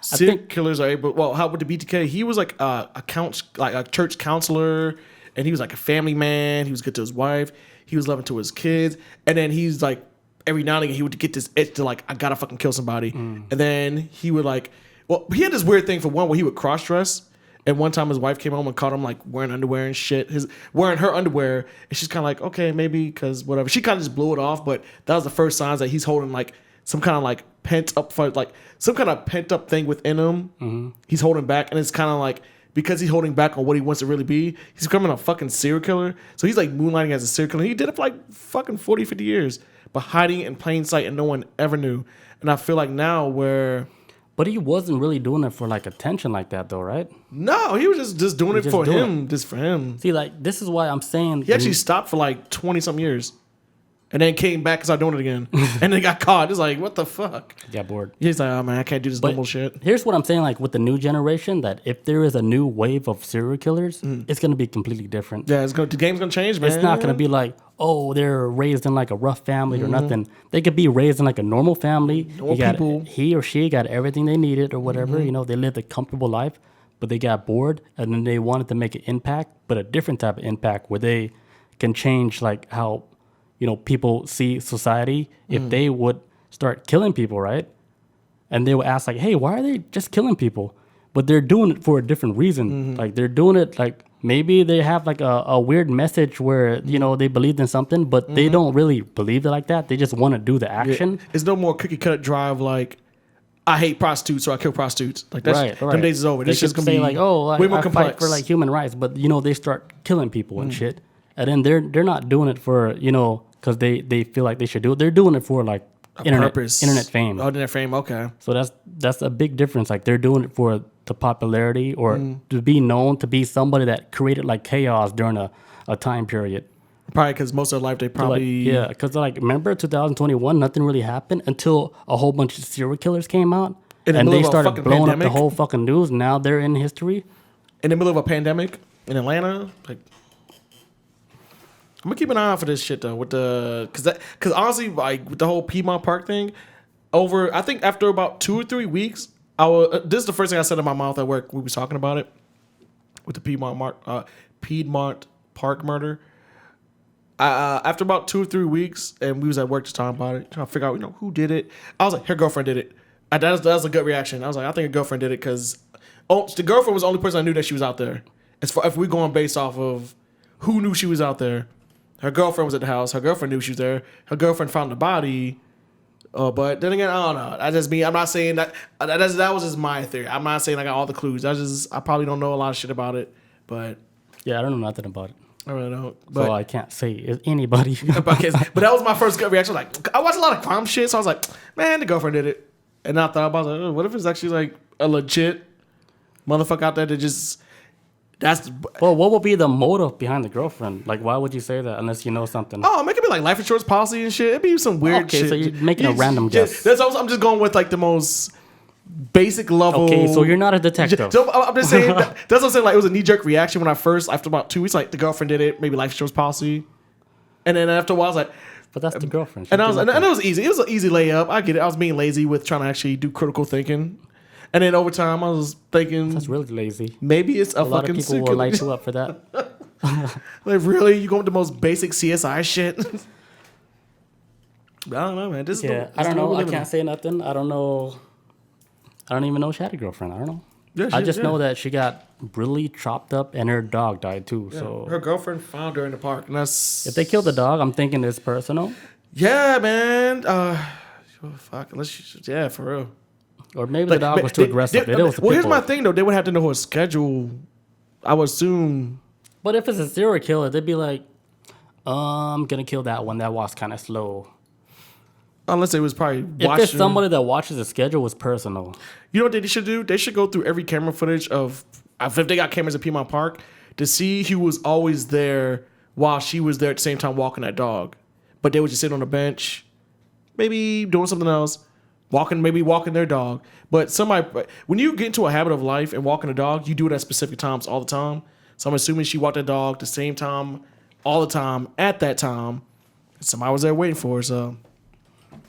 [SPEAKER 2] serial killers are able. Well, how with the BTK, he was like a church counselor, and he was like a family man. He was good to his wife. He was loving to his kids, and then he's like every now and again he would get this itch to like I gotta fucking kill somebody, and then he would like. Well, he had this weird thing for one where he would cross dress. And one time his wife came home and caught him like wearing underwear and shit. Wearing her underwear, and she's kind of like, okay, maybe because whatever. She kind of just blew it off, but that was the first signs that he's holding like some kind of like pent up thing within him. Mm-hmm. He's holding back, and it's kind of like because he's holding back on what he wants to really be, he's becoming a fucking serial killer. So he's like moonlighting as a serial killer. He did it for like fucking 40, 50 years, but hiding it in plain sight, and no one ever knew. And I feel like now where.
[SPEAKER 1] But he wasn't really doing it for like attention like that though, right?
[SPEAKER 2] No, he was just doing it for him. Just for him.
[SPEAKER 1] See, like, this is why I'm saying...
[SPEAKER 2] He actually stopped for like 20-something years. And then came back and started doing it again. And then got caught. It's like, what the fuck?
[SPEAKER 1] He got bored.
[SPEAKER 2] He's like, oh man, I can't do this normal shit.
[SPEAKER 1] Here's what I'm saying, like with the new generation, that if there is a new wave of serial killers, it's going to be completely different.
[SPEAKER 2] Yeah, the game's going to change, man.
[SPEAKER 1] It's not going to be like, oh, they're raised in like a rough family or nothing. They could be raised in like a normal family. He or she got everything they needed or whatever. You know, they lived a comfortable life, but they got bored and then they wanted to make an impact, but a different type of impact where they can change like how, you know, people see society. If they would start killing people, right? And they would ask like, hey, why are they just killing people? But they're doing it for a different reason. Like they're doing it like maybe they have like a weird message where, you know, they believed in something, but they don't really believe it like that. They just want to do the action.
[SPEAKER 2] Yeah. It's no more cookie cutter drive like, I hate prostitutes, so I kill prostitutes. Like that's
[SPEAKER 1] right.
[SPEAKER 2] Them days is over.
[SPEAKER 1] They
[SPEAKER 2] This shit's
[SPEAKER 1] should
[SPEAKER 2] gonna
[SPEAKER 1] say
[SPEAKER 2] be
[SPEAKER 1] like, oh,
[SPEAKER 2] way more
[SPEAKER 1] I
[SPEAKER 2] complex
[SPEAKER 1] fight for like human rights, but you know they start killing people and shit, and then they're not doing it for, you know, because they feel like they should do it. They're doing it for like internet fame.
[SPEAKER 2] Oh, internet fame. Okay.
[SPEAKER 1] So that's a big difference. Like they're doing it for the popularity or to be known, to be somebody that created like chaos during a time period.
[SPEAKER 2] Probably because most of their life they probably...
[SPEAKER 1] So because like remember 2021, nothing really happened until a whole bunch of serial killers came out. And they started blowing up the whole fucking news. Now they're in history.
[SPEAKER 2] In the middle of a pandemic in Atlanta. Like, I'm going to keep an eye out for this shit, though. Because honestly, like, with the whole Piedmont Park thing, I think after about 2 or 3 weeks, this is the first thing I said in my mouth at work. We was talking about it with the Piedmont Park murder. After about 2 or 3 weeks, and we was at work just talking about it, trying to figure out, you know, who did it. I was like, her girlfriend did it. That was a good reaction. I was like, I think her girlfriend did it because the girlfriend was the only person I knew that she was out there. As far if we going based off of who knew she was out there, her girlfriend was at the house. Her girlfriend knew she was there. Her girlfriend found the body. But then again, I don't know. That's just me. I'm not saying that. That was just my theory. I'm not saying I got all the clues. I probably don't know a lot of shit about it. But
[SPEAKER 1] yeah, I don't know nothing about it.
[SPEAKER 2] I really don't. But,
[SPEAKER 1] so I can't say anybody.
[SPEAKER 2] But that was my first gut reaction. Like, I watched a lot of crime shit, so I was like, man, the girlfriend did it. And I thought about it, what if it's actually like a legit motherfucker out there that just
[SPEAKER 1] Well, what would be the motive behind the girlfriend? Like, why would you say that unless you know something?
[SPEAKER 2] Oh, it could be like life insurance policy and shit. It'd be some weird shit.
[SPEAKER 1] Okay, so you're making a random guess.
[SPEAKER 2] That's also, I'm just going with like the most basic level.
[SPEAKER 1] Okay, so you're not a detective.
[SPEAKER 2] So I'm just saying that's what I'm saying. Like, it was a knee jerk reaction when after about 2 weeks, like the girlfriend did it, maybe life insurance policy, and then after a while, I was like.
[SPEAKER 1] But that's the girlfriend.
[SPEAKER 2] And it was easy. It was an easy layup. I get it. I was being lazy with trying to actually do critical thinking. And then over time, I was thinking...
[SPEAKER 1] That's really lazy.
[SPEAKER 2] Maybe it's a fucking...
[SPEAKER 1] lot of people will light you up for that.
[SPEAKER 2] Like, really? You going with the most basic CSI shit? I don't know, man.
[SPEAKER 1] I don't know. I can't say nothing. I don't know. I don't even know she had a girlfriend. I don't know. Yeah, I just know that she got brutally chopped up and her dog died too. Yeah. So
[SPEAKER 2] her girlfriend found her in the park, and that's
[SPEAKER 1] if they killed the dog, I'm thinking it's personal.
[SPEAKER 2] Yeah, man. Fuck. Yeah, for real.
[SPEAKER 1] Or maybe the dog was too aggressive.
[SPEAKER 2] Here's my thing though. They would have to know her schedule. I would assume.
[SPEAKER 1] But if it's a serial killer, they'd be like, I'm gonna kill that one. That walks kind of slow.
[SPEAKER 2] Unless it was probably
[SPEAKER 1] if it's somebody that watches the schedule, it's personal.
[SPEAKER 2] You know what they should do? They should go through every camera footage of if they got cameras at Piedmont Park to see who was always there while she was there at the same time walking that dog. But they would just sit on a bench, maybe doing something else, walking their dog. But when you get into a habit of life and walking a dog, you do it at specific times all the time. So I'm assuming she walked that dog the same time all the time at that time. Somebody was there waiting for her. So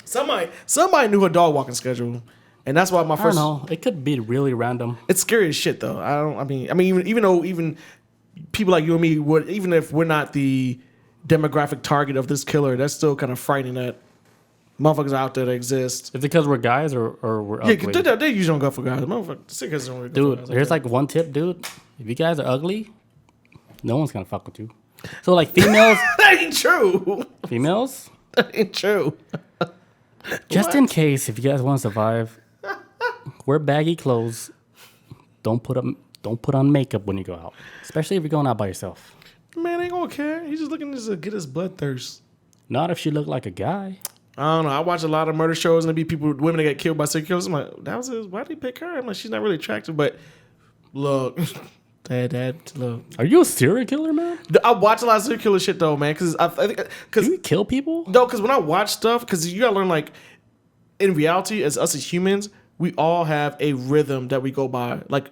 [SPEAKER 2] somebody knew her dog walking schedule, and that's why my
[SPEAKER 1] I don't
[SPEAKER 2] first.
[SPEAKER 1] know. It could be really random.
[SPEAKER 2] It's scary as shit though. I mean, even though people like you and me would, even if we're not the demographic target of this killer, that's still kind of frightening that motherfuckers out there that exist.
[SPEAKER 1] Is it because we're guys or we're
[SPEAKER 2] Yeah,
[SPEAKER 1] ugly?
[SPEAKER 2] they usually don't go for guys. Motherfuckers, sickos don't really go for
[SPEAKER 1] Dude,
[SPEAKER 2] guys
[SPEAKER 1] here's
[SPEAKER 2] that.
[SPEAKER 1] like one tip, dude. If you guys are ugly, no one's gonna fuck with you. So like females,
[SPEAKER 2] That ain't true.
[SPEAKER 1] females,
[SPEAKER 2] That ain't true.
[SPEAKER 1] just in case, if you guys want to survive, wear baggy clothes. Don't put on makeup when you go out, especially if you're going out by yourself.
[SPEAKER 2] Man ain't gonna care. He's just looking to get his bloodthirst.
[SPEAKER 1] Not if she look like a guy.
[SPEAKER 2] I don't know. I watch a lot of murder shows and there be women that get killed by serial killers. I'm like, why did he pick her? I'm like, she's not really attractive, but look, look.
[SPEAKER 1] Are you a serial killer, man?
[SPEAKER 2] I watch a lot of serial killer shit though, man. Because
[SPEAKER 1] Do you kill people?
[SPEAKER 2] no, because when I watch stuff, because you gotta learn like in reality, as us as humans, we all have a rhythm that we go by. Like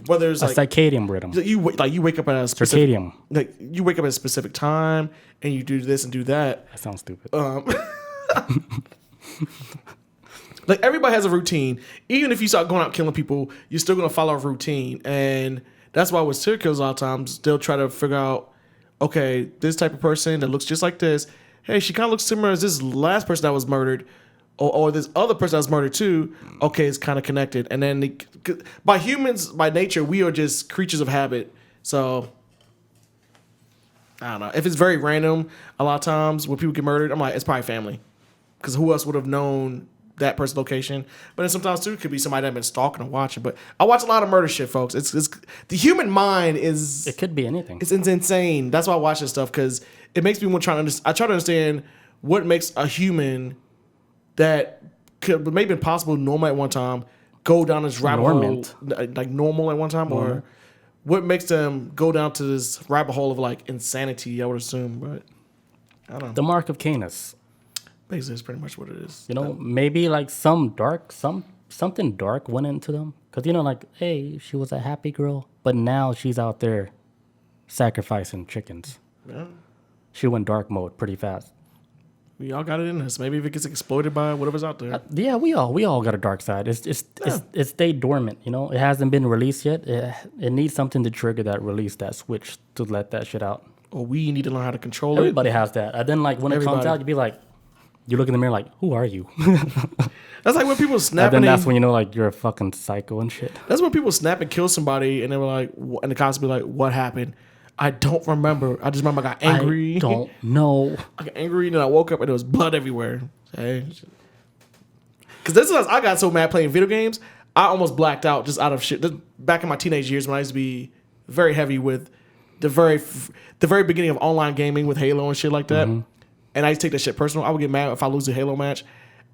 [SPEAKER 2] whether it's
[SPEAKER 1] A
[SPEAKER 2] like
[SPEAKER 1] circadian rhythm.
[SPEAKER 2] you wake up at a specific
[SPEAKER 1] Circadian.
[SPEAKER 2] like you wake up at a specific time and you do this and do that.
[SPEAKER 1] That sounds stupid.
[SPEAKER 2] Like everybody has a routine. Even if you start going out killing people, you're still gonna follow a routine. And that's why with serial killers a lot of times they'll try to figure out, okay, this type of person that looks just like this, hey, she kind of looks similar as this last person that was murdered, or this other person that was murdered too. Okay, it's kind of connected. And then by humans, by nature, we are just creatures of habit. So I don't know. If it's very random, a lot of times when people get murdered, I'm like, it's probably family. Because who else would have known that person's location? But then sometimes too, it could be somebody that I've been stalking or watching. But I watch a lot of murder shit, folks. It's the human mind is
[SPEAKER 1] It could be anything.
[SPEAKER 2] it's insane. That's why I watch this stuff, because it makes me want to try to I try to understand what makes a human that could maybe impossible normal at one time go down this rabbit hole, like normal at one time, or what makes them go down to this rabbit hole of like insanity, I would assume. But I don't know.
[SPEAKER 1] The mark of Canis.
[SPEAKER 2] Basically, it's pretty much what it is.
[SPEAKER 1] You know, maybe like something dark went into them. Because, you know, like, hey, she was a happy girl, but now she's out there sacrificing chickens.
[SPEAKER 2] Yeah.
[SPEAKER 1] She went dark mode pretty fast.
[SPEAKER 2] We all got it in us. Maybe if it gets exploited by whatever's out there.
[SPEAKER 1] Yeah, we all got a dark side. It's stayed dormant, you know? It hasn't been released yet. It needs something to trigger that release, that switch to let that shit out.
[SPEAKER 2] Or we need to learn how to control it.
[SPEAKER 1] Everybody has that. And then, like, when it comes
[SPEAKER 2] Everybody.
[SPEAKER 1] out, you be like, you look in the mirror like, who are you?
[SPEAKER 2] That's like when people snap
[SPEAKER 1] And then
[SPEAKER 2] and
[SPEAKER 1] that's when you know, like, you're a fucking psycho and shit.
[SPEAKER 2] that's when people snap and kill somebody, and they were like, and the cops be like, "What happened?" I don't remember. I just remember I got angry.
[SPEAKER 1] I don't know.
[SPEAKER 2] I got angry, and then I woke up and there was blood everywhere. Because this is I got so mad playing video games, I almost blacked out just out of shit. This, back in my teenage years when I used to be very heavy with the very beginning of online gaming with Halo and shit like that.
[SPEAKER 1] Mm-hmm.
[SPEAKER 2] And I used to take that shit personal. I would get mad if I lose a Halo match.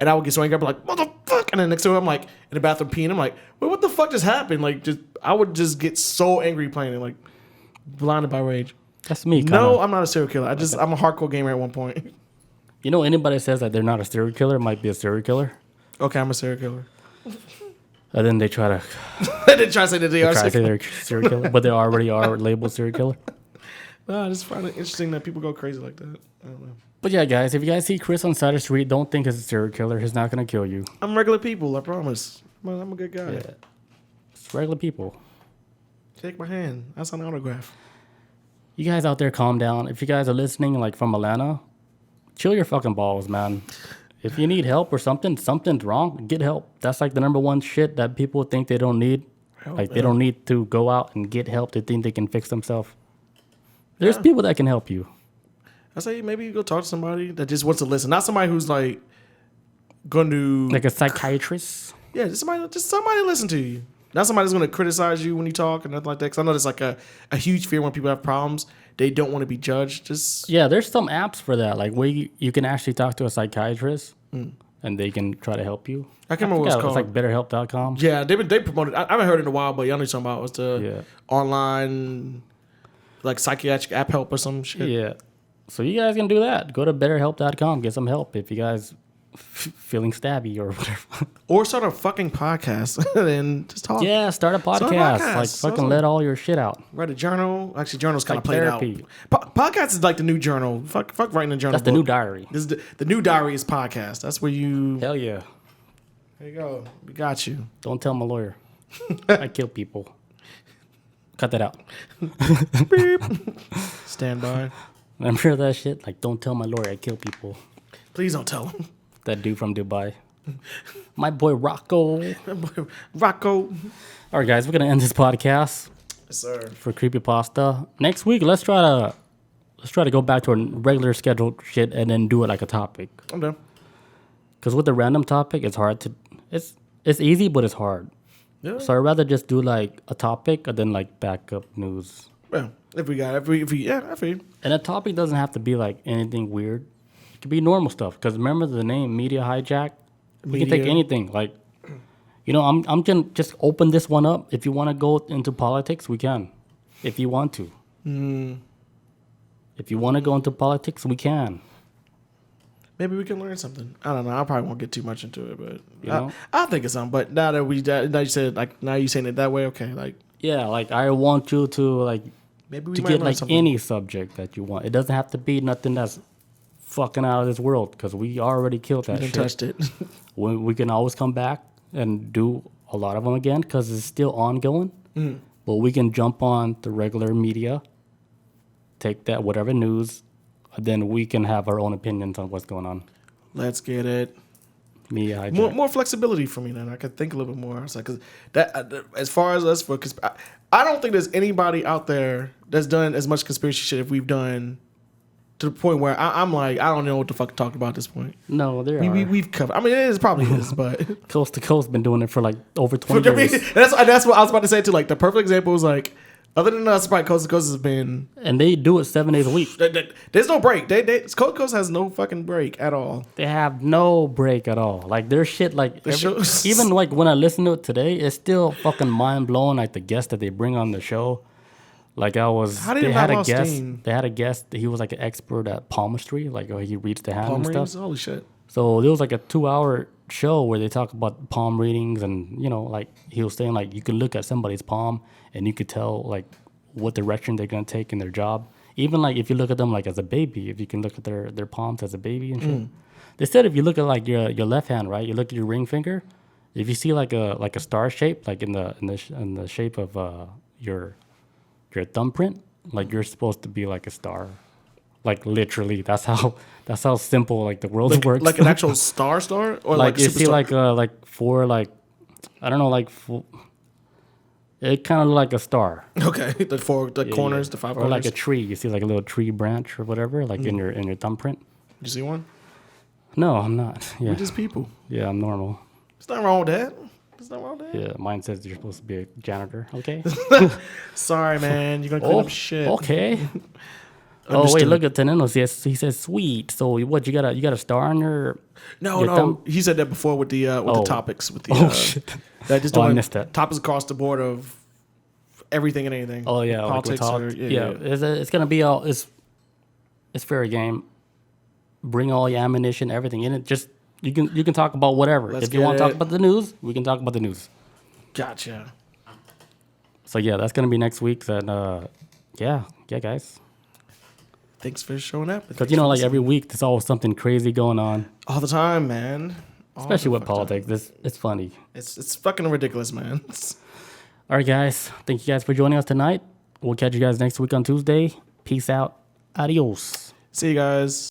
[SPEAKER 2] And I would get so angry, I'd be like, what the fuck? And then next time I'm like in the bathroom peeing. I'm like, wait, what the fuck just happened? Like, I would just get so angry playing it, like blinded by rage.
[SPEAKER 1] That's me. Kinda.
[SPEAKER 2] No, I'm not a serial killer. I'm a hardcore gamer at one point.
[SPEAKER 1] You know, anybody says that they're not a serial killer might be a serial killer.
[SPEAKER 2] Okay, I'm a serial killer.
[SPEAKER 1] And then they try to
[SPEAKER 2] I didn't try to say that they are
[SPEAKER 1] try to say
[SPEAKER 2] serial
[SPEAKER 1] they're serial killer, but they already are labeled serial killer.
[SPEAKER 2] No, I just find it interesting that people go crazy like that. I don't know.
[SPEAKER 1] But yeah, guys, if you guys see Chris on side of the street, don't think he's a serial killer. He's not gonna kill you.
[SPEAKER 2] I'm regular people, I promise. I'm a good guy.
[SPEAKER 1] Yeah. It's regular people.
[SPEAKER 2] Take my hand. That's an autograph.
[SPEAKER 1] You guys out there, calm down. If you guys are listening, like from Atlanta, chill your fucking balls, man. If you need help or something's wrong, get help. That's like the number one shit that people think they don't need.
[SPEAKER 2] Help,
[SPEAKER 1] Like they don't need to go out and get help. They think they can fix themselves. There's people that can help you.
[SPEAKER 2] I say maybe you go talk to somebody that just wants to listen. Not somebody who's like going to
[SPEAKER 1] Like a psychiatrist.
[SPEAKER 2] yeah, just somebody to listen to you. Not somebody that's going to criticize you when you talk and nothing like that. Because I know there's like a huge fear when people have problems. They don't want to be judged. Just
[SPEAKER 1] Yeah, there's some apps for that. Like where you can actually talk to a psychiatrist and they can try to help you.
[SPEAKER 2] I can't remember what it's called.
[SPEAKER 1] It's like betterhelp.com.
[SPEAKER 2] Yeah, they promoted. I haven't heard it in a while, but y'all know what you're talking about. It's the
[SPEAKER 1] Yeah.
[SPEAKER 2] online like psychiatric app help or some shit.
[SPEAKER 1] Yeah. So you guys can do that. Go to betterhelp.com, get some help if you guys feeling stabby or whatever.
[SPEAKER 2] Or start a fucking podcast and just talk.
[SPEAKER 1] Yeah, start a podcast. Like fucking let all your shit out.
[SPEAKER 2] Write a journal. Actually, journal's kind of played
[SPEAKER 1] therapy.
[SPEAKER 2] out. Podcast is like the new journal. Fuck writing a journal.
[SPEAKER 1] That's the new diary.
[SPEAKER 2] This is the new diary is podcast. That's where you.
[SPEAKER 1] Hell yeah.
[SPEAKER 2] There you go. We got you.
[SPEAKER 1] Don't tell my lawyer. I kill people. Cut that out.
[SPEAKER 2] Beep. Stand by.
[SPEAKER 1] Remember that shit? Like, don't tell my lawyer I kill people.
[SPEAKER 2] Please don't tell him.
[SPEAKER 1] That dude from Dubai. My boy Rocco.
[SPEAKER 2] Rocco.
[SPEAKER 1] All right, guys, we're gonna end this podcast.
[SPEAKER 2] Yes, sir.
[SPEAKER 1] For creepypasta. Next week, let's try to go back to our regular scheduled shit and then do it like a topic.
[SPEAKER 2] I'm done.
[SPEAKER 1] Because with the random topic, it's hard to. It's easy, but it's hard.
[SPEAKER 2] Yeah.
[SPEAKER 1] So I'd rather just do like a topic and then like backup news.
[SPEAKER 2] Well, if we yeah, I feel.
[SPEAKER 1] And a topic doesn't have to be like anything weird. It could be normal stuff. Because remember the name Media Hijack? We can take anything. Like, I'm gonna just open this one up. If you want to go into politics, we can. If you want to. If you want to go into politics, we can.
[SPEAKER 2] Maybe we can learn something. I don't know. I probably won't get too much into it, but
[SPEAKER 1] know?
[SPEAKER 2] I'll think of something. But now you said now you saying it that way, okay? Like
[SPEAKER 1] yeah, like I want you to like
[SPEAKER 2] maybe we
[SPEAKER 1] to
[SPEAKER 2] might
[SPEAKER 1] get
[SPEAKER 2] learn
[SPEAKER 1] like
[SPEAKER 2] something.
[SPEAKER 1] any subject that you want. It doesn't have to be nothing that's fucking out of this world because we already killed that
[SPEAKER 2] You
[SPEAKER 1] shit.
[SPEAKER 2] touched it.
[SPEAKER 1] We can always come back and do a lot of them again because it's still ongoing. But we can jump on the regular media, take that whatever news, then we can have our own opinions on what's going on.
[SPEAKER 2] Let's get it.
[SPEAKER 1] Media hijack.
[SPEAKER 2] More flexibility for me then. I could think a little bit more. It's like cause that as far as us because I don't think there's anybody out there that's done as much conspiracy shit as we've done to the point where I'm like I don't know what the fuck to talk about at this point.
[SPEAKER 1] No, there are.
[SPEAKER 2] We've covered. I mean, it probably is, but
[SPEAKER 1] Coast to Coast been doing it for like over 20 years.
[SPEAKER 2] that's what I was about to say too. Like the perfect example was like. Other than us, probably Coast to Coast has been...
[SPEAKER 1] And they do it 7 days a week.
[SPEAKER 2] There's no break. Coast to Coast has no fucking break at all.
[SPEAKER 1] They have no break at all. Like, their shit, like... even, like, when I listen to it today, it's still fucking mind-blowing, like, the guests that they bring on the show. Like, they had a guest. He was, like, an expert at palmistry. Like, he reads the hand and stuff.
[SPEAKER 2] Holy shit.
[SPEAKER 1] So, there was, like, a 2-hour show where they talk about palm readings and, like, he was saying, like, you can look at somebody's palm and you could tell, like, what direction they're going to take in their job. Even, like, if you look at them, like, as a baby, if you can look at their palms as a baby and shit. They said if you look at, like, your left hand, right, you look at your ring finger, if you see, like a star shape, like, in the shape of your thumbprint, like, you're supposed to be, like, a star. Like, literally, that's how simple, like, the world works.
[SPEAKER 2] Like an actual star? Or like
[SPEAKER 1] you see, like four, like, I don't know, like, it kind of like a star.
[SPEAKER 2] Okay, the corners, the 5
[SPEAKER 1] or
[SPEAKER 2] corners.
[SPEAKER 1] like a tree. You see like a little tree branch or whatever, like in your thumbprint.
[SPEAKER 2] You see one?
[SPEAKER 1] No, I'm not. Yeah,
[SPEAKER 2] We're just people.
[SPEAKER 1] Yeah, I'm normal.
[SPEAKER 2] There's nothing wrong with that. There's nothing wrong with that.
[SPEAKER 1] Yeah, mine says you're supposed to be a janitor. Okay.
[SPEAKER 2] Sorry, man. You're gonna clean up shit.
[SPEAKER 1] Okay. Oh wait, look at Teneno. He says sweet. So what? You got a star on your?
[SPEAKER 2] No. He said that before with the topics with the.
[SPEAKER 1] Shit.
[SPEAKER 2] That just
[SPEAKER 1] I missed that.
[SPEAKER 2] Topics across the board of everything and anything.
[SPEAKER 1] Oh yeah,
[SPEAKER 2] politics.
[SPEAKER 1] It's gonna be all. It's fair game. Bring all your ammunition, everything in it. Just you can talk about whatever. If you want to talk about the news, we can talk about the news.
[SPEAKER 2] Gotcha.
[SPEAKER 1] So yeah, that's gonna be next week. Then yeah, guys.
[SPEAKER 2] Thanks for showing up.
[SPEAKER 1] Because like every week, there's always something crazy going on.
[SPEAKER 2] All the time, man.
[SPEAKER 1] Especially with politics. It's funny.
[SPEAKER 2] It's fucking ridiculous, man.
[SPEAKER 1] All right, guys. Thank you guys for joining us tonight. We'll catch you guys next week on Tuesday. Peace out. Adios.
[SPEAKER 2] See you guys.